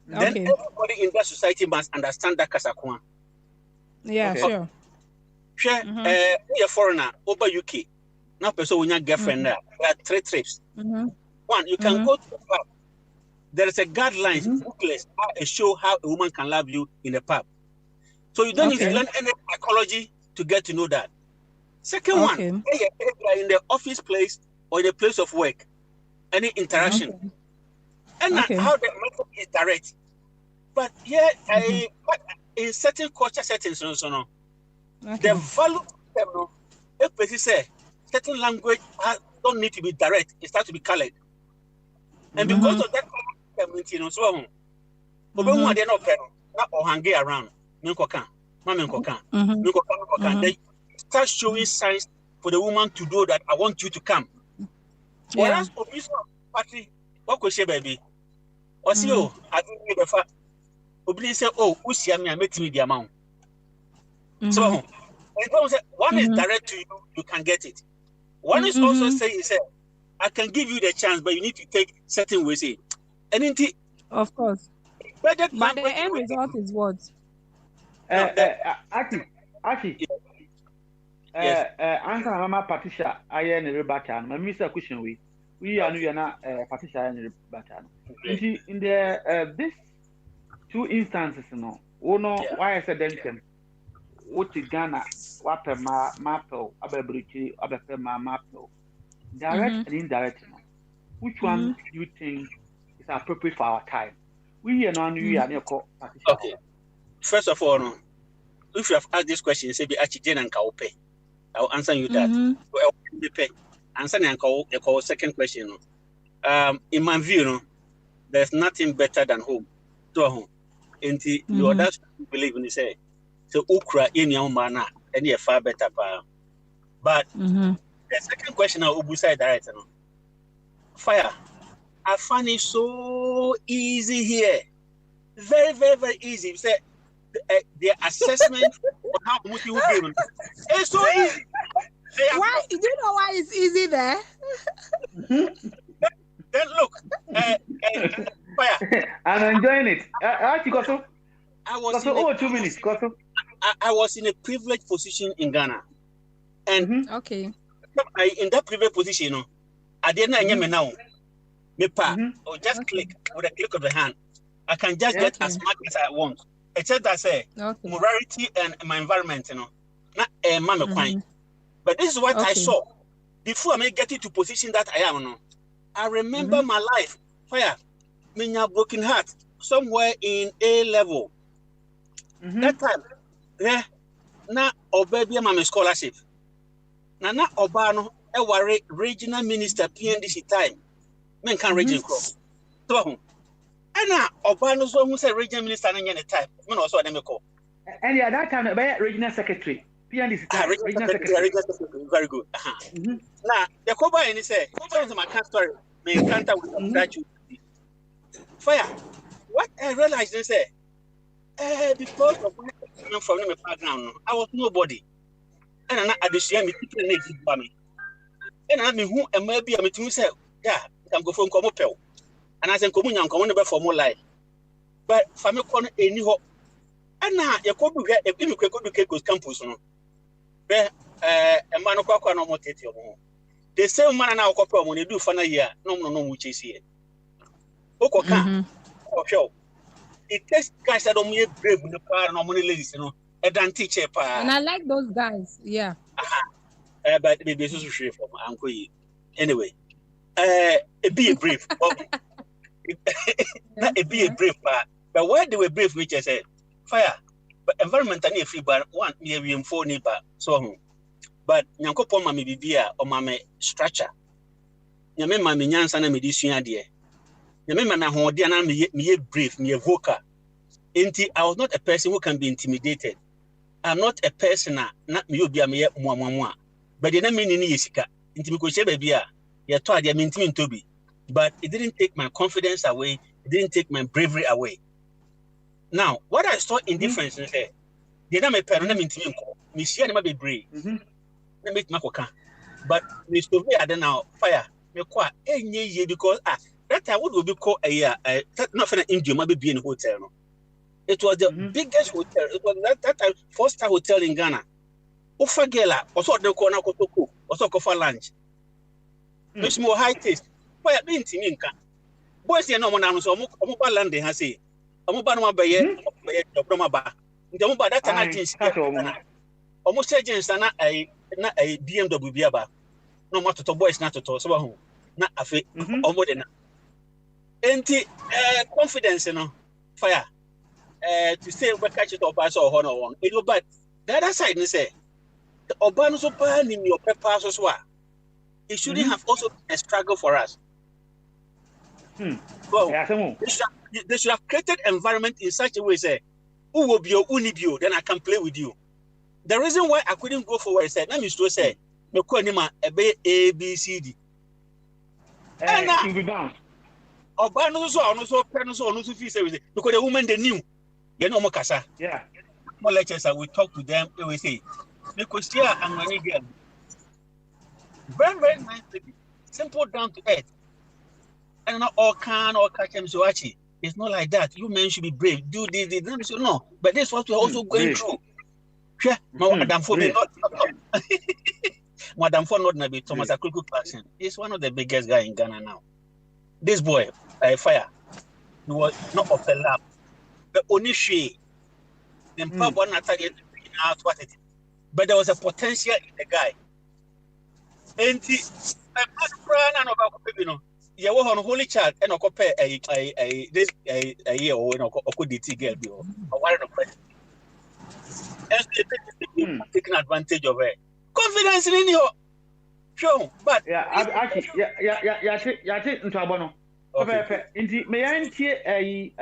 then everybody in that society must understand that Kasakwan. Yeah, sure. Sure. You're a foreigner over UK. Now, person when your girlfriend there are 3 trips. One, you can go to the pub. There is a guidelines booklet how show how a woman can love you in the pub. So you don't need to learn any psychology to get to know that. Second one, you are in the office place or in the place of work, any interaction, and how the method is direct. But yeah, in certain culture settings, the value system, if person say certain language don't need to be direct, it starts to be colored, and because of that community, so they not hang around. They start showing signs for the woman to do that. I want you to come. Whereas party, what could she baby? Or see you, I think the fact. Obli say, oh, usia me, I met me the amount. So one is direct to you, you can get it. One is also saying, I can give you the chance, but you need to take certain ways. Of course. But the end result is what? Aki. Anka mama Patricia aye ne rebata no. My Mr. question we are not Patricia aye ne rebata no. In the this 2 instances no. Why I said them. What Ghana wape mapel abebruchi abepe mapel. Direct and indirect no. Which one do you think is appropriate for our time? We are not Patricia. Okay. First of all, if you have asked this question, say be actually and Kaupe. I'll answer you that. Answer the second question. In my view, there's nothing better than home. To home. And you that's believe when you say so Ukra in your mana and you're far better. But the second question I will say direct. Fire. I find it so easy here. Very, very, very easy. You say the assessment of how much you will give. It's so easy. Why? Do you know why it's easy there? Then look, fire. I'm enjoying it. I was in a privileged position in Ghana, and in that privileged position, I didn't know now. Me pa, or just click with a click of the hand. I can just get as much as I want. Except I say morality and my environment, not a mama quine. But this is what I saw before I may get into position that I am. I remember my life. Fire, me a broken heart somewhere in A level. That time, na obaby my scholarship. Na obano e regional minister PNDC time. Men can region cross. So and now obano so who say regional minister na any time. Men also dem call. And at that time be regional secretary. PNDC time, regional secretary. Very good. Now the cover any say my story me encounter with that. Fire. What I realized they say because of my from my background, I was nobody. And I understand me people need to buy me. And I mean who am I be a to say, yeah, I'm go from come pel. And I say come never for more life. But family corner any ho. And now you could get if you could do campus no. Be a man of no more tete o. The same man now ko when you do for na year, no mu chase here. Okoka. Show. It takes guys that don't make brave in the power no money ladies, a dan teacher pa. And I like those guys, yeah. But maybe so share for uncle. Anyway, be a brave. Not be a brave part. But why they were brave, which I said, fire. But environment and free but one near 4 neighbor. So but Yanko Poma may be beer or mamma structure. Yame mammy Yansan and medicine dear. Remember now, me brave, me a vocal. I was not a person who can be intimidated. I'm not a person not me be a mere moi. But the name in Yisika. Into because baby, you told you mean to be. But it didn't take my confidence away. It didn't take my bravery away. Now, what I saw in difference is that they don't make parent mean to me. See, I be brave. They make makoka. But Mr. V, I don't know fire. Me kwa any because that time would be called a year. Not for an India, maybe be in a hotel. No? It was the biggest hotel. It was that time 4-star hotel in Ghana. Ofagela, also the corner kotoku, also go for lunch. It's more high taste. Why being Timinka? Boys, you know, when so Omuba land, they have say, Omuba no baye, Promaba. The Omuba that time I think almost agents are not a BMW Biaba. No matter to boys, not to talk so not a fit, or more than anti confidence, you know, fire. To say we catch it up as or honor one. It will, but the other side, they say, the Obama so bad in your purpose as well. It shouldn't have also been a struggle for us. Well, they should have created environment in such a way, say, who will be your unibio, then I can play with you. The reason why I couldn't go for what I said, let me still say, no Konima, A, B, C, D. And now, Obama so because the woman they knew, you know, Mokasa. Yeah. More lectures, I will talk to them, they will say, because here I'm going to get very, very nice baby, simple, down to earth. And not all catch them so actually. It's not like that. You men should be brave. Do this. No, but this is what we're also going through. Yeah, Madam For not Madam For not be Thomas Akuku Clarkson. He's one of the biggest guy in Ghana now. This boy, fire. He was not of the lab. The only she, the pub one attack out what it is. But there was a potential in the guy. And this you were on holy child and a compare a year or could the girl be or one of taking advantage of her. Confidence in you. Sure, but actually, into Abono. Okay. May I hear a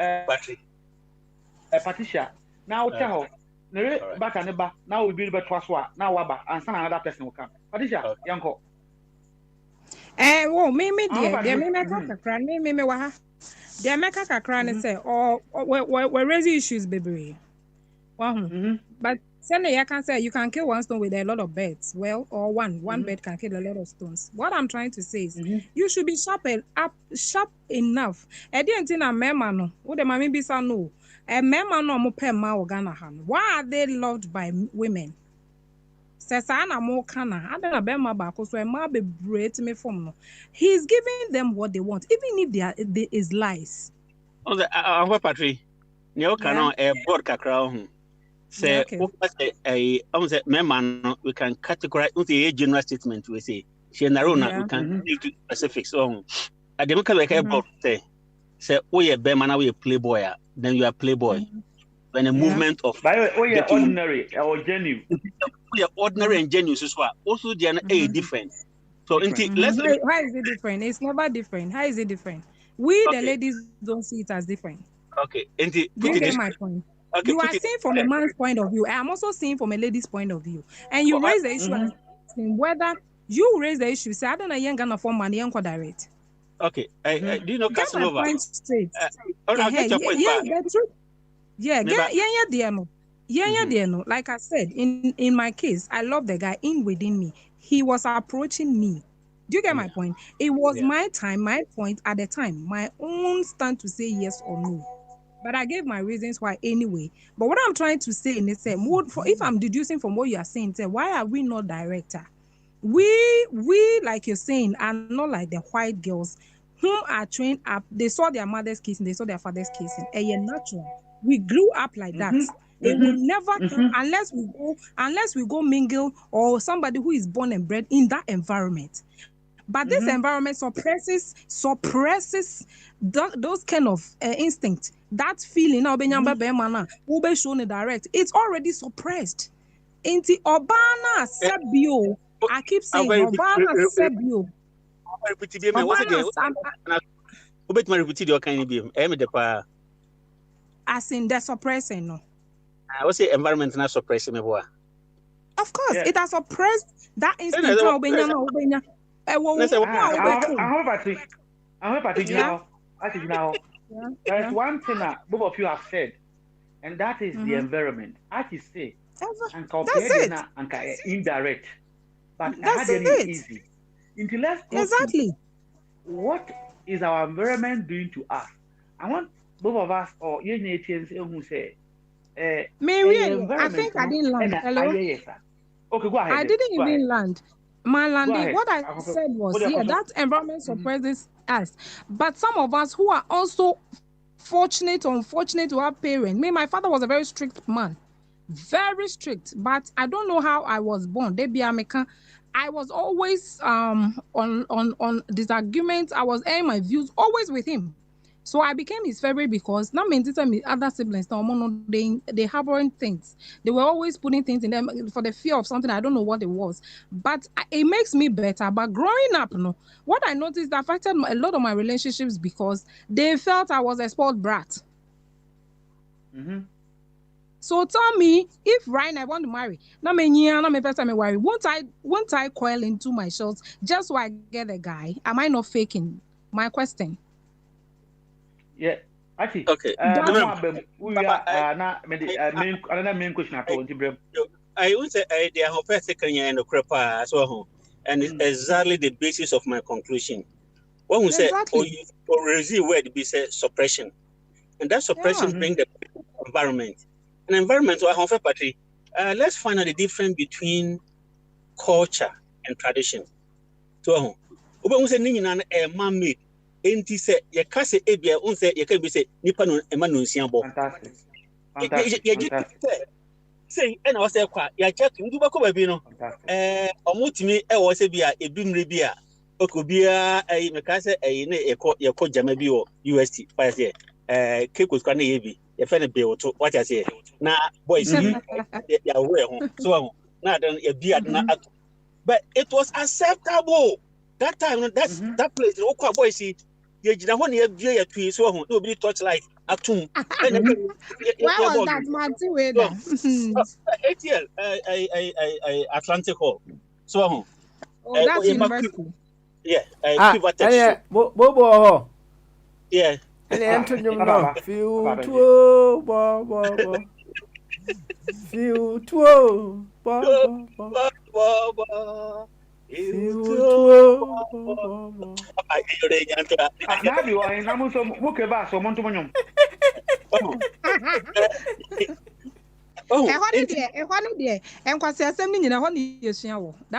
Patricia? Now tell her, back and back. Now we build a Twaswa, now Waba, and some another person will come. Patricia, Yanko. Well, me, dear, me make a cran, me, waha. Dear, make a cran say, or we're raising issues, baby. But Sunday, I can say you can kill one stone with a lot of birds. Well, or one bird can kill a lot of stones. What I'm trying to say is, you should be sharp enough. I didn't think a memano. What the mammy be so no? A memano mo pe ma Ghana. Why are they loved by women? Says Anna more canna. I don't know about back so I might be great me from no. He's giving them what they want, even if there is lies. On the Patrick, you cannot a board crown. Say, okay. Man, we can categorize the general statement. We say, she and Aruna, we can give to specifics. So, I don't like about say, oh, yeah, Beman, we a playboy, then you are playboy. When a movement of ordinary or genuine. We are ordinary and genuine as well. Also, they are different. So, how is it different? It's never different. How is it different? We, the ladies, don't see it as different. Okay. Do you get my point? Okay, you are seeing from a man's point of view. I am also seeing from a lady's point of view. And you raise the issue whether you raise the issue. Say, I don't know, you're going to form money and direct. Okay. Do you know Casanova? Get my point straight. Like I said, in my case, I love the guy within me. He was approaching me. Do you get my point? It was my time, my point at the time, my own stand to say yes or no. But I gave my reasons why anyway. But what I'm trying to say in this, if I'm deducing from what you are saying, why are we not director? We, like you're saying, are not like the white girls whom are trained up. They saw their mother's kissing, they saw their father's kissing. And you're natural. We grew up like that. It will never come unless we go mingle or somebody who is born and bred in that environment. But this environment suppresses those kind of instinct, that feeling. Now, will be shown direct. It's already suppressed. Inti Obana Sebio. I keep saying Obana Sebio. As in the suppressing, no. I would say environment not suppressing. Of course, it has suppressed that instinct. There's one thing that both of you have said, and that is the environment. As you say, and compared and indirect, but That's it it. easy. Until let's go to what is our environment doing to us? I want both of us or you who say, Mary, I think I didn't land. Hello? Okay, go ahead. I didn't even land. My landing, what I said was, that environment suppresses us. But some of us who are also fortunate or unfortunate to have parents. My father was a very strict man. Very strict. But I don't know how I was born. I was always on disagreements. I was airing my views always with him. So I became his favorite because now my other siblings they harboring things. They were always putting things in them for the fear of something. I don't know what it was, but it makes me better. But growing up, what I noticed affected a lot of my relationships because they felt I was a spoiled brat. So tell me, if Ryan I want to marry, won't I coil into my shorts just so I get a guy? Am I not faking? My question. Yeah, actually, okay. Another main question at all. I would say they are second year and the crepa as well, and it's exactly the basis of my conclusion. When we say or resist word be say suppression, and that suppression bring the environment. An environment where half party. Let's find out the difference between culture and tradition. So, we say nina a man-made. Enti se ye kase ebia unse ye can be say nipa no ema no nsiabo. Fantastic. Say and I was say kwa ya check ndu bako ba bi no. Omutimi e wo se bia ebimre bia okobia me kase ne ye ko jama bi o UST pa say kekos kwa na ye bi ye fe ne be wo to what I say na boys ya we ho so na dan ye bia na but it was acceptable that time that place no kwa boys you jina ho na ye bia ya tui so ho no be touch light atum why was that Martin weather ATL Atlantic Hall so ho that's university pivoted bobo yeah and Antonio no few two bo few two bo that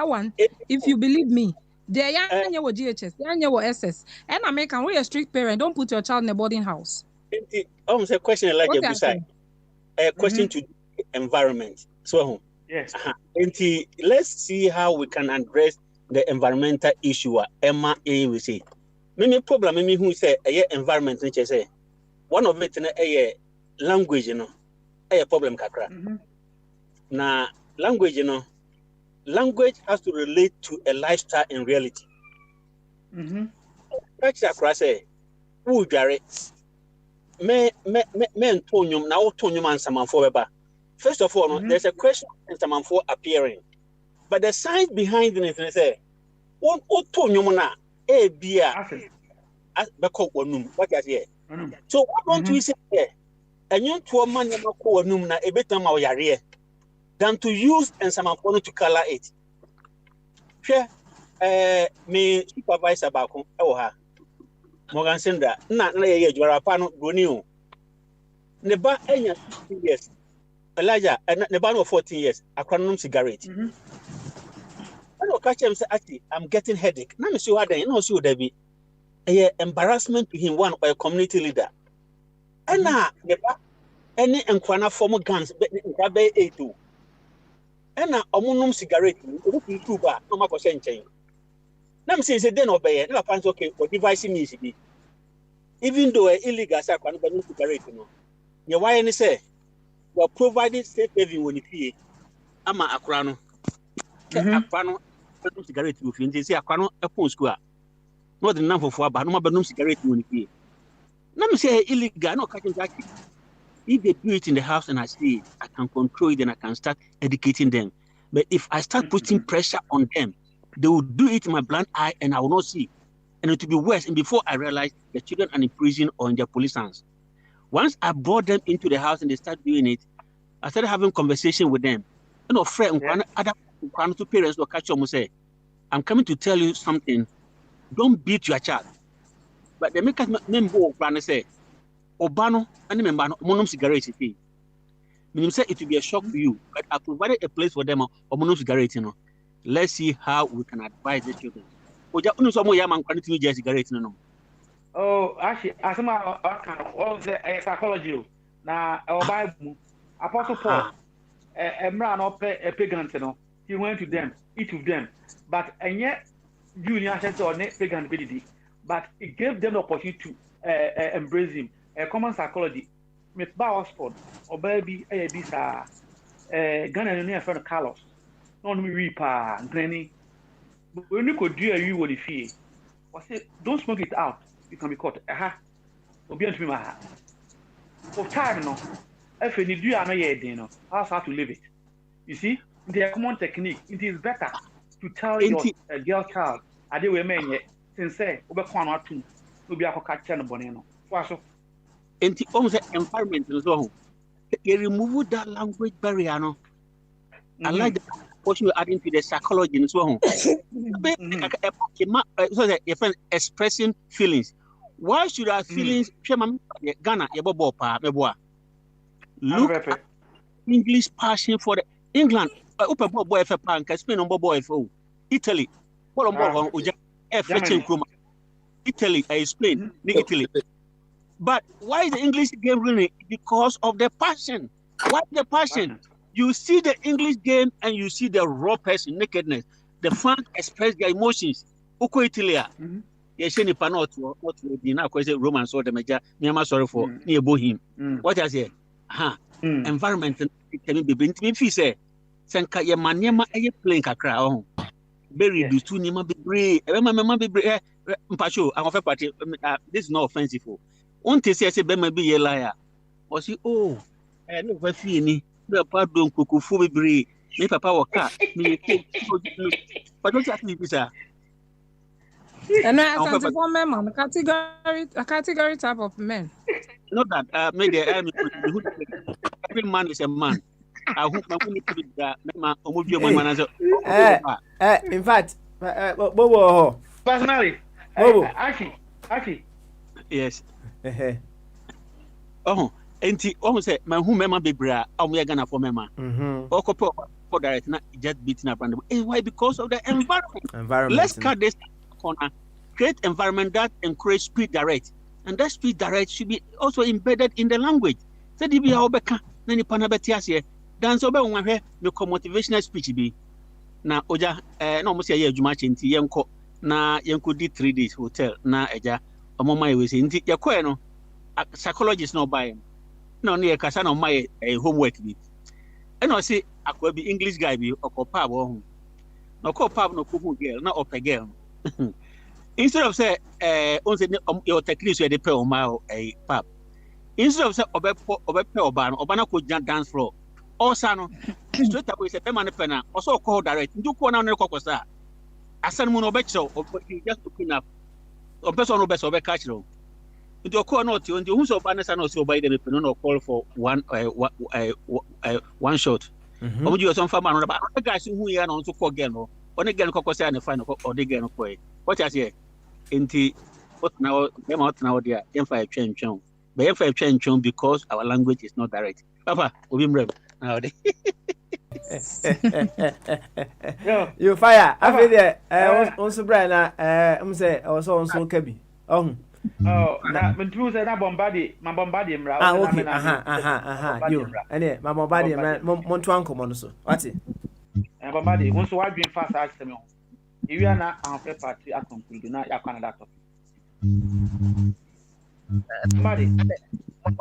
one, if you believe me, the young were GHS, young were SS, and American, we a strict parent. Don't put your child in a boarding house. Almost a question like a question to environment. So yes, let's see how we can address the environmental issue. Emma A we say. Many problem me who say environment nature say one of it a language a problem kakra. Na language language has to relate to a lifestyle in reality. That's akra say who jare me ntonyum na wotonyum ansamanfo beba. First of all, there's a question in Samanfo appearing. But the science behind it is say, one otonyumuna, a beer, as bako onum, what is here? So, what don't we say here? And you to a man yamako onumna, a better mawyarie, than to use and Samanfo to color it. Here, me supervisor Bakum, Oha, Morgan Sendra, not a Jarapano, Brunio. Neba, 2 years. Elijah, and the ban of 14 years, a chronom cigarette. I know, catch him say, actually, I'm getting headache. Now, Monsieur Ada, you know, so there be a embarrassment to him, one by a community leader. And now, any enquana former guns, but in Bay A2. And now, a monum cigarette, looking too bad, no more chain. Now, say, then obey, no pants okay, or device me, even though illegal sacran, but no cigarette, you why any say? Were provided safe haven when it ama akrano akrano cigarette with you say akrano e pon school no the number for aba no ma cigarette when it na me say illegal no catching that if they do it in the house and I see it, I can control it and I can start educating them. But if I start putting pressure on them they will do it in my blind eye and I will not see. And it will be worse. And before I realized, the children are in prison or in their police hands. Once I brought them into the house and they started doing it, I started having conversation with them. You know, friend, other parents will catch up and say, I'm coming to tell you something. Don't beat your child. But they make us member say, Obano, and remember, monum cigarette. Meaning say it will be a shock to you, but I provided a place for them or monum cigarette. Let's see how we can advise the children. Oh, actually, as all the psychology. Now, our Bible, Apostle Paul, a man of a pagan, he went to them, each of them, but and yet, Junior said or net pagan ability, but it gave them the opportunity to embrace him. A common psychology, with Bowersport, or baby, a bisa, Ghanaian near friend Carlos, non me reaper, granny. When you could do you what if he was it, don't smoke it out, you can be caught. Aha, or be my heart. For time, no, if you do, I know, how to live it. You see, the common technique, it is better to tell your girl child, I do a man yet, since say, over corner or two, to be a catch and bonino. So, in the environment as well, you remove that language barrier. No, I like the portion you're adding to the psychology as well. So that your friend expressing feelings. Why should our feelings? Ghana, look at English passion for the England. Open boy for Pank, Spain on boy for Italy. Italy, Spain, Italy. But why is the English game winning? Because of the passion. Why the passion? You see the English game and you see the raw person, nakedness. The fans express their emotions. Oko Italy. Yes, any panel what would be now because Romans or the major. Miyama sorry for near Bohim. What I say? Environment can be bring to me. Say, Sanka Yamanyama a playing kakra. Very do two Nima be brave. Remember be brave. Mpasho, I'm of a party. This is not offensive. One to say, Bema be a liar. Or see, oh, I never feel any. The pardon cuckoo for me brave. Me papa or cat. Me, but don't ask me, sir. And I want to form a category type of men. Not that maybe every man is a man. I hope my money to be that in fact, Bobo. Personally, Aki. Yes. Oh, and almost say, my whom Mamma be bra, we are gonna for Mamma. Or for direct, not just beating up. Why? Because of the environment. Let's cut this corner. Create environment that encourage speed direct, and that speed direct should be also embedded in the language. So the be obeka na ni panabetias here. Dance obe unwa me motivational speech be. Na oja na omo se ye adwuma chenti yenko na yenko di 3 days hotel na eja omo mai we se nti yekoe no psychologist no buy no na ye kasa na mai homework bi. E no say akwa bi English guy bi okopa bo ho. No okopa no ko girl na ope girl. Instead of say, on your techniques where they pay on my pap. Instead of say, Obana could dance floor. Also, straight away, say, Pemana, also call direct. Do corner on the cocosa. I send Monobecho, or you just looking up. Or person no best of a catch room. Into a corner, and you who's Obana and also by the Penano call for one shot. Or you are some farmer about the guys who are on to call again, or again, cocosa and the final or the again. What I say? Inti what now them out now there M5 change but M5 change because our language is not direct. Papa, we be now. You fire. I feel there. Also, Brian. Say also on so Kabi. Oh, na mentu say na bombardie, ma bombardie mra. Okay. You. Ene, ma bombardie mon to anko mon so. What? Bombardie. Won so wadwen fast as me. You are not a party at conclude, not your Canada topic. Somebody, I'm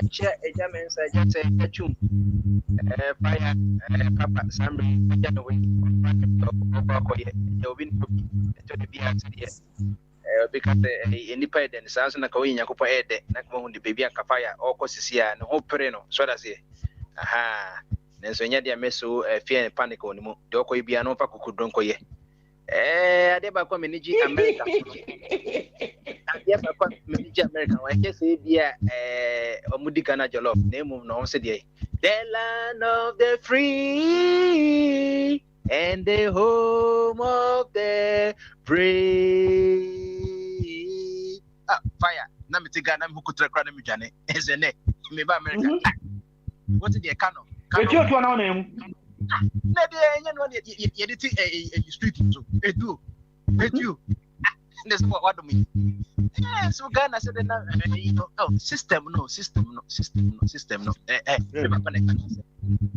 chair a German say, just say, Chum, Fire, Papa, Sammy, Janaway, you'll be to be answered yet. Because independent sounds like a win, Yakupa head, Nakmo, the baby and Kafaya, or Cossia, and Operino, so that's it. Aha. nenso nya dia meso fear and panic on mu de okoy bia no fa kokudron koye ade ba kwa manage America ade ba kwa manage America wa ke say bia omudi Ghana jollof na emum no se de the land of the free and the home of the brave. Fire na me tiga na me hukutra kra na me dwane ezene me ba America what the cano Eti otu na ona emu na de enya no ye de ti street so edu this what do me so Ghana said na system no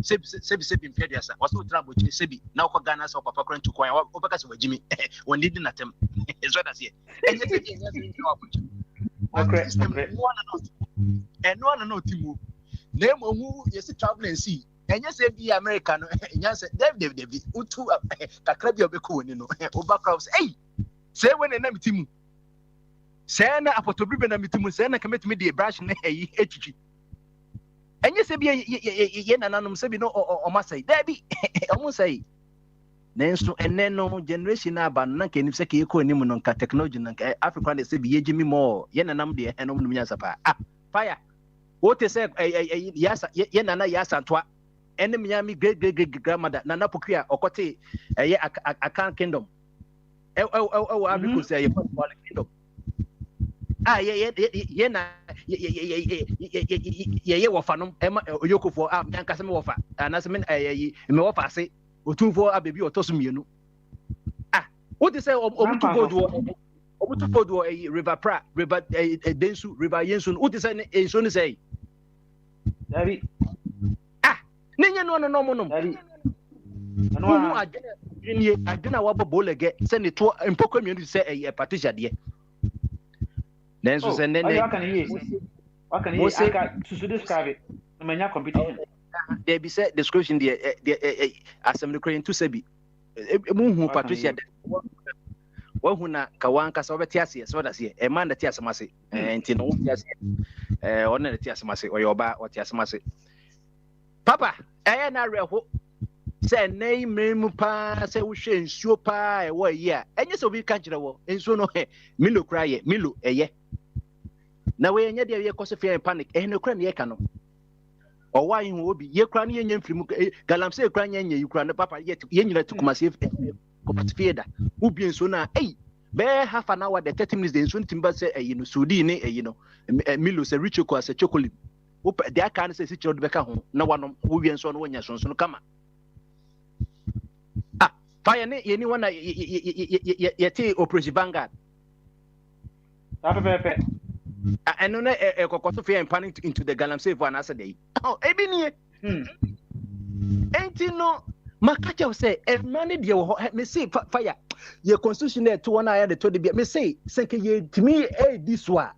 sebi imperial was so trouble sebi na ko Ghana so papa kran to kwan obeka se wagimi won did natem is what I say enye se bi enye se okay no no timu na mo hu yes travel and see enye se bi America no enye se David utu kakra bi obeku woni no obaka say say when na mitimu say na apotobri na mitimu say na kametimi de brush na eyi echichi enye se bi ye nananom se bi no omasai dabi omusai nenso enne no generation na aba na ka enim se ka yeko enim no nka technology na Africa na se bi yejimi mo ye nanam de enom no nyasa pa fire what say yasa ye nana yasa toa enne myami great grandmother nana pokua okote ye Akan kingdom Africa say ye kingdom ye na ye wofa no ema oyokofo nyanka se me wofa anase me me wofa ase otumfo abebi otoso mienu what they say obutu godo river pra river densu river yensu what they say enso ni say Dabi nenya no mo no Dabi no adena wa bobolege se ne to mpoko mienu se patricia de nenso se ne Why can you aka to describe no manya competition there be said description there assembly crane to sebi muhu patricia wahuna kawanka so beti ase so da se e man da ti asemase enti no ti ase ona da ti asemase oyoba o ti asemase papa na reho se nei memu pa se wo hwe nsuo pa e wo yi a enye so bi ka kire wo nsuo no milo kraye milo eye na we enye de ye koso fear panic no kra ne ye ka no owa yi hu obi ye kra ne ye nyam firimu galamse kra nya nya yi kra ne papa ye nyina tukumase kopatfieda ubi nsuo na be half an hour the 30 minutes the nsuo timba se no sudi ne no milo se rich ko as chocolate de aka ne se si chiro de beka ho na wanom wo wie nsuo no wonya sonso no kama fire ne ye ni wana ye te operation Vanguard pepe I know kokoso fear and panic into the galamsey for another day ebi ni enti no makacha say if money dey me say fire your constitution there to one aya the to the me say senke ye timi this one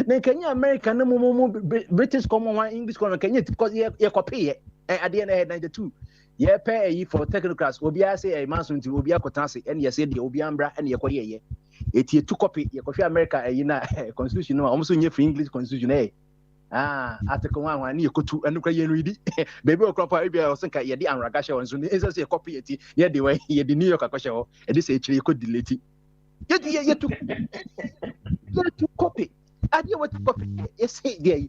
na kenya America na mo British common one English common kenya because ye copy at the end of 92 ye pay for technical class obi a say man so nti obi akota say and ye say the obi ambra and ye kori ye eti two copy ye kofi America na constitution no almost nye free English constitution article 1 ni ekotu enukra ye no idi baby okropa ebia o senka ye di anraga she won so ni ense ye copy eti ye di we ye di New York akoshe ho e di se chire ko delete ye tu copy adi what copy ye say there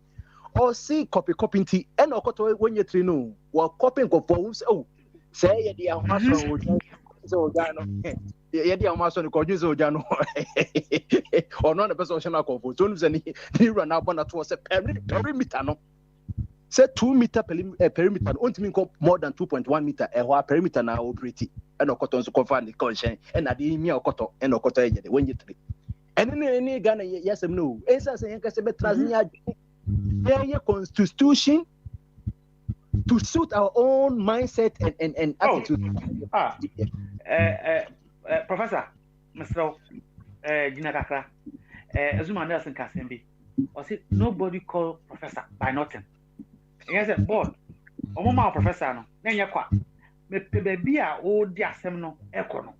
or see copy nti e na okoto wonye tri no wo copy nkofo so say ye di ahwaso wo so gano ye di ahwaso ni ko junzo gano ono na person na confo so nu ni run na bona to say perimeter no say 2 meter perimeter no ontimi nko more than 2.1 meter ho perimeter na operate e na okoto nso confirm ni conscience e na di mi okoto e na okoto ye de wonye tri ene ni Ghana yesem no esa say yanka se be transnya ye constitution to suit our own mindset and attitude. Professor, Mr. Gina Kakra, Azuma Nelson Kasembi, or say nobody call professor by nothing. Yes, a board. Omoma professor no, then yakwa. Me baby a old dia semno ekono.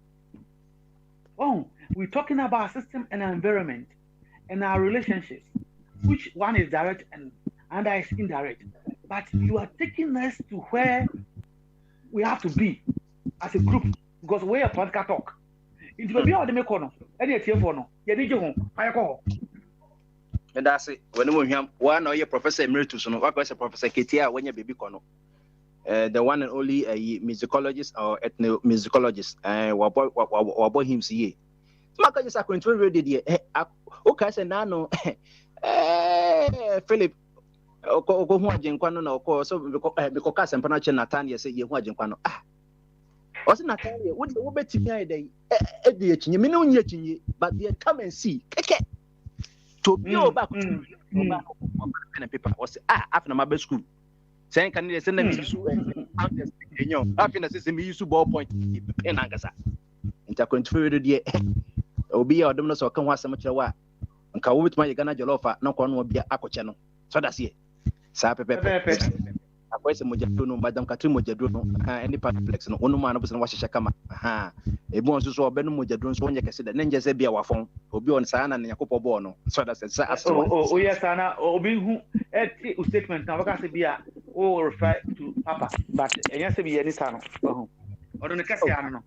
Oh, we're talking about system and environment and our relationships, which one is direct and other is indirect. But you are taking us to where we have to be as a group because we are political talk. Into baby all the make no. Any tie for no. Ye di je ho. Aye ko. And that's it. When we have one or your professor emeritus, no, what was a professor Ketia when you baby kono. The one and only musicologist or ethnomusicologist. Wabo him see. So I can just control ready. Okay, say nano. Philip. Oko hu agyenkwano na oko so because kasa mpana che Natania say ye hu agyenkwano o say Natania wo betimi ayi dey e dey chinye me no nya chinye but they come and see keke to be oba na paper o say after my school say kan dey send me use enyo after na say me use ball point pen angasa nta control dey obi ya odom no so kan ho asem kire wa nka wo betuma ye Ghana jollofa na ko no obi akoche no so that's it. Sa pepe akwai se mojadro no madam katri mojadro no any complex no onu ma no buso no wahye kama ebi on so obenu mojadro so onye kese da na nje se bia wafon obi on sa na yakopɔ bɔ no so da se aso yes ana obi hu statement na waka se bia o refer to papa but enya se bia ni sa no odo ne kese ano no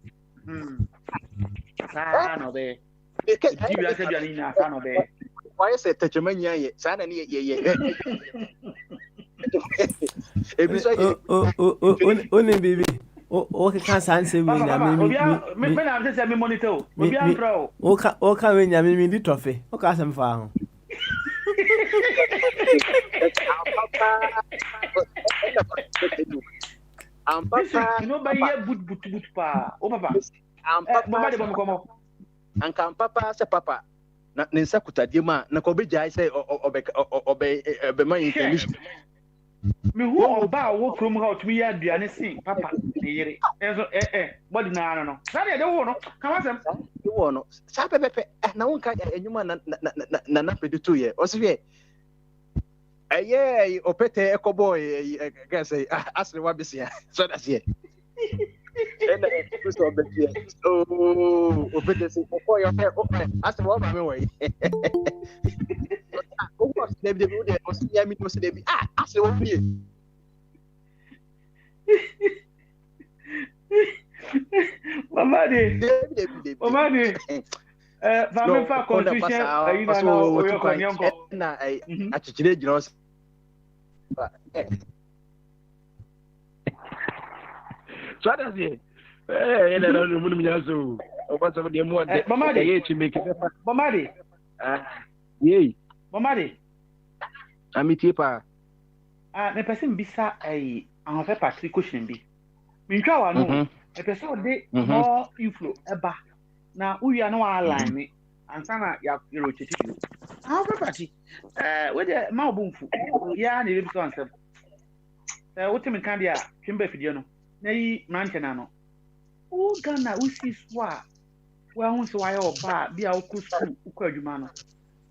sa no be bia se bia ni na sa no be why say techemanya ye sa na ni ye ebi so oni bibi o ka san se we na me na am say me monitor obi am pro o ka we nya me di tofe o ka sam fa ho am papa no ba ye but pa o papa am papa de bomo anka papa se papa na nsa kutadie ma na ko be jai say obe man information me hu oba wo from how to ya aduane sin papa ne yire enso body na no sa de wo no ka wasem de wo no sa pepepe na wonka enyuma na pedutu ye osifie aye opete ekoboy ga say asre wa bisia so that's here ena so betia opete say ko yo asre wa ma me we o was dem de o si ya mi no se dem asre wa bi Mama de va me fa confusion ayi na o yo ko nyonko na achichire jiro so that is ena no mu nyaso o ba so de mo de Mama de ye chi make Mama de ye Mama de amiti pa me person bisa ai an fa Patrick question bi me ntwa wa no e person de more inflow eba na uya na wa line me ansa na ya ro chetibi an fa Patrick we de ma obunfu ya na ebi so ansem wotem kan dia twemba fidie no na yi manchena no o Ghana usi swa wa hu so wa ya oba bia okusu ukọ adwuma no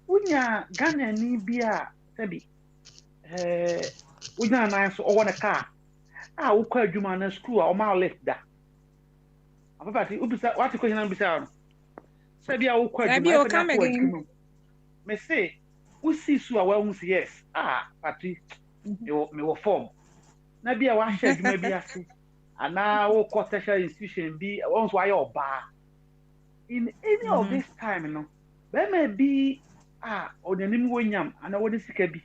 unya Ghana ni bia sabi unya na so owo na car ukọ adwuma na school o ma left da apapati ubisa what question na bisa no sabi ukọ adwuma me say usi so wa hu say yes pati me wo form na bia wa hye adwuma bi ase ana wo ko tertiary institution bi once why oba in any of this time no there may be onanim wonyam ana wo de sika bi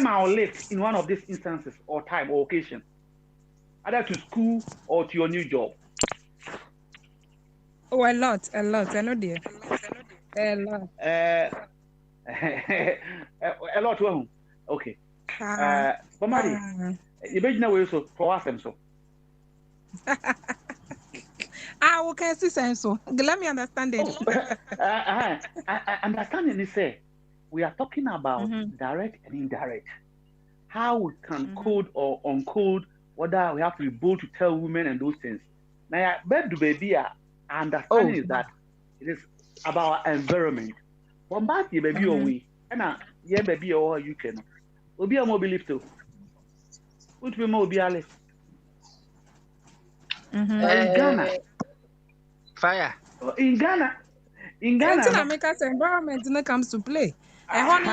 ma or left in one of these instances or time or occasion either to school or to your new job. Oh, a lot I know dear a lot a lot well okay somebody you be na we so for us so okay, see sense so. Let me understand it. I understand it. Say we are talking about direct and indirect. How we can code or uncode whether we have to be bold to tell women and those things. Now, baby, I understand is that it is about our environment. From back here, baby, away, and yeah, baby, or you can. Will be a mobile lift too. Would be mobile lift. In Ghana. Fire. In Ghana. Until America's environment when it comes to play. What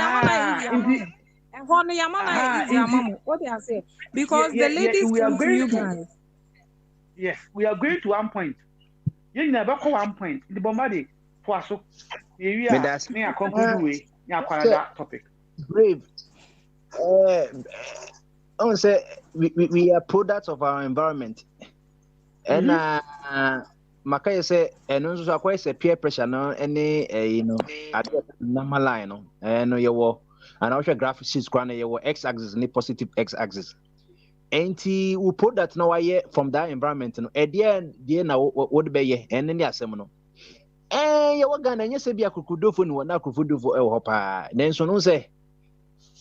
they are saying? Because the ladies come to you guys. Yes, we are going to one point. You never call one point. The bombarded for so. We are near conclude way. Near that topic. Brave. I want to say we are products of our environment. And Makaya say, and also quite say peer pressure no any at normal line no and you were and also graphic sheets granted you were x-axis and positive x-axis. And we put that now from that environment no at the end now what be and then the no you were gonna yes be a kukudo for no na kukudo for hopa then so no say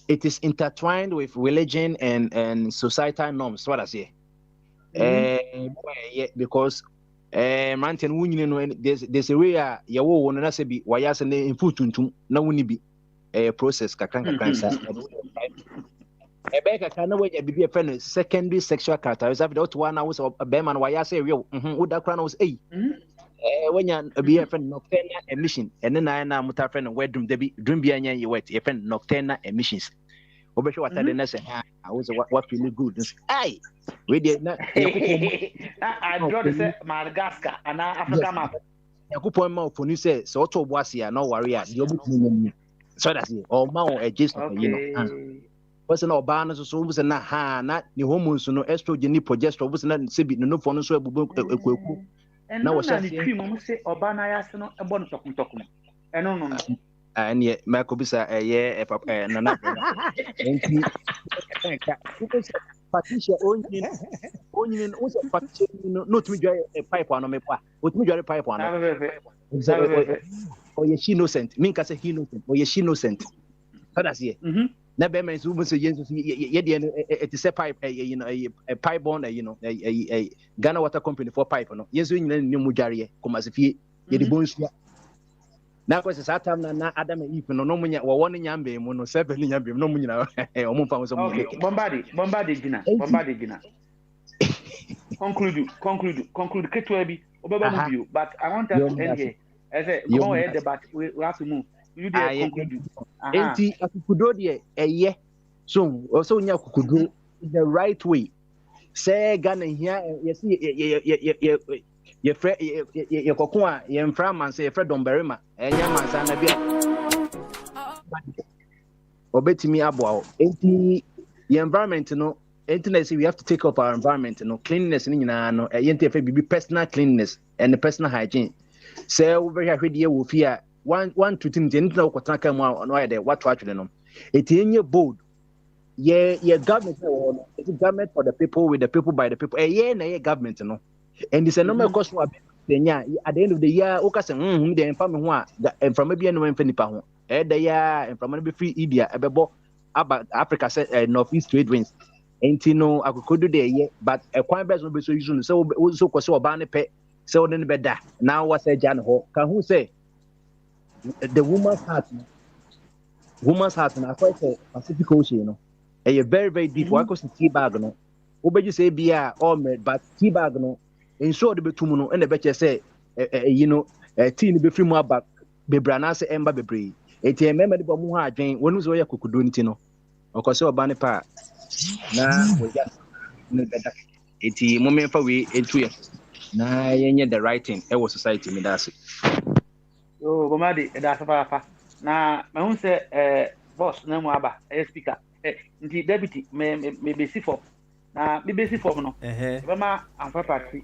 it is intertwined with religion and societal norms what I say. Because mountain wunyine no there's a way ya wo won na se bi waya se na input tuntum na woni bi process kakran sa ebe kakran na we bi friend secondary sexual characteristic that one na was a be man waya se we wo da kra na was wenya bi friend nocturnal emission ene na muta friend wedrum da bi drum bi anya ye wet ye friend nocturnal emissions obehwe watade na se I was what really good ai we did not I draw the Madagascar and Africa map. Yakupon ma ofoni say so to boase ya no worry ya the obetumi so that's it or ma on edges person oba no so bu se na ha na ni hormones no estrogen ni progesterone bu se na se bi no fo no so abubu ekweku na wo say twi mo say oba na ya se no ebo no tokum no and yet Michael Bisa no na enti Patricia onyin o se Patricia no tumi dware pipe ano me pa o tumi dware pipe ano o ye she innocent me nka say he innocent o ye she innocent that's here na be men so say ye de it is a pipe a pipe bond Ghana Water Company for pipe no yeso nyina ni mu dware kuma se fie ye de bonsu na ko se satam na Adam and Eve no munya wo won nyambe mu no sebe ni nyambe no munyina o mu fa so mu bombarded gina conclude ketwa bi obaba mu bio but I want us to end here I say go ahead but we have to move you dey conclude enti akukudo de eye so nya akukudo the right way say Ghana here ye fre ye kokon a ye mfra man say ye fre domberima enya man sa na bia obetimi aboa enti ye environment no enti say we have to take up our environment no cleanliness ni nyina no ye enti fe bibi personal cleanliness and personal hygiene say we be hwede wo fi a one to tin enti na okotana kan mu no ya de what actually no enti enye bold ye government no it's government for the people with the people by the people na ye government no. And it's a normal cost at the end of the year. Okay, the family and from maybe no infinipa ho. The year and from maybe free India, about Africa northeast trade winds. Ain't no I could do the year, but a quite best will be so usual. So also so ban pay so then better. Now what's a Jan Ho? Can who say the woman's heart and I quite say Pacific Ocean, a very, very deep work was tea bag no. Obeji say beer all made, but tea bag no. Ensure the betumu no and the betcha say tea be free more back be brana say ember be bree eti remember the bomu ha adwen wonu so ya kukudu nti no okoso obane pa na we just no better eti momemfa we etu ye na yenye the right thing e society me that's oh bomadi da fa na me hu say boss na mu aba speaker nti deputy me be si for na me be si for no be ma amfa party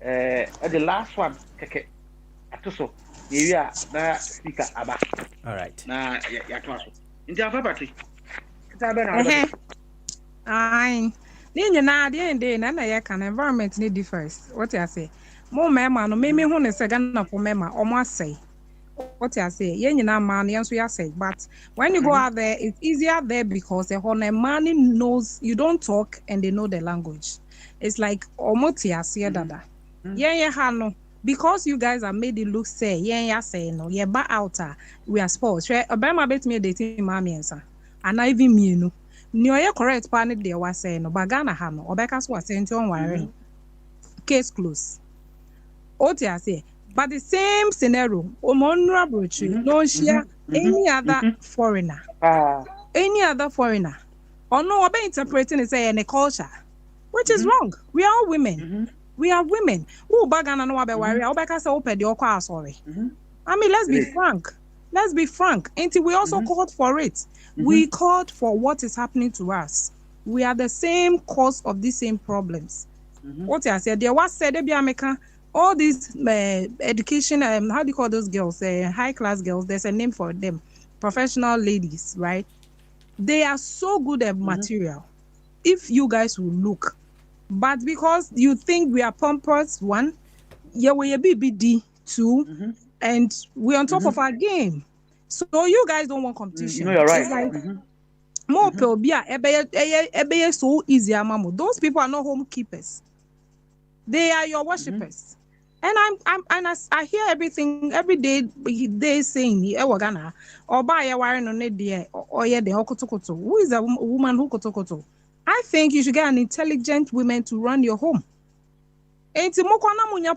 the last one keke atoso yeria na speaker aba all right na ya twaso nti afa battery kita be na ai ni nyina de na ya kan environment ni differs what you say mo mema no me hu ne se Ghana for mema omo asai what you say ye nyina man ye so ya say but when you go out there it's easier there because the whole man knows you don't talk and they know the language it's like omo ti ase dada yeah no because you guys are made it look say say no ba outer we are sports obama bet me dating mama ensa and even me no ni oye correct pa ne de wa say no bagana ha no obeka so say nti on ware case close otia say but the same scenario omonra brochi no share any other foreigner ono obe interpreting it say any culture which is wrong we are all women We are women. Who bagana no abe worry. Obeka say open the okwa sorry. I mean, let's be frank. Let's be frank. Until we also called for it. We called for what is happening to us. We are the same cause of these same problems. What I said, there was said all these education, how do you call those girls? High class girls. There's a name for them. Professional ladies, right? They are so good at material. If you guys will look, but because you think we are pompous, one, yeah, we a BBD, two, and we're on top of our game. So you guys don't want competition. No, you're right. It's like more people so easy, amamo. Those people are not home keepers. They are your worshippers. And I hear everything every day they saying Ghana or buy a warren on it there or yeah the hokotokoto. Who is a woman who kotokoto? I think you should get an intelligent woman to run your home. And it's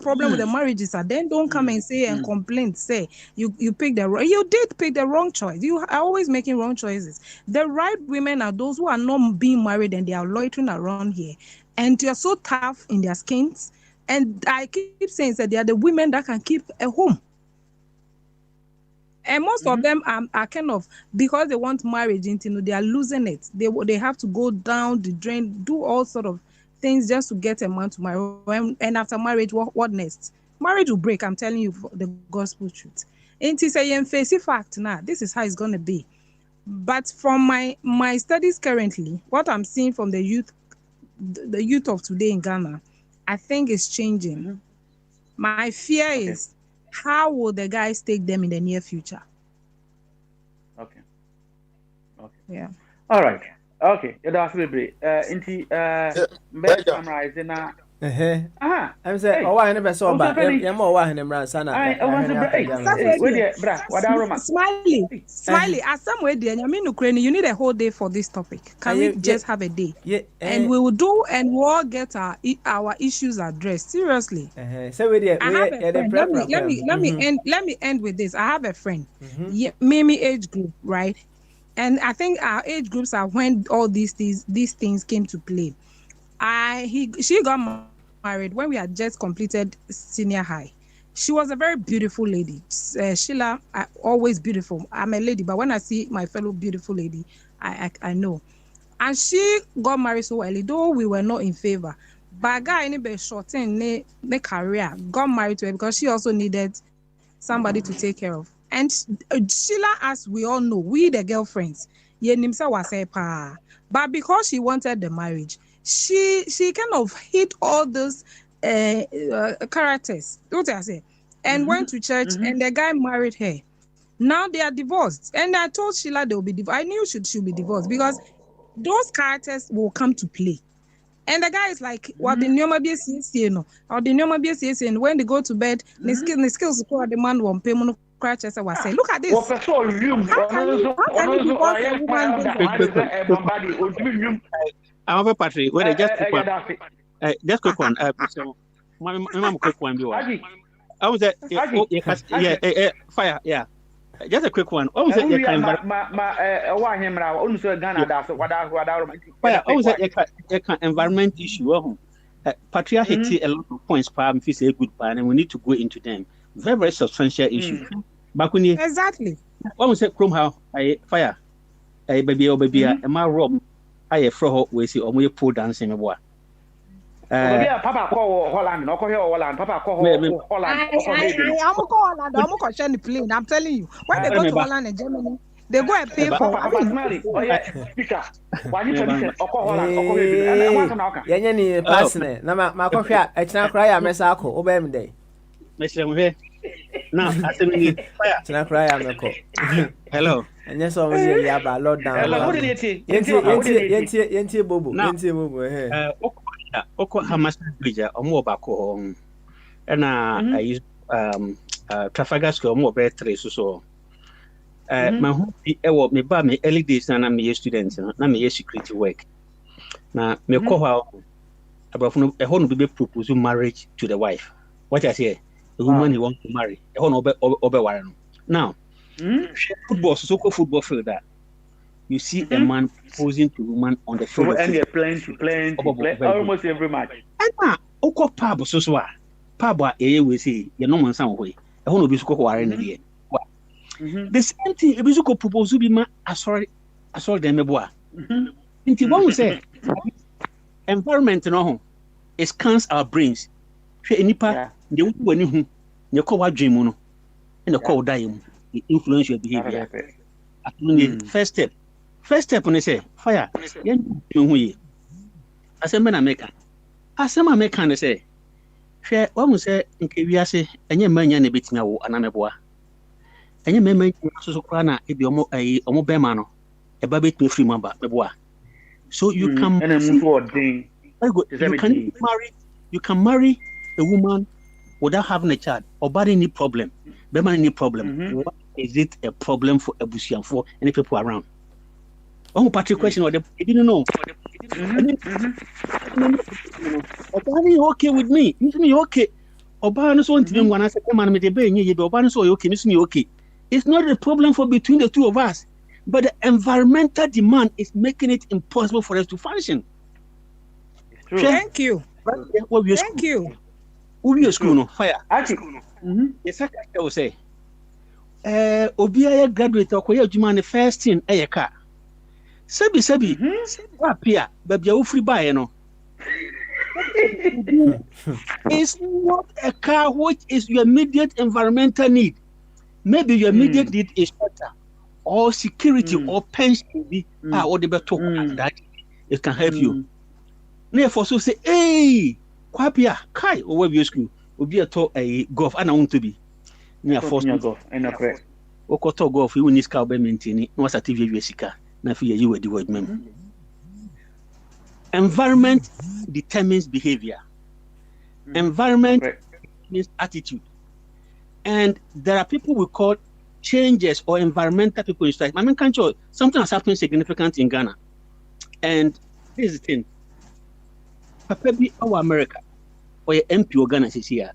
problem with the marriages, then don't come and say and complain. Say you picked you did pick the wrong choice. You are always making wrong choices. The right women are those who are not being married and they are loitering around here, and they are so tough in their skins. And I keep saying that they are the women that can keep a home. And most of them are kind of, because they want marriage, they are losing it. They have to go down the drain, do all sort of things just to get a man to marry. And after marriage, what next? Marriage will break, I'm telling you the gospel truth. And it's a face fact now. This is how it's going to be. But from my studies currently, what I'm seeing from the youth of today in Ghana, I think it's changing. My fear is, how will the guys take them in the near future? Okay. Yeah. All right. Okay. That's very best summarizing now. I'm saying, oh, I never saw about you're more one and Sana. Smiley, as some way, you need a whole day for this topic. Can we just have a day? Yeah, and we will do, and we'll all get our issues addressed. Seriously. So let me end with this. I have a friend, Mimi age group, right? And I think our age groups are when all these things came to play. She got married when we had just completed senior high. She was a very beautiful lady. Sheila, always beautiful. I'm a lady, but when I see my fellow beautiful lady, I know. And she got married so early, though we were not in favor. But guy anybody shorten the career, got married to her because she also needed somebody to take care of. And Sheila, as we all know, we the girlfriends, but because she wanted the marriage, she kind of hit all those characters, what I say, and went to church, and the guy married her. Now they are divorced, and I told Sheila they will be divorced. I knew she'll be divorced because those characters will come to play. And the guy is like, what the normal BSC, or the normal BSC, and when they go to bed, the skills the man won't pay money. Crutches, I was saying, look at this. How can you divorce a woman? I'm a Patrick. Wait, just quick one. So, my quick one. I was at fire. Yeah, just a quick one. I was at environment issue. Patria hit a lot of points. If it's a good plan, and we need to go into them. Very, very substantial issue. Back when exactly. What was it? Chrome how I fire a baby, and my rob. I a fro we see or we pull dancing a boy. Papa call Holland, no call Holland, Papa call Holland. I'm calling the plane. I'm telling you, when they go to Holland and Germany, they go and pay for. Oh yeah, speaker. Why you permission? Call Holland, call baby. And I want to know. Yanni passing. Now my coffee. It's not cry. I'm a circle. Obey me day. Mr. Now, I said, it's not cry. I'm a call. Hello. And yes, always yeah, but Lord down. Yenti Bobo. Oko Hamas Bridge or more back home. And I use Trafalgar Square more better so. My home me by me early days and I'm a student, and I'm a security work. Now, me call how about a home be proposing marriage to the wife. What I say, the woman he wants to marry, a home over warren. Now, football, so-called football field that you see a man proposing to a woman on the field. And they're playing almost every match. Oko pub so a pub a we say you no man san ho e ho no bi so ko ware ne de the same thing e bi so ko propose bi ma asori dem mebo a nti won say environment no ho it scans our brains hwe enipa de wani hu ne ko wadwen mu no ne ko dai mu influence your behavior first step ne say fire yen hu yi asem na meka asem America ne say hwe wahu say nke wiase enye manya ne betimia wo anameboa enye mema so kra na ebi omo bema no eba betimi free mamba meboa so you can you can marry a woman without having a child or body any problem bema any problem what is it a problem for abusian for any people around Patrick question or they didn't know Obani okay with me. Me okay. Obani so want me when say man me dey be nye be Obani so okay, me okay. It's not a problem for between the two of us, but the environmental demand is making it impossible for us to function. True. Thank you. Thank you. Who be school no fire. Yes I will say. Obi aye graduate okoye adwuma ne first thing eye car. Sebi apia baby wo free buy no. It's not a car which is your immediate environmental need. Maybe your immediate need is shelter or security or pension or the better that it can help you. Therefore, so say, hey, Kwapia, Kai, or where you school will be a golf and I want to be near force golf and a prayer. Okoto golf, you need cow by maintaining was a TV Jessica. Now, you were the word member. Environment determines behavior. Environment means attitude. And there are people we call changes or environmental people in society. I mean, something has happened significant in Ghana. And here's the thing. Maybe our America or your MP or Ghana is here.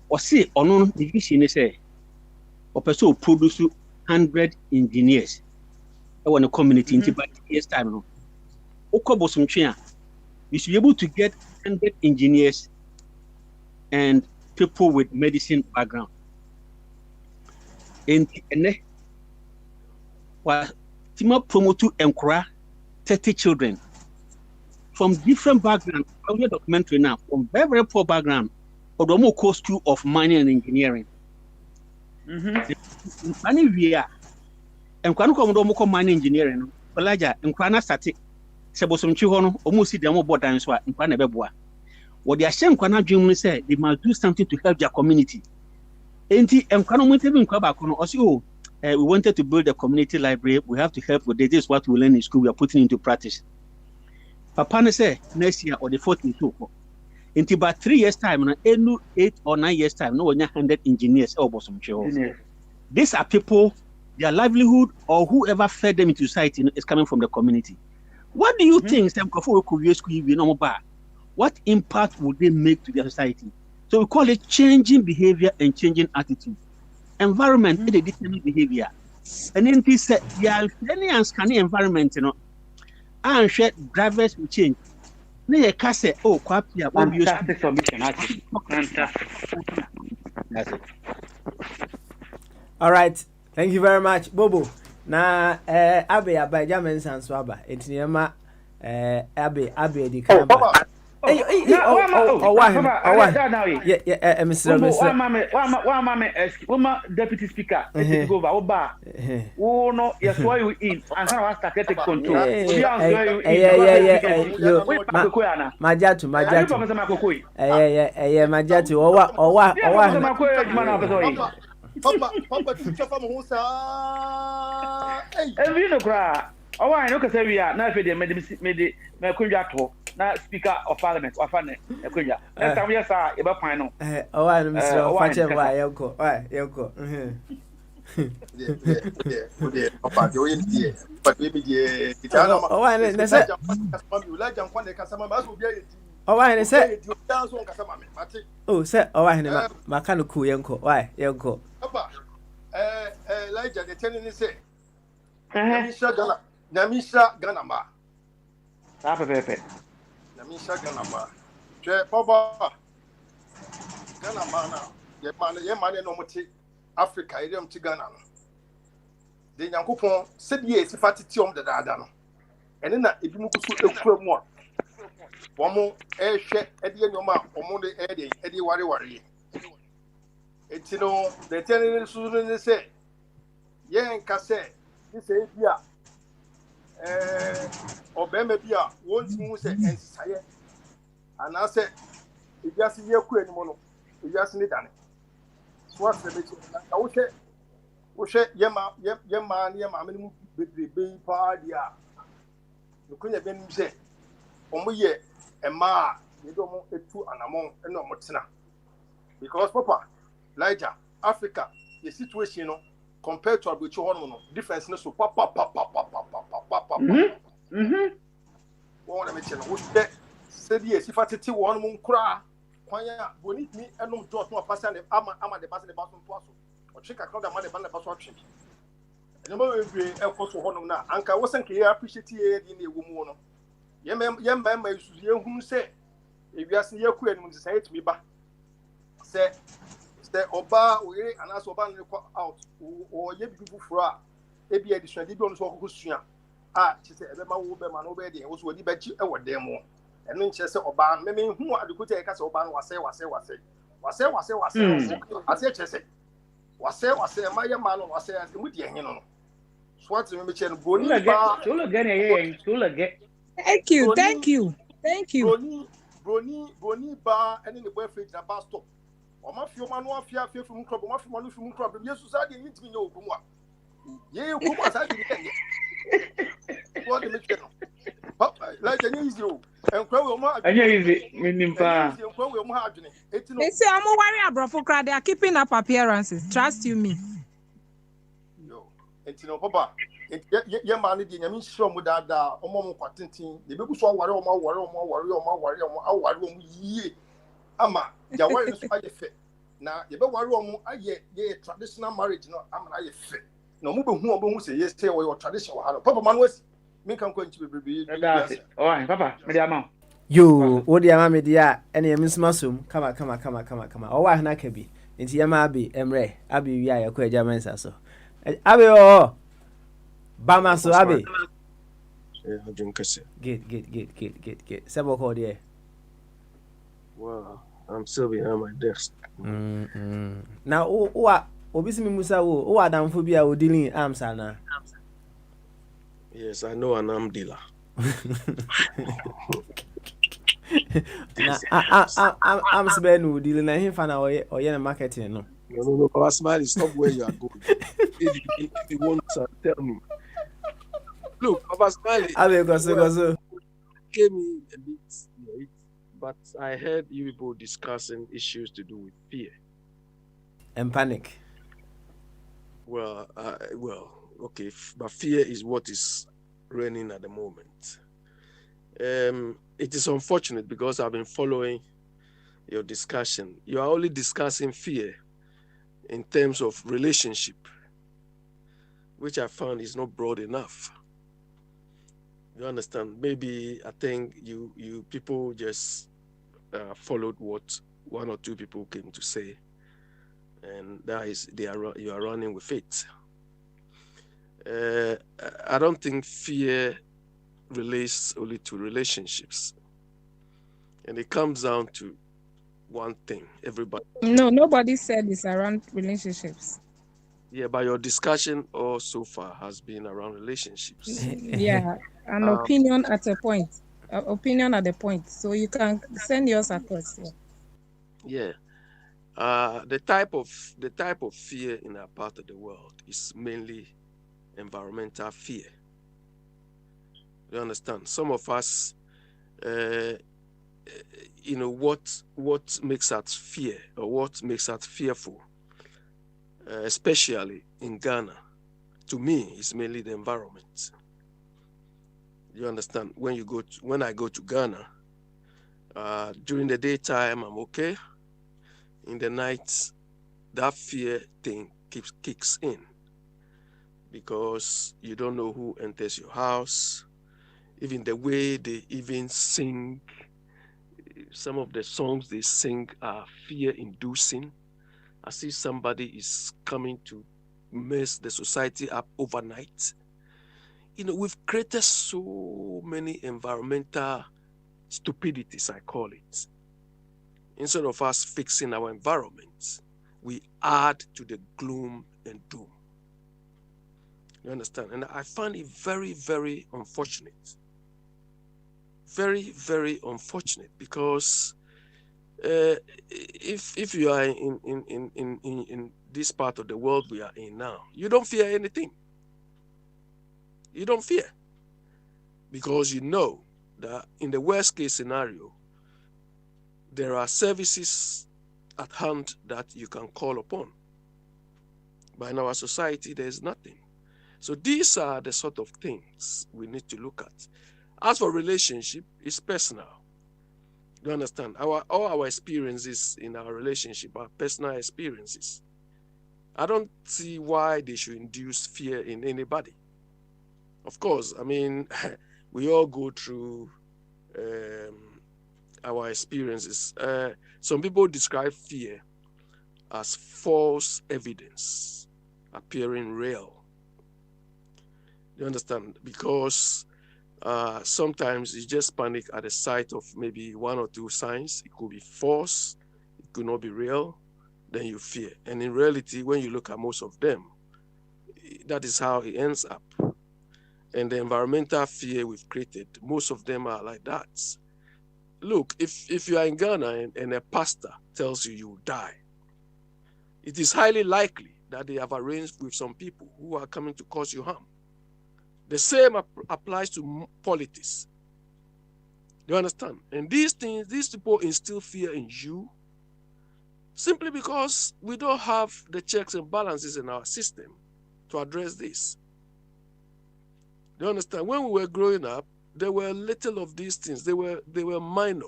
Or see, or no, the vision is say, or person produce 100 engineers. I want a community in 5 years' time. No. You should be able to get 100 engineers and people with medicine background. And Tima promote to encourage 30 children from different backgrounds. I will documentary now from very, very poor background or the more core school of mining and engineering. Many we are and Kwano Komodo mining engineering, Pelaja and Kwana static. Sebosum Chihono, almost see them more than so in Kwanabeboa. What they are saying, Kwana Jim said they must do something to help their community. And Kwano went even Kwabakono also. We wanted to build a community library. We have to help with this. This is what we learn in school. We are putting into practice. Papa say next year or the 42. In about 3 years' time, 8 or 9 years' time, no 100 engineers. These are people, their livelihood or whoever fed them into society is coming from the community. What do you think? What impact would they make to their society? So we call it changing behavior and changing attitude. Environment is a determined behavior. And then he said, yeah, any uncanny environment, and share drivers will change. Fantastic submission. Fantastic. That's it. All right. Thank you very much, Bobo. Na abe abajamen sanswaba etinyama abe di kamba deputy speaker go over oba who no yes why you in and how I started take control majatu Papa, teacher from Hosa. And we know, oh, I know because we are now for the made now speaker of parliament or funny. Next time we are about final. Oh, I'm Mr. Facher. Why, Yoko? Papa, you're in here. But maybe the Italian. Oh, I said, oh, I said, oh, sir, oh, I know, Makanaku, Yanko. Why, Yanko? Papa, Elijah, the tenant say, Namisha Ganama. Namisha Ganama. Baba, Ghana mana, ye man no muti Africa, idem to Ghana. The Yankupon said yes, if I tium the Dadano. And then if you could a more. One more air shed at the end of my Omonde Eddie Wari. It's the telling Susan say, Yan Casse, this is here. Obama Bia won't move and say, and I said, if you see your queen mono, if you see it. What's the bit? I would say, Yama, minimum be party. You couldn't have been say, Omoye, and ma, you don't want it to an among and no motina. Because, Papa, Niger, Africa, the situation, compared to a bit of difference, so papa. One of the which said yes, if I tell you one moon cry, Quanya, bonit me, and no jot more person, ama the bass in the bottom to us, or check a crowd of money band of watching. And no more be a cost for one now. Uncle wasn't clear, appreciate in the woman. Young man, who say, if you are seeing your queen, when say to me back, say, Oba, we and as Oba out, or ye people for a be addition, they don't so good. She said, "Emma will be man over there. Was what you bet you over there more." And then she said, "Oban, maybe who are the good take us? Oban was say. I said, she said, was say, my man was say, with you know. Swats in Michel Brony. Thank you. Brony bar, and in the boyfriend in a bus stop. Or my few man, one fear from club, one from club. Yes, society needs me no Kuma. Yeah, Kuma, I didn't. What the matter? Like an easy and crow more. And easy, meaning pa. They say I'm worried about for crowd. They are keeping up appearances. Trust you me. Yo, it's no papa. Yeah, man, I mean, show me that Omo Quatintin. The people saw worry, ye. Ama, Jawai is I fit. Now, you better worry, I ye traditional marriage, no, I'm not fit. No, who say yes, tell your traditional. Papa man was. Me can go into be. All right, Papa. Me yo, what the amame dia, any Miss Masum, come on. Oh, I na kebi. Into Yamabi, Emre, Abi, ya, your quay German so. Abi, oh, Bama so Abi. Get. Several call there. Wow, I'm still behind my desk. Now, Obisi Musa, who are down for be dealing arms, Anna. Yes, I know an arm dealer. I'm Sbenu dealing a him fan or yen marketing. No, Papa Smiley, stop where you are going. if you want to tell me. Look, Papa Smiley, I will go. Gave me a bit late, but I heard you people discussing issues to do with fear and panic. Well, okay, but fear is what is reigning at the moment. It is unfortunate because I've been following your discussion. You are only discussing fear in terms of relationship, which I found is not broad enough. You understand? Maybe I think you people just followed what one or two people came to say, and that is you are running with it. I don't think fear relates only to relationships, and it comes down to one thing. Everybody. No, nobody said it's around relationships. Yeah, but your discussion all so far has been around relationships. Yeah, an opinion at a point. Opinion at the point. So you can send yours across. Yeah. The type of fear in our part of the world is mainly environmental fear. You understand? Some of us, what makes us fear or what makes us fearful, especially in Ghana, to me, is mainly the environment. You understand? When I go to Ghana, during the daytime, I'm okay. In the night, that fear thing kicks in because you don't know who enters your house. Even the way they even sing some of the songs they sing are fear-inducing, as if somebody is coming to mess the society up overnight. We've created so many environmental stupidities, I call it. Instead of us fixing our environment, we add to the gloom and doom. You understand? And I find it very, very unfortunate. Very, very unfortunate, because if you are in this part of the world we are in now, you don't fear anything. You don't fear, because you know that in the worst case scenario, there are services at hand that you can call upon. But in our society, there's nothing. So these are the sort of things we need to look at. As for relationship, it's personal. You understand? All our experiences in our relationship are personal experiences. I don't see why they should induce fear in anybody. Of course, I mean, we all go through our experiences. Some people describe fear as false evidence appearing real. You understand? Because sometimes you just panic at the sight of maybe one or two signs. It could be false, it could not be real, then you fear. And in reality, when you look at most of them, that is how it ends up. And the environmental fear we've created, most of them are like that. Look, if you are in Ghana and a pastor tells you will die, it is highly likely that they have arranged with some people who are coming to cause you harm. The same applies to politics. You understand? And these things, these people instill fear in you simply because we don't have the checks and balances in our system to address this. You understand? When we were growing up, there were little of these things. They were minor.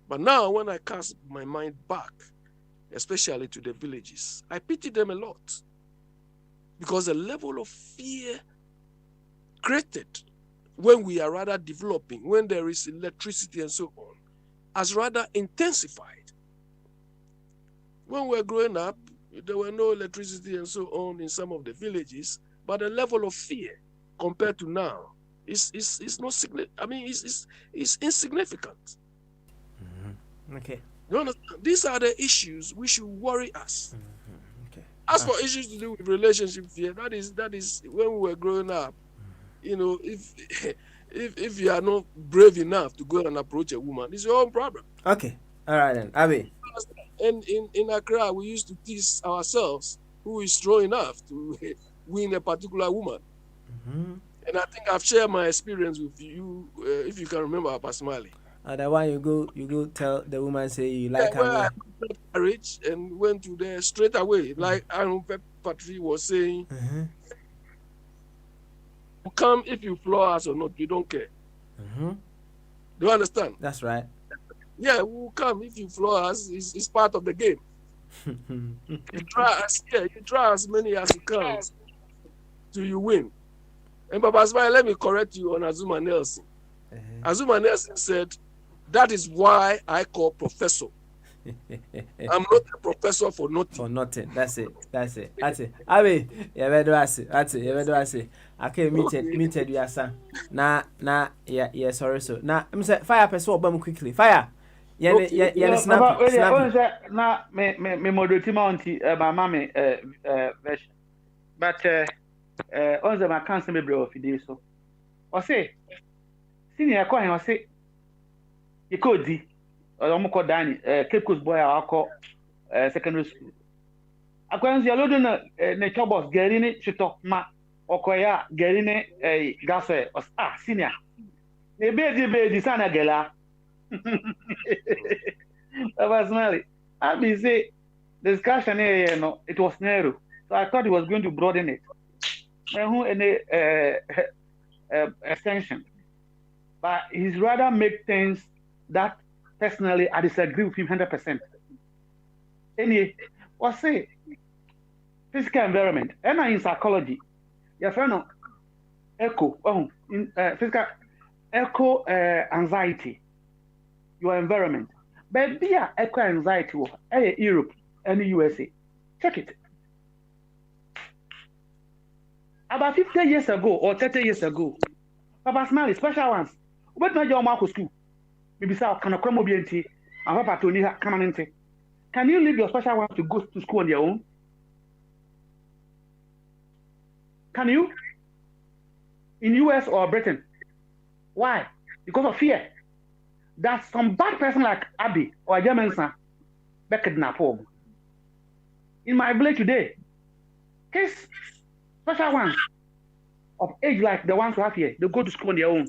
But now, when I cast my mind back, especially to the villages, I pity them a lot, because the level of fear created when we are rather developing, when there is electricity and so on, has rather intensified. When we were growing up, there were no electricity and so on in some of the villages, but the level of fear compared to now is not significant. I mean, it's insignificant. Mm-hmm. Okay. You understand? These are the issues which should worry us. Mm-hmm. Okay. As for issues to do with relationship fear, that is when we were growing up. You know, if you are not brave enough to go and approach a woman, it's your own problem. Okay. All right then, Abby. And in Accra, we used to tease ourselves who is strong enough to win a particular woman. Mm-hmm. And I think I've shared my experience with you, if you can remember, Pasmali. The one you go tell the woman, say you like her. I got married and went to there straight away, like Aaron Patrick was saying. Mm-hmm. Come if you floor us or not, we don't care. Mm-hmm. Do you understand? That's right. Yeah, we'll come if you floor us. It's part of the game. You try as many as you can till you win. And Papa Smile, let me correct you on Azuma Nelson. Uh-huh. Azuma Nelson said, that is why I call professor. I'm not a professor for nothing. For nothing. That's it. Abi, that's it. Okay, meted you asa. Yeah, sorry so. Now, I'm say fire person obam quickly. Fire. Yeah, snap. Na me moderate mounty my mommy version. But on the my cancer me bro for this so. O say senior ko hen o say you could di ọmụkọ Dani Cape Coast boy akọ secondary school akwanzi alodo na chobos gari ni chito ma okoya gari ni gaso senior ne beji sana gela personally I be say discussion here no it was narrow, so I thought he was going to broaden it who any extension, but he's rather make things that personally, I disagree with him 100%. Anyway, what's say? Physical environment. And in psychology, your friend echo. In physical echo anxiety. your environment. But be a eco anxiety Europe and the USA. Check it. About 50 years ago or 30 years ago, Papa Smiley, special ones. What made your Marco school? Maybe so can a crumble BNT and Papa Tony come in. Can you leave your special ones to go to school on their own? Can you? In US or Britain? Why? Because of fear. That some bad person like Abby or German son back kidnap home. In my village today, case special ones of age like the ones we have here, they go to school on their own.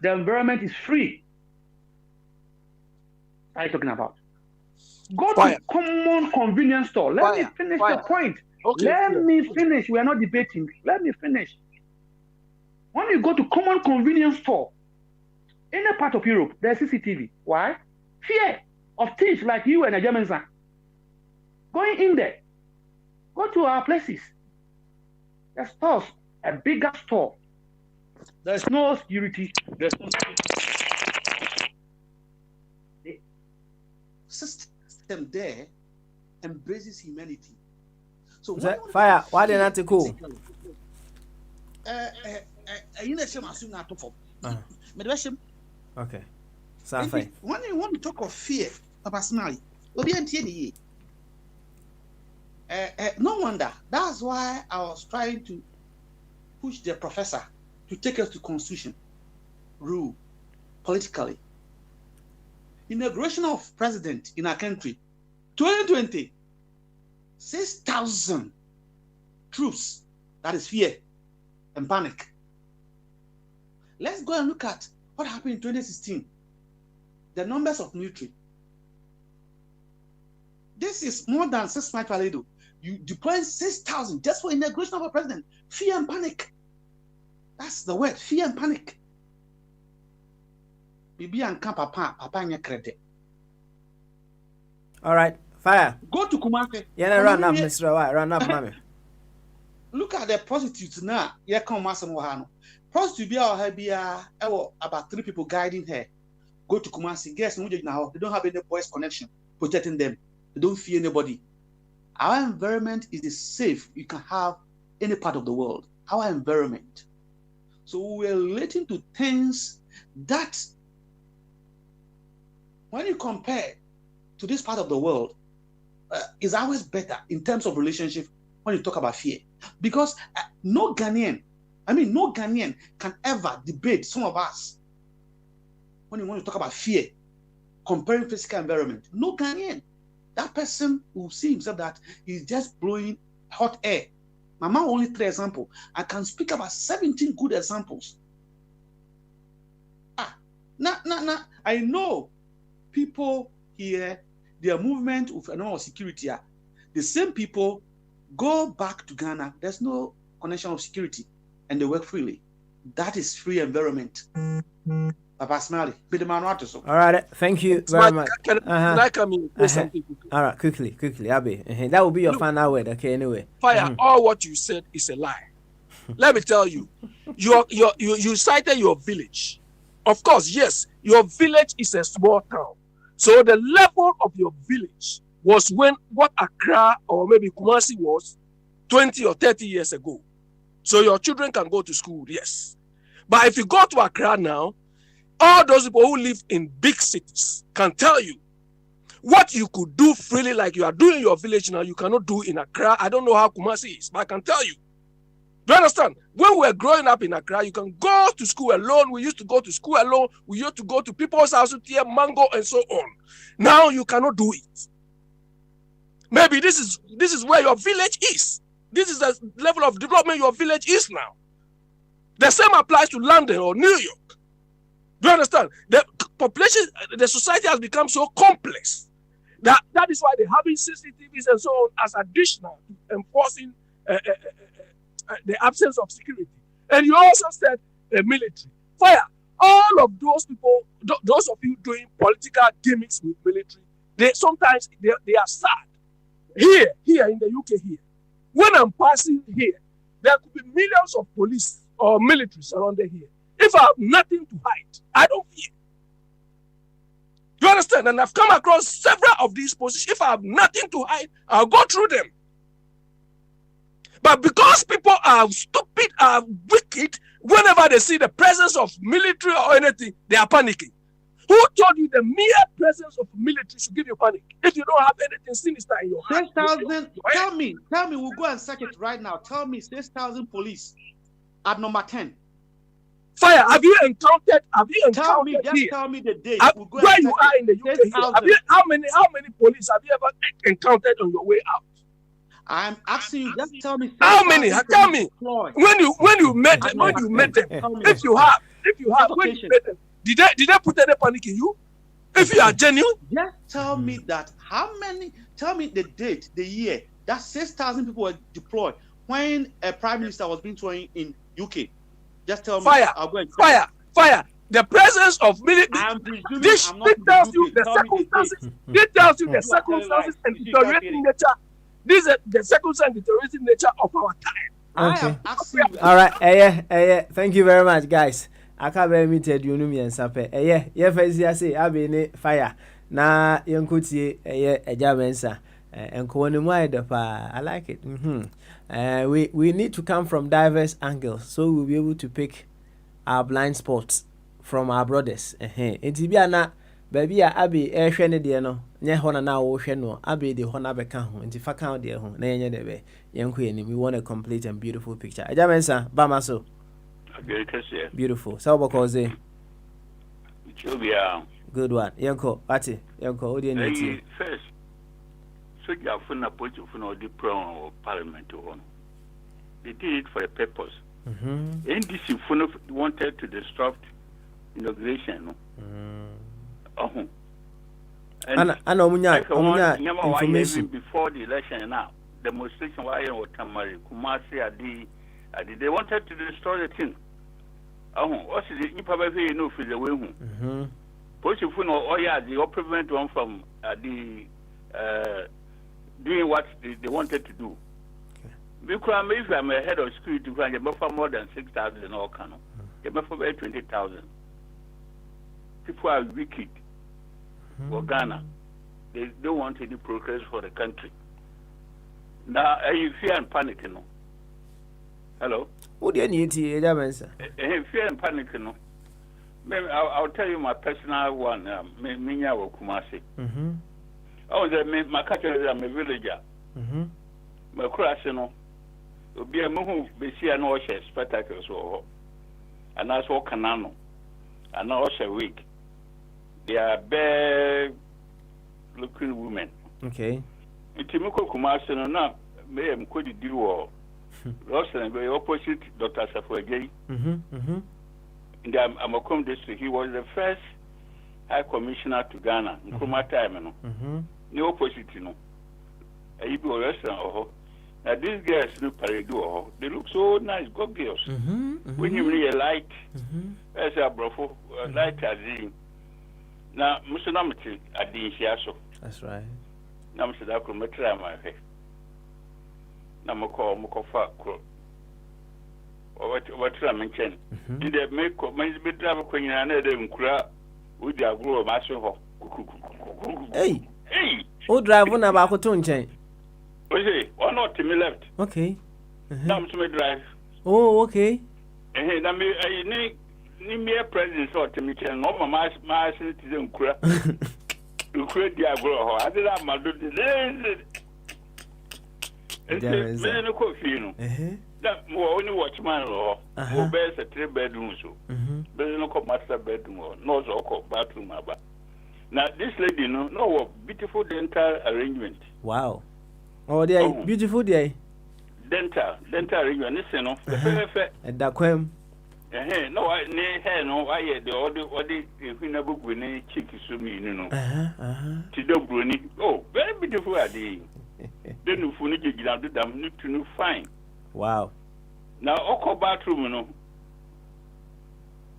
The environment is free. What are you talking about? Go to common convenience store. Let me finish the point. Okay, Let me finish. We are not debating. Let me finish. When you go to common convenience store, in a part of Europe, there's CCTV. Why? Fear of thieves like you and a German son. Going in there. Go to our places. There's stores, a bigger store. There's no security. There's no security. The system there embraces humanity. So Fire, why didn't that cool? Okay. When you want to talk of fear, Papa Smiley, no wonder. That's why I was trying to push the professor to take us to constitution, rule, politically. Inauguration of president in our country, 2020, 6,000 troops. That is fear and panic. Let's go and look at what happened in 2016. The numbers of military. This is more than 6 months ago. You deploy 6,000 just for inauguration of a president. Fear and panic. That's the word, fear and panic. Bibi and papa and credit. All right, fire. Go to Kumasi. Yeah, run up, Mr. White. Run up, mommy. Look at the prostitutes now. Yeah, come Masamohano. Prostitute be our habia. About 3 people guiding her. Go to Kumasi. Guess now they don't have any voice connection protecting them. They don't fear anybody. Our environment is safe you can have any part of the world. Our environment. So we're relating to things that, when you compare to this part of the world, is always better in terms of relationship when you talk about fear. Because no Ghanaian can ever debate some of us when you want to talk about fear, comparing physical environment. No Ghanaian. That person will see himself that he's just blowing hot air. Mama only 3 examples. I can speak about 17 good examples. I know people here, their movement with normal security, the same people go back to Ghana. There's no connection of security and they work freely. That is free environment. Papa Smiley, all right, thank you very much. Can I come in? All right, quickly, Abby. That will be your final word, okay? Anyway, Fire. All what you said is a lie. Let me tell you, you cited your village. Of course, yes, your village is a small town. So the level of your village was when what Accra or maybe Kumasi was 20 or 30 years ago. So your children can go to school, yes. But if you go to Accra now, all those people who live in big cities can tell you what you could do freely like you are doing in your village now, you cannot do in Accra. I don't know how Kumasi is, but I can tell you. Do you understand? When we were growing up in Accra, you can go to school alone. We used to go to school alone. We used to go to people's houses, here, mango, and so on. Now you cannot do it. Maybe this is where your village is. This is the level of development your village is now. The same applies to London or New York. Do you understand? The population, the society has become so complex that is why they're having CCTVs and so on as additional to enforcing the absence of security. And you also said military. Fire. All of those people, those of you doing political gimmicks with military, they sometimes are sad. Here in the UK here, when I'm passing here, there could be millions of police or military surrounded here. If I have nothing to hide, I don't fear. understand? And I've come across several of these positions. If I have nothing to hide, I'll go through them. But because people are stupid, are wicked, whenever they see the presence of military or anything, they are panicking. Who told you the mere presence of military should give you panic? If you don't have anything sinister in your heart. 6,000. Tell me, we'll go and search it right now. Tell me 6,000 police at number 10. Fire, have you encountered? Tell me the date. We'll go where you are in the UK. How many police have you ever encountered on your way out? I'm asking you, just tell me. How many? Tell me. When you met them, if you have, when you met them, did they put any panic in you? If you are genuine, just tell me that. How many? Tell me the date, the year that 6,000 people were deployed when a prime minister was being sworn in UK. Just tell me. Fire. The presence of military. This tells you the circumstances. This tells you the circumstances and deteriorating nature. These are the circumstances and deteriorating nature of our time. Okay. All right. Thank you very much, guys. I can't be meted you and sape. Yeah, say I be fire. Na yankuti a jamensa and I like it. We need to come from diverse angles so we'll be able to pick our blind spots from our brothers. Entibiana baby abi hwene de no nye hona na wo hwe no abi de hona beka ho enti fa kan de ho na yenye de be yenko yeni we want a complete and beautiful picture. Ajamensa bama so. Beautiful. So bokoze. Good one. Yanko, Ati, Yanko, what do you need? First, so you have found a point of the pro parliament on. They did it for a purpose. NDC wanted to disrupt inauguration. And information before the election now. Demonstration why or Tamari, Kumasi, they wanted to destroy the thing. What's it? You probably know for the way. The prevent one from doing what they wanted to do. Because if I'm a head of security, you must more than 6,000 in all Kano. You must have 20,000. People are wicked. For Ghana, they don't want any progress for the country. Now, you fear and panic, you know. Hello? What do you need to hear, fear and panic, you know. Maybe I'll tell you my personal one. Minya wo Kumasi. My country, I'm a villager. My class, you know, will be a move, be see an osher spectacles or and that's all canano and osher week. They are bare looking women. Okay. Timoko Kumasi, no, now, may am could do all. Roslyn, very opposite Dr. Safuaje. In the Amakom district, he was the first High Commissioner to Ghana. In Kuma time, no opposite, you know. A restaurant. Now these girls look parado. They look so nice, good girls. When you really light, as a brofo, light as in. Now, Mr. Namati, I didn't share so. That's right. Now, Mr. Dako, my try my head. Now, Mokofa. What I mentioned. In the make of my driver when you are not with the agro master. Hey, who drive one about to change? Or not to me left. Okay. Come to me drive. Oh, okay. And I need me a presence or to me, and all my citizen cry. You create the agro. I did not do the it's a coffee, you know. That more only watchman or who bears a 3-bedroom so. There's no master bedroom or no so bathroom. Now, this lady, no beautiful dental arrangement. Wow. Oh, they are beautiful day. Dental arrangement. Listen, no, and that quem. No, I near no, I had the order if we never book with any chicky sumi, you know. Tido Bruni. Oh, very beautiful idea. Then you finish it down to them, need to know fine. Wow. Now, Oko bathroom, you know.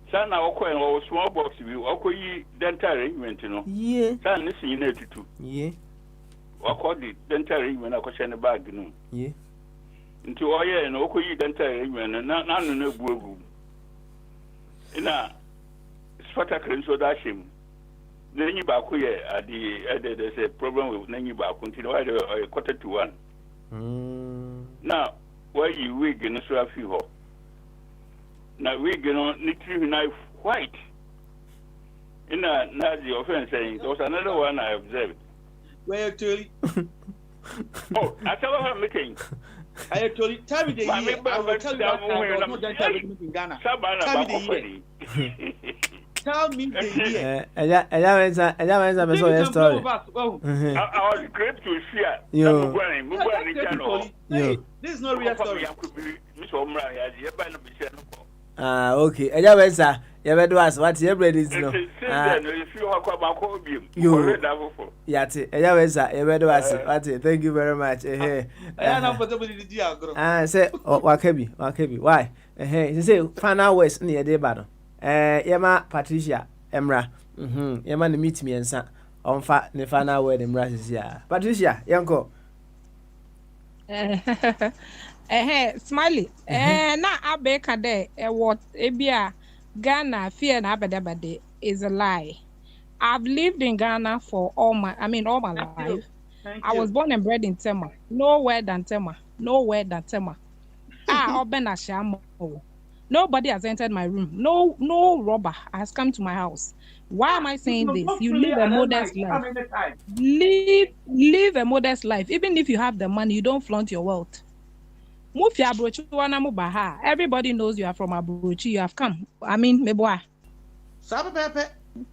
Sana Oko and small box view, Oko ye dental arrangement, you know. Yeah. Sana listen, you need to. Yeah. Oko the dental arrangement, Oko send a bag, you know. Yeah. Into Oya and Oko ye dental arrangement, and none no boo. In a spectacle, so dash him. Nenyi baako yɛ ade there's a problem with nenyi baako nti why the 1:45. Now why you wig no so afi ho. Na wig no nitiri na white. Na the offense saying there was another one I observed. Where actually? Oh, I tell her making. I actually tell me the year. I will tell you that I was not done time in Ghana. Tell me the year. Tell me the year. Ella me so story. I was great to hear. Yo. Hey, this is not real story. Okay. Ella me say you be do as what you bread is no. Yo. Yati. Ella me say you be do as what. Thank you very much. I am for somebody to do agro. Say wakabi. Why? He say final words near dey bad. Yema Patricia Emra. Yema ne meet me ensa. Onfa ne final word Emra sia. Patricia, yanko. Smiley. Na abeka de what ebia Ghana fear na abedabade is a lie. I've lived in Ghana for all my life. I was born and bred in Tema. Nowhere than Tema. Obena Shamo. Nobody has entered my room. No robber has come to my house. Why am I saying this? You live a modest life. Live a modest life. Even if you have the money, you don't flaunt your wealth. Everybody knows you are from Abuchi. You have come. Meboa.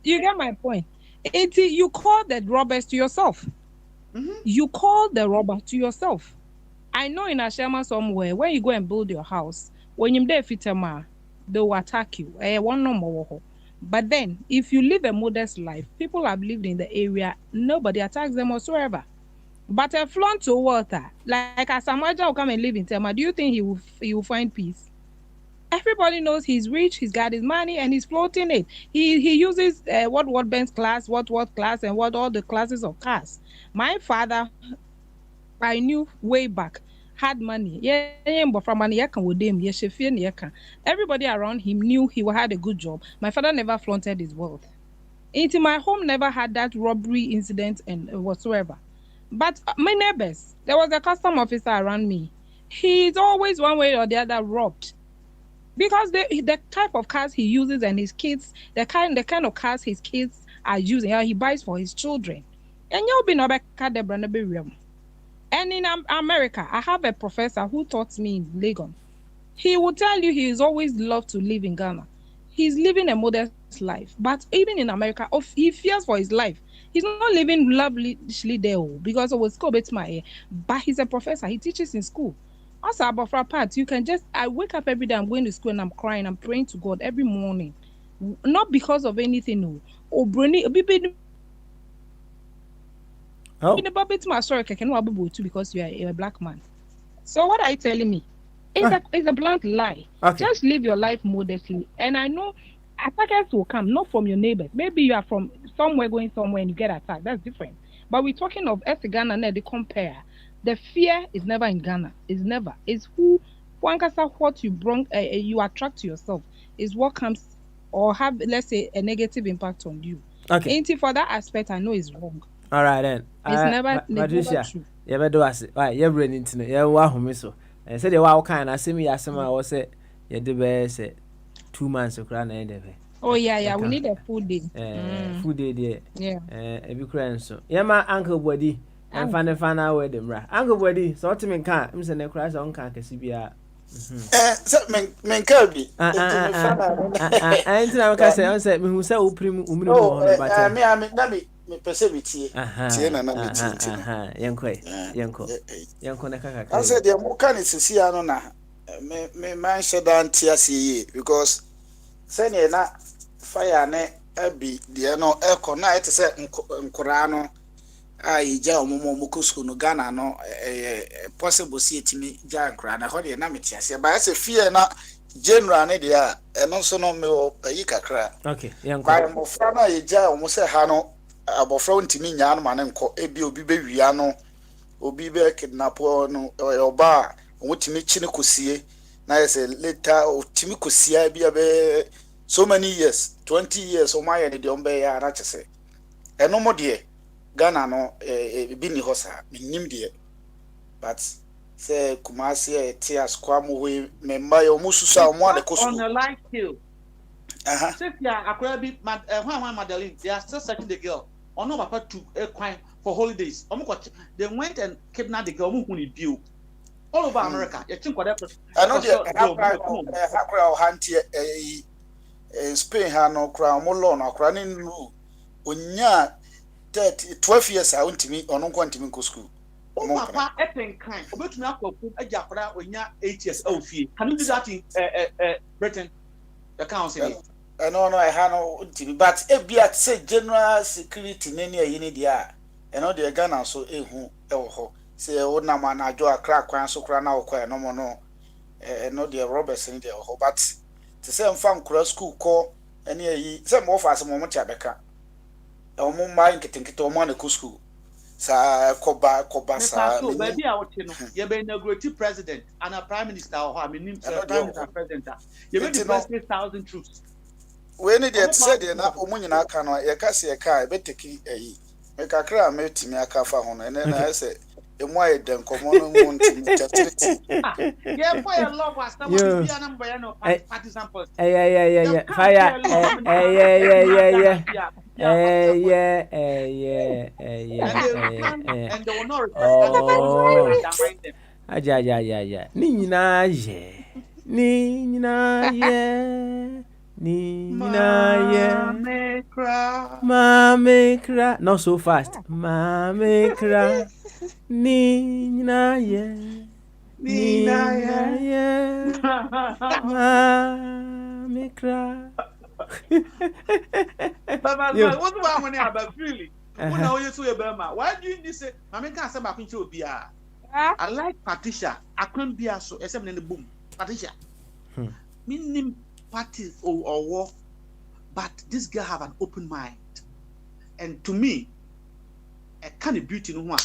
You get my point. You call the robbers to yourself. You call the robber to yourself. I know in Ashema somewhere, when you go and build your house, when you're there, they will attack you. But then, if you live a modest life, people have lived in the area, nobody attacks them whatsoever. But a flaunt to water, like Asamaja will come and live in Tema, do you think he will find peace? Everybody knows he's rich, he's got his money, and he's floating it. He uses what Ben's class, what class, and what all the classes of cars. My father, I knew way back, had money. But from money, everybody around him knew he had a good job. My father never flaunted his wealth. Into my home never had that robbery incident and whatsoever. But my neighbors, there was a custom officer around me. He's always one way or the other robbed. Because the type of cars he uses and his kids, the kind of cars his kids are using, he buys for his children. And you'll be no back at the Brandabirium. And in America, I have a professor who taught me in Lagos. He will tell you he's always loved to live in Ghana. He's living a modest life. But even in America, he fears for his life. He's not living lavishly there because it was school bit my ear. But he's a professor. He teaches in school. Also, about for a part, I wake up every day, I'm going to school and I'm crying. I'm praying to God every morning. Not because of anything, no. Because you are a black man. So what are you telling me? It's a blunt lie. Okay. Just live your life modestly. And I know attackers will come, not from your neighbors. Maybe you are from somewhere going somewhere and you get attacked. That's different. But we're talking of Ghana and they compare. The fear is never in Ghana. It's never. It's what you bring, you attract to yourself is what comes or have, let's say, a negative impact on you. Okay. For that aspect, I know it's wrong. All right then. It's never true. You better do as right. You're bringing to you. You're wahoo so. And said you wow kind. I see me as someone was say you the best 2 months of crown end. Oh yeah. We need a food day. Food day there. Yeah. Every crown so. Yeah, my uncle body. And find out where them right. Uncle body. So what me can't. I'm saying crash on can't see be a. Men Kirby. I ain't now can say. I said me who say uprim me perceive yanko na kaka I said the more can see ano na me man shedan tiasi because say na fire na abi de no eko na it say nkora no ija omomo mukusku no Ghana no possible see etimi ja nkora na ho de na metiase ba say fear na general ne de a eno so no me yi kakra okay yanko ba mo fra na ija omo say ha no abofra ntimi nya no mane nko ebi obi be wia no obi be kidnap no oba wotimi chine kosie na yese later otimi kosia bia be so many years 20 years o maye ne de ombe ya na chese no more dear. Ghana no bini hosa minim dear. But say Kumasi tears kwamu we member your mususa mo de on kosu. a light hill. Since Akwebe, Madeline, they are still searching the girl. Or no, papa to a crime for holidays. They went and kidnapped the girl who bill all over America. You think whatever. I know the Hakra Hanti in Spain, no crown, more law, no crowning rule. Unya 12 years, I went to me on Quantum school. Oh, papa, epping kind. About to knock a Jafra when you're 8 years old. Can you do that in Britain? The council. No, I have no, but if be at say general security, any any dia, and all the Ghana so who say old Naman, I do a crack one so cry now, no more no, and no dear Roberts in the but to say I'm cross school call any some of us a moment Chabeka. A more mind getting it on one school. Sa Koba sa baby I want to know. You be inaugurated president and a prime minister or I mean prime minister president. You be the first 1,000 troops. When it said na omunyina aka no ye ka se ka be teki eyi me kakra me timi aka fa ho no ene na say emu aye den komo no mu ntimi chatiriti yeah for your love was someone be an number no partisan post yeah fire and they will not respect them. Aja ni nyina ye Mame cry. Not so fast. Mame cry. Nina ye. Mame cry. What's wrong with about really? Why do you say Mame can't say back into Bia? I like Patricia. I couldn't be so except in the boom. Patricia. Meaning parties or war, but this girl have an open mind, and to me, a kind of beauty no one.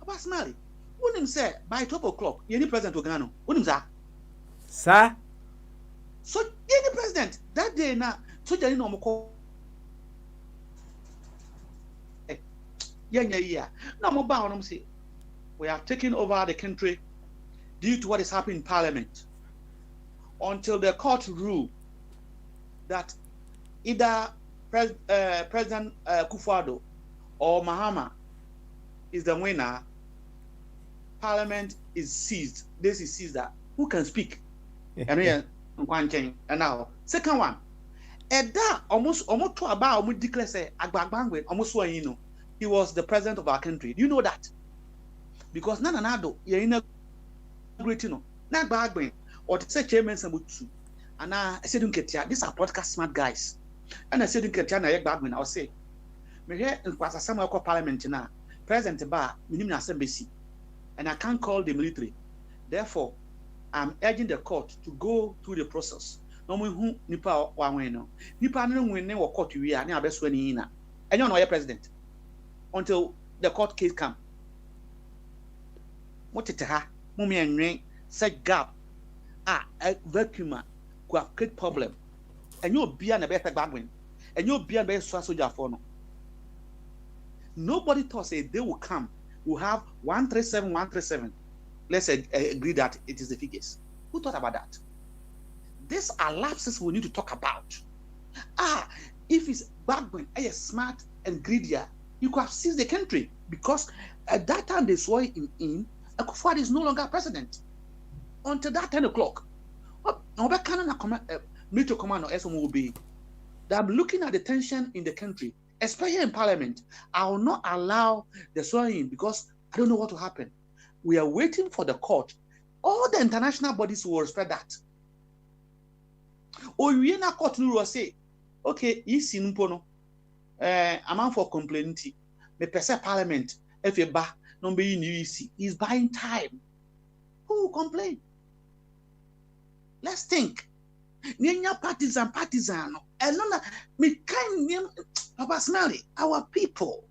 About Smiley, wouldn't him say by 12 o'clock, any president of Ghana, wouldn't him say? So any president that day now, so you know call. Yeah. Now more bound say we are taking over the country due to what is happening in Parliament. Until the court rule that either President Kufuor or Mahama is the winner, Parliament is seized. This is seized. That who can speak? And now, second one, and that almost to about declare say Agbagbangwe almost he was the president of our country. Do you know that? Because Nanado, you're in a great not Bagbangwe. Or to say chairman Samutu, and I said, these are podcast smart guys. And I said, I'll say, me here in Pasasama Parliament now, President Bar, minimum assembly, and I can't call the military. Therefore, I'm urging the court to go through the process. No one who Nipa Wano, Nipa no when they were court we are now best when and you're not a president until the court case come. What it ha, Mummy and Ring, set gap. A vacuum could have create problem, and you'll be an a better bargain, and you'll be a better soldier for no. Nobody thought say they will come. We'll have 137. Let's agree that it is the figures. Who thought about that? These are lapses we need to talk about. If it's backbone, smart and greedier, you could have seized the country because at that time they saw him in. Akufo-Addo is no longer president. Until that 10 o'clock, military command or SOM will be. I'm looking at the tension in the country, especially in Parliament. I will not allow the swearing because I don't know what will happen. We are waiting for the court. All the international bodies will respect that. Or you na court will say, okay, he's in Pono. I'm for complaining. Me pese Parliament, if you buy, number in UEC, he's buying time. Who will complain? Let's think. Nyanya partisan. And no, me kind Papa Smelly, our people.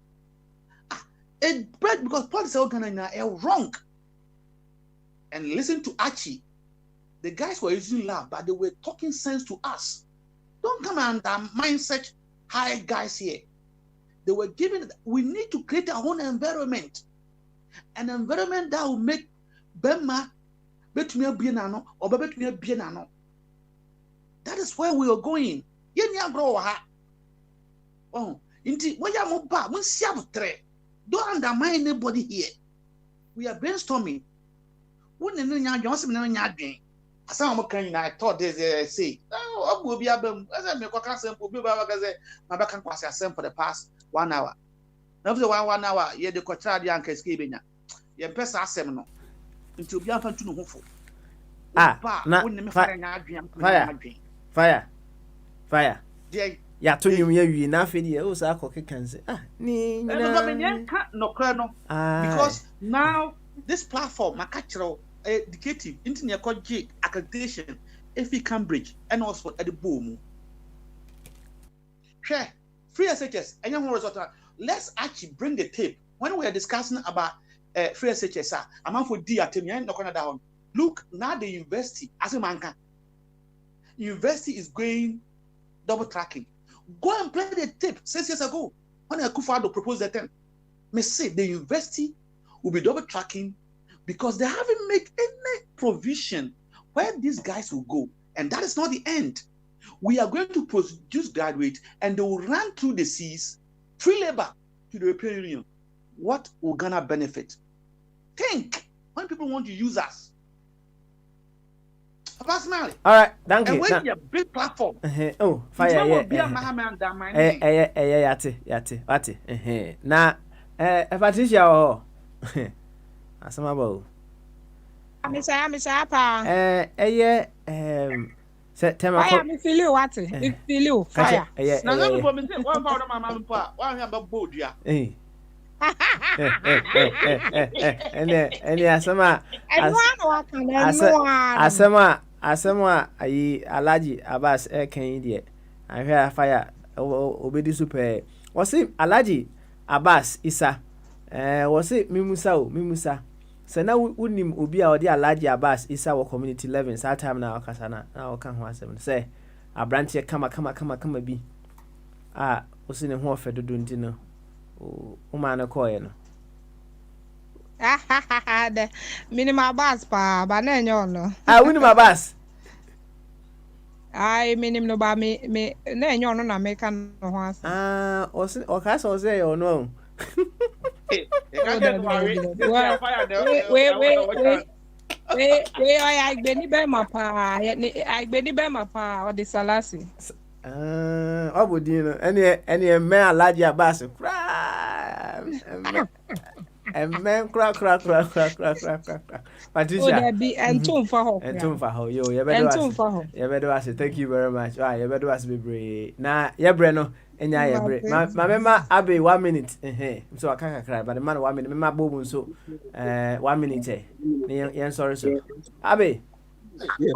It bread because politics are wrong. And listen to Archie. The guys were using love, but they were talking sense to us. Don't come and mindset high guys here. They were given. We need to create our own environment, an environment that will make Bema betumi abienano or betumi abienano. That is where we are going. Yenya grow ha. Oh, inti waya mo ba mo siam tre. Don't undermine anybody here. We are brainstorming. When you nya adwen, se me nya adwen. Asa mo kan I thought they say, oh, obu obi abam. Asa me kwaka sem obi ba ka say, ma ba kan kwase asem for the past 1 hour. Now for 1 hour, ye de kotra de anka ske benya. Ye pesa asem no. Nti obi afa tu no hofo. Fire. Ya to nyum ya wi na afi de o sa akoke kan se ni because now this platform makachiro educative internet college accreditation FE Cambridge and Oxford at the boom. Share free SHS and young result. Let's actually bring the tape when we are discussing about free SHS. I'm for D at down. Look, now the university as a manka. University is going double tracking. Go and play the tape 6 years ago when Akufo-Addo proposed the term. Me say the university will be double tracking because they haven't made any provision where these guys will go. And that is not the end. We are going to produce graduates and they will run through the seas, free labor to the European Union. What will Ghana benefit? Think when people want to use us. All right, thank you. And when you a big platform. Oh, fire, yate. Na, Patricia, oh, asamabo. Misa pa. September. Fire, me feel you, what? Me feel you, fire. Now, let me go and say, one pound of my mom, one have a boat, yeah. And asema ayi Alhaji Abbas kan die ahwe fire obedi super wose Alhaji Abbas Isa wose mimusa se na unim obi a odi Alhaji Abbas Isa wo community 11 that time na wakasa na waka ho asem se abranche kama bi wose ne ho ofedodo ndi no o ma na koye no the minimum bus pa ba na enyo no minimum bus minimum no ba me na enyo no na me kan no ho asa o ka so say you know we agbeni be ma pa o de salasi obodin no ene me Alhaji Abbas men crack. Patricia. Oh, there be entum for ho. Yo, you better ask. Thank you very much. You better ask be brave. Na, ye breno, enya ye brave. Ma mema abe 1 minute. So I can't cry, but the man 1 minute. Mema bobu so 1 minute. Yen sorry so. Abe. Hey,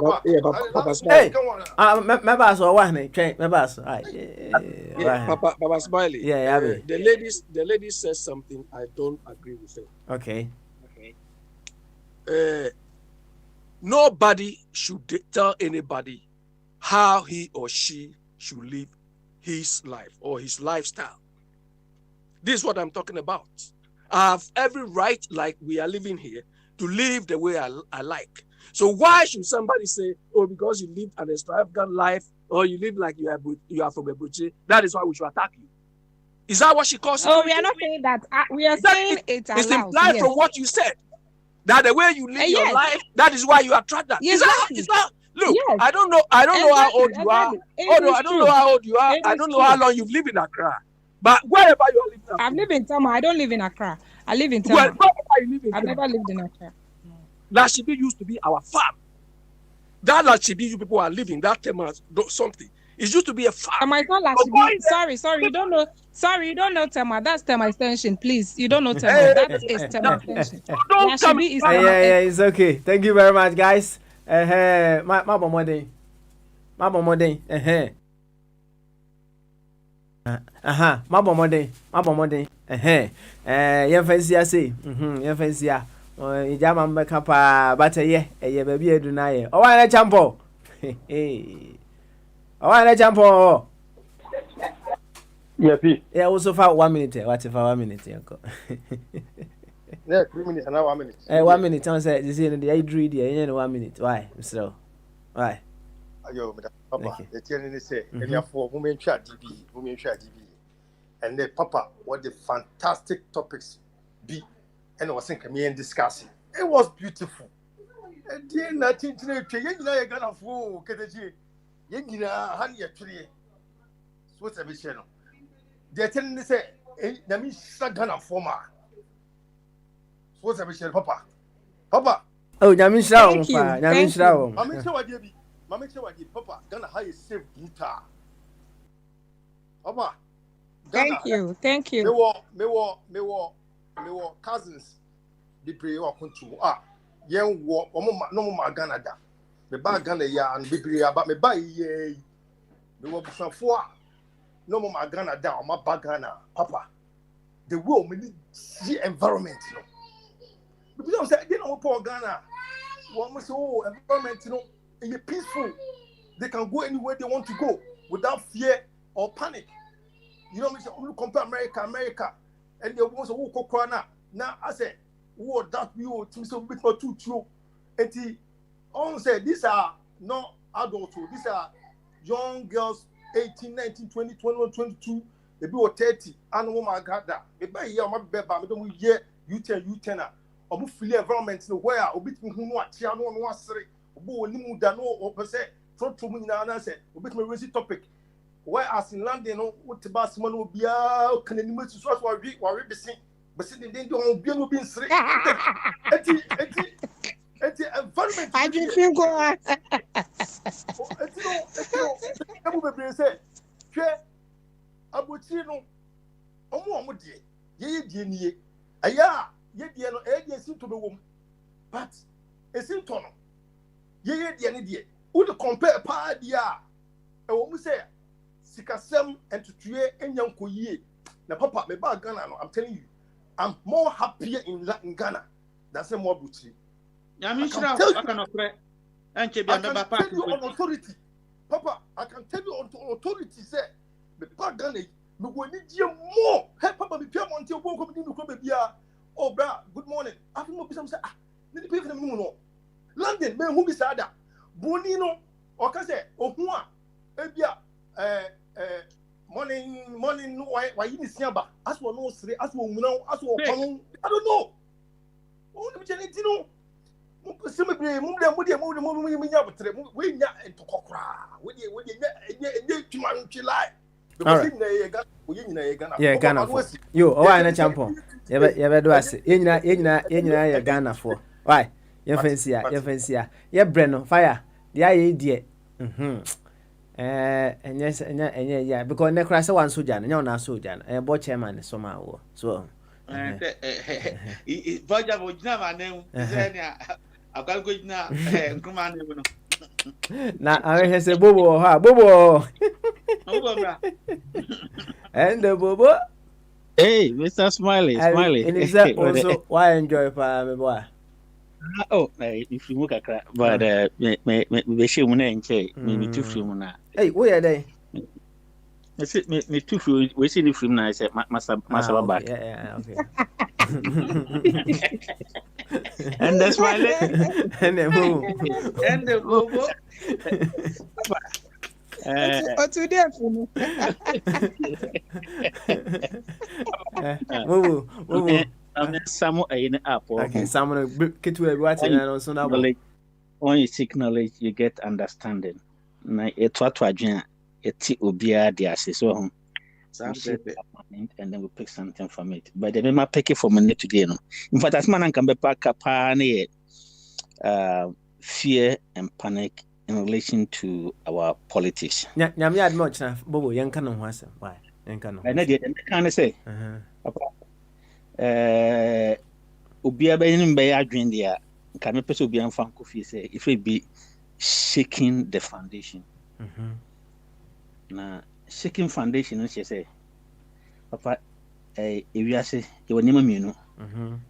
my boss or one, train my boss. Papa Smiley. Yeah, the lady says something I don't agree with her. Okay. Nobody should tell anybody how he or she should live his life or his lifestyle. This is what I'm talking about. I have every right, like we are living here, to live the way I like. So why should somebody say, oh, because you live an extravagant life or you live like you are from a butcher, that is why we should attack you? Is that what she calls it? Oh, we are not saying that. We are saying it's allowed. It's implied from what you said. That the way you live your life, that is why you attract that. Yes, is that? Look, yes. I don't know how old you are. Oh, no, I don't know how old you are. I don't know how long you've lived in Accra. But wherever you are living, I've lived in Tama. I don't live in Accra. I live in Tama. I've never lived in Accra. That should be used to be our farm. That should be you people are living. That Tema something. It used to be a farm. My son Lashibi. Sorry, you don't know. Sorry, you don't know Tema. That's Tema extension, please. You don't know Tema. That is Tema extension. Lashibi is yeah, it's okay. Thank you very much, guys. My bomode. My bomode. Yen fancy I say. Yen fancy ijama mbeka pa bataye baby edu na ye o wa na champo Yeah, P. Yeah, also for 1 minute. What if 1 minute? Yeah, 3 minutes and now 1 minute. 1 minute. I say this is the I drew the 1 minute. Why, Mr. Why? Ayo, Papa. Okay. The telling say, and therefore, women chat DB, women chat DB. And then, Papa, what the fantastic topics be, and I was thinking, me and discussing. It was beautiful. And then, nothing to know, you know, you're gonna fool, Kataji. You know, honey, actually. What's a mission? They're telling me, say, that means Sagana former. What's a mission, Papa? Papa. Oh, Yamisha, Thank you. Yamisha. Mamma, what you be? Mamma, what you, Papa? Gonna hire safe guitar. Papa. Thank you. Thank you. Me were cousins. Be pray or control. Young war, no more Ghana. Me buy Ghana ya and be pray about me buy ye. Me were some four. No more Ghana down, my bagana, Papa. The world me need see environment, you know. Because say they don't poor Ghana. One must environment, you know, and you're peaceful. They can go anywhere they want to go without fear or panic. You know, we compare America, and they want to walk corner. Now I say, what that we will to so bit more too true. And he all say these are not adults, these are young girls, 18, 19, 20, 21, 22, they be 30, and woman got that. Maybe yeah, my baby, I don't hear U10. Obu feel environment no where obi tumi hu no atia no no asere obu onimu da no opese trotro mu nyina na say obi tumi raise topic where as in London no what ba sima no bia kananimu su so wa besi den do on bia no bi nsere eti environment I just feel go eti no ebu bebre say hwe aboti no omo die ye die nie aya ye die no e seem to be wom but e seem to no ye die ne die wo de compare pa dia e wo mu say sikasem entutue enyanko yie na papa me ba Ghana no I'm telling you I'm more happier in Ghana than say more buchi Yamishra akanokre enche bia me ba park on authority papa I can tell you on authority say me ba Ghana me go ni die more hey papa me pia monte obo ko me ni ko be bia. Oh, bra, good morning. I think what say, need to pay for them no. London, me who be sada. Bonino, or can say, oh, ebia, morning, no, why you miss Yaba? As for no, as for no, as for I don't know. Oh, let me tell you, no. We into Kokra. Yeah, Ghana for. Yo, oh, I na champion. You do ase. Yenyina ye Ghana for. Why? Ye fancy ya. Ye breno fire. The aye die. Enye ya because ne kra se wan soja na na soja na. Bo chairman so ma wo. So. Voja vojina manem. Zenia. Akal go jina nkuma ne no. Na awe se bobo ha bobo. And the bobo. Hey, Mr. Smiley. And is that also why enjoy pa me boy? Oh, if you look at that, but me she mun enche me two film na. Hey, where are they? Me two film we see the film na say masa back. Yeah, okay. And that's Smiley. And the bobo. Today Some in app. Okay, someone get to a watching and also now. When you seek knowledge, you get understanding. Na etwa adwen eti obia de ase so ho. And then we pick something from it. But the me pick it from me today no. In fact, as man can be pack pa na fear and panic in relation to our politics. Nyame ad much na bobo yanka no ho asem. Why? Yanka no. And dey can say. Obia be nim be adwen dia. Can me pese obia mfa kofi say if it be shaking the foundation. Na shaking foundation no say papa ewiase you were nima mienu.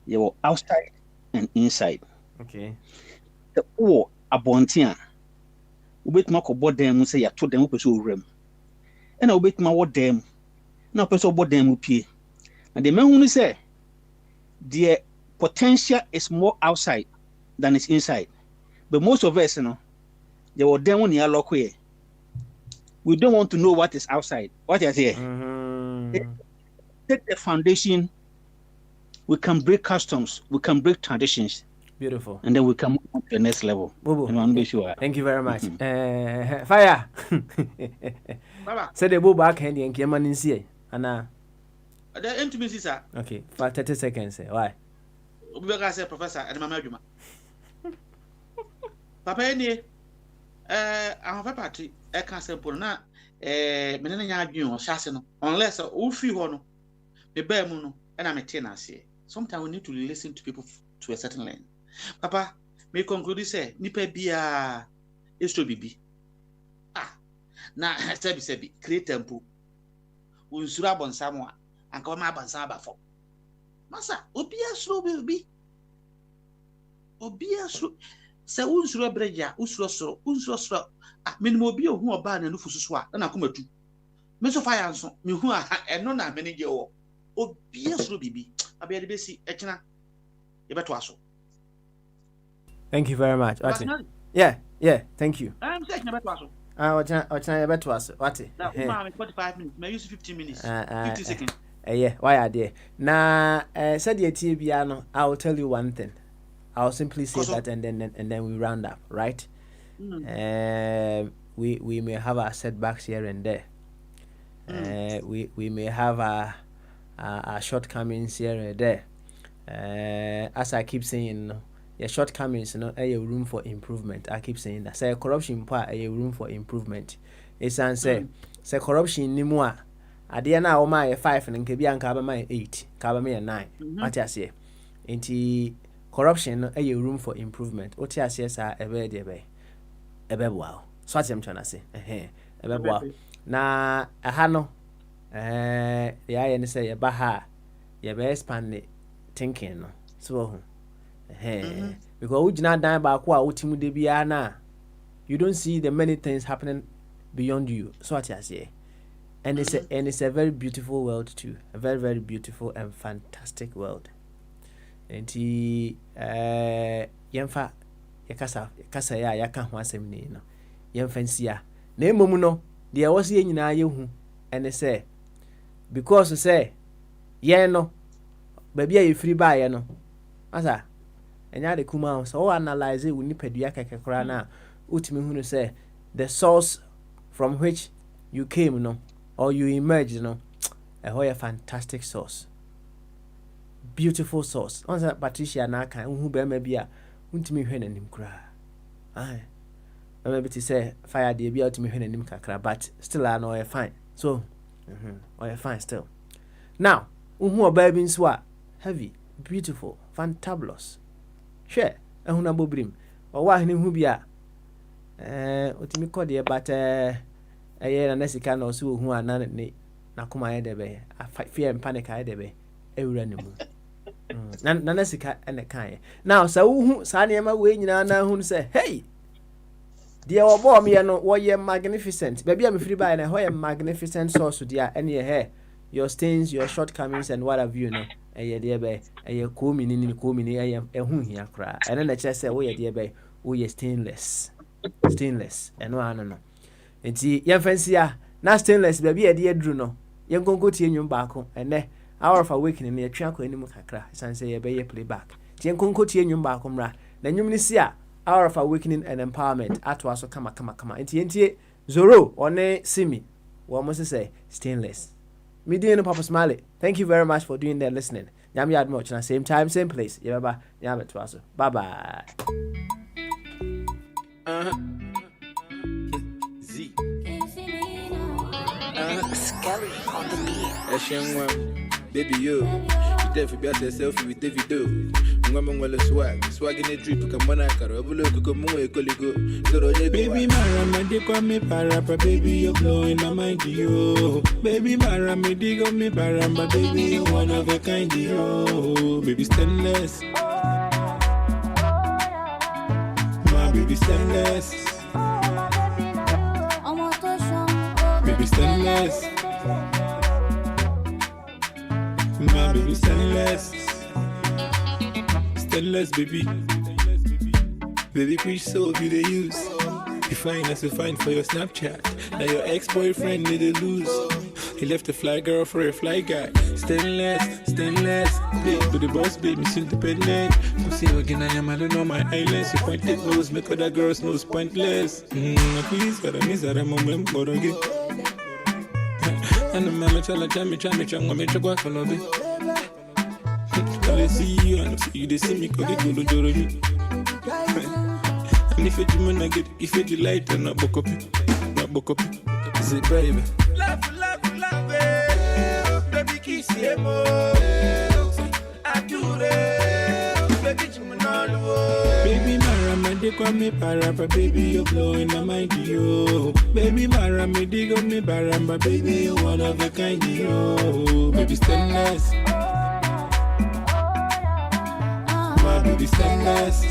You were outside and inside. Okay. The abontia ubetuma ko bodem say ya to dem pese owram. E na ubetuma wo dem na person bo dem pie na the man who say the potential is more outside than it's inside, but most of us, they were them when you lock here. We don't want to know what is outside. What is here? Take the foundation. We can break customs. We can break traditions. Beautiful. And then we can move on to the next level. Thank you very much. Fire. Say the go back hand and came in see. Anna. Okay, for 30 seconds. Why? Say Professor and Mama Juma. Papa, I have a party. I can't say Pona. Menena you Shassano, unless a Ufi Hono, the bear moon, and I'm a tenancy. Sometimes we need to listen to people to a certain length. Papa, may conclude say, Nipe bia is to be. Now, Sebi, create temple. Unsurabon Samoa, and come up and Saba for. Massa, Obia slow will be. Obia slow. Say Unsura Breja, Usro. Minimobio who are banned and Fusua, and I come to Meso Fire me who are and none are many year. Obia slow be. I be the basic etna. Ebatuaso. Thank you very much. Yeah, thank you. I'm saying Ebatuaso. What's better was what? Now, 45 minutes, may use 15 minutes, 50 seconds. Yeah, why are they? Now, said the TBiano, I will tell you one thing. I'll simply say that and then we round up, right? We may have our setbacks here and there. We may have our shortcomings here and there. As I keep saying, your shortcomings, a room for improvement. I keep saying that. Say corruption part, a room for improvement. It's say corruption ni more. At the end of my 5 and can be an my 8, me 9. What I say? Into corruption, a room for improvement. What I say, sir, a very wow. So what I'm trying to say, a wow. Na a hano, the I say a baha, your best pan thinking. So, because we not die by ultimu de biana. You don't see the many things happening beyond you. So what I say. And it's a very beautiful world too. A very, very beautiful and fantastic world. And yemfa yakasa ya yaka ho asem ni no. Yemfa nsia. Na emom no de was ye nyina ye hu and say because say ye no baby a free buy no. Asa enya de kuma so analyze we ni padua kakekra na utimi hu no say the source from which you came no or you emerge, a fantastic source. Beautiful source. Once Patricia Naka, who be maybe a untimi hen and him cry. Aye. Maybe to say fire the be out to me hen and him cry, but still I know fine. So, or fine still. Now, who are baby swa heavy, beautiful, fantabulous. Share, a hunabo brim, or why him who be a utimi call but na nesika na osu hu ana ne nakoma ye debe fear and panic ye debe ewura ne mu na nesika ene kan now sa hu sa ne ma we nyina na hu say hey dia obo me no wo ye magnificent baby am free by na ho ye magnificent source dia ene ye he your stains your shortcomings and what have you no eye de be eye komi ni eye ehu hia kra ene na kire say wo ye de be wo ye stainless eno anu no enti yemfansia na stainless baby e de aduru no yenkonko tie nwum baako ene hour of awakening na yetwa akọ animu kakra sanse ye be ye playback tie yenkonko tie nwum baako mra na nwum ni sia hour of awakening and empowerment atwa so kama enti entie zoro one simi wo mo say stainless me dey no Papa Smiley. Thank you very much for doing that listening. Nyam yad much na same time same place ye baba nyam etwa so bye bye. Skelly on the beat. Baby, you definitely got yourself with David Do. Swag in a drip, come on, I can't look, come on, baby, Mara, they call me Parapa, baby, you're blowing my mind, yo. Baby, Mara, they call me Paramba, baby, you're one of a kind, yo. Baby, stainless. My baby, stainless. Baby, stainless. My baby stainless. Stainless, baby. Baby, preach so be the use. You find us to find for your Snapchat. Now your ex-boyfriend need to lose. He left a fly girl for a fly guy. Stainless, stainless. Big but the boss baby, Miss Independent. Come see again, I don't know my islands. You pointed nose, make other girls nose pointless. Please, but I miss that I'm a member again. And the mama tell her, I'm going to go for love. I see you, and I see you, they see me, because they go to Jorobi. And if it's human, I get if it's light, and not book up. Is it baby? Love, baby, kiss you more. I do it, baby, baby, Mara, me dig on me parapa, baby, you're blowing my mind, yo. Baby, Mara, me dig on me parapa, baby, you one of a kind, yo. Baby, stainless. My baby, stainless.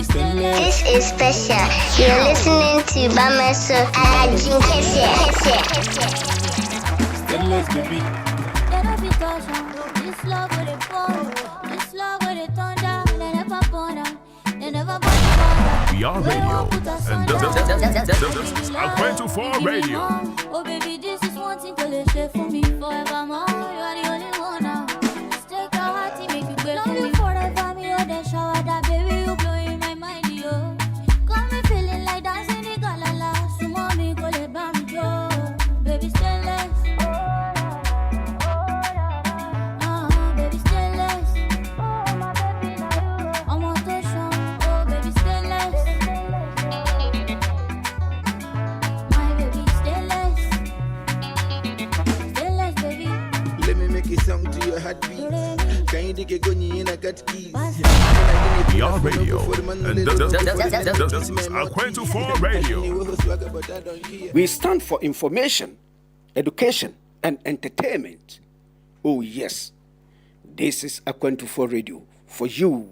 This is special. You're listening to Bamaso Ajin Kese. Stainless, baby. This love with it pour, this love with it thunder. They never burn out, they never burn out. We are radio, and this is Al24 Radio. Oh baby, this is one thing to let share for me forevermore. You are the only one now. Just take your heart and make it great for me forever. Me or the shower that baby you blowing my mind, yo. Got me feeling like dancing the galala. So mommy call it bamjo, baby stainless. Baby stainless. I'm on the show, oh baby stainless. My baby stainless. Stainless, baby. Let me make a song to your heartbeat. Can you dig a gunny in a cat keys? We are radio, and this is Al24 Radio. We stand for information, education, and entertainment. Oh yes, this is Al24 Radio for you.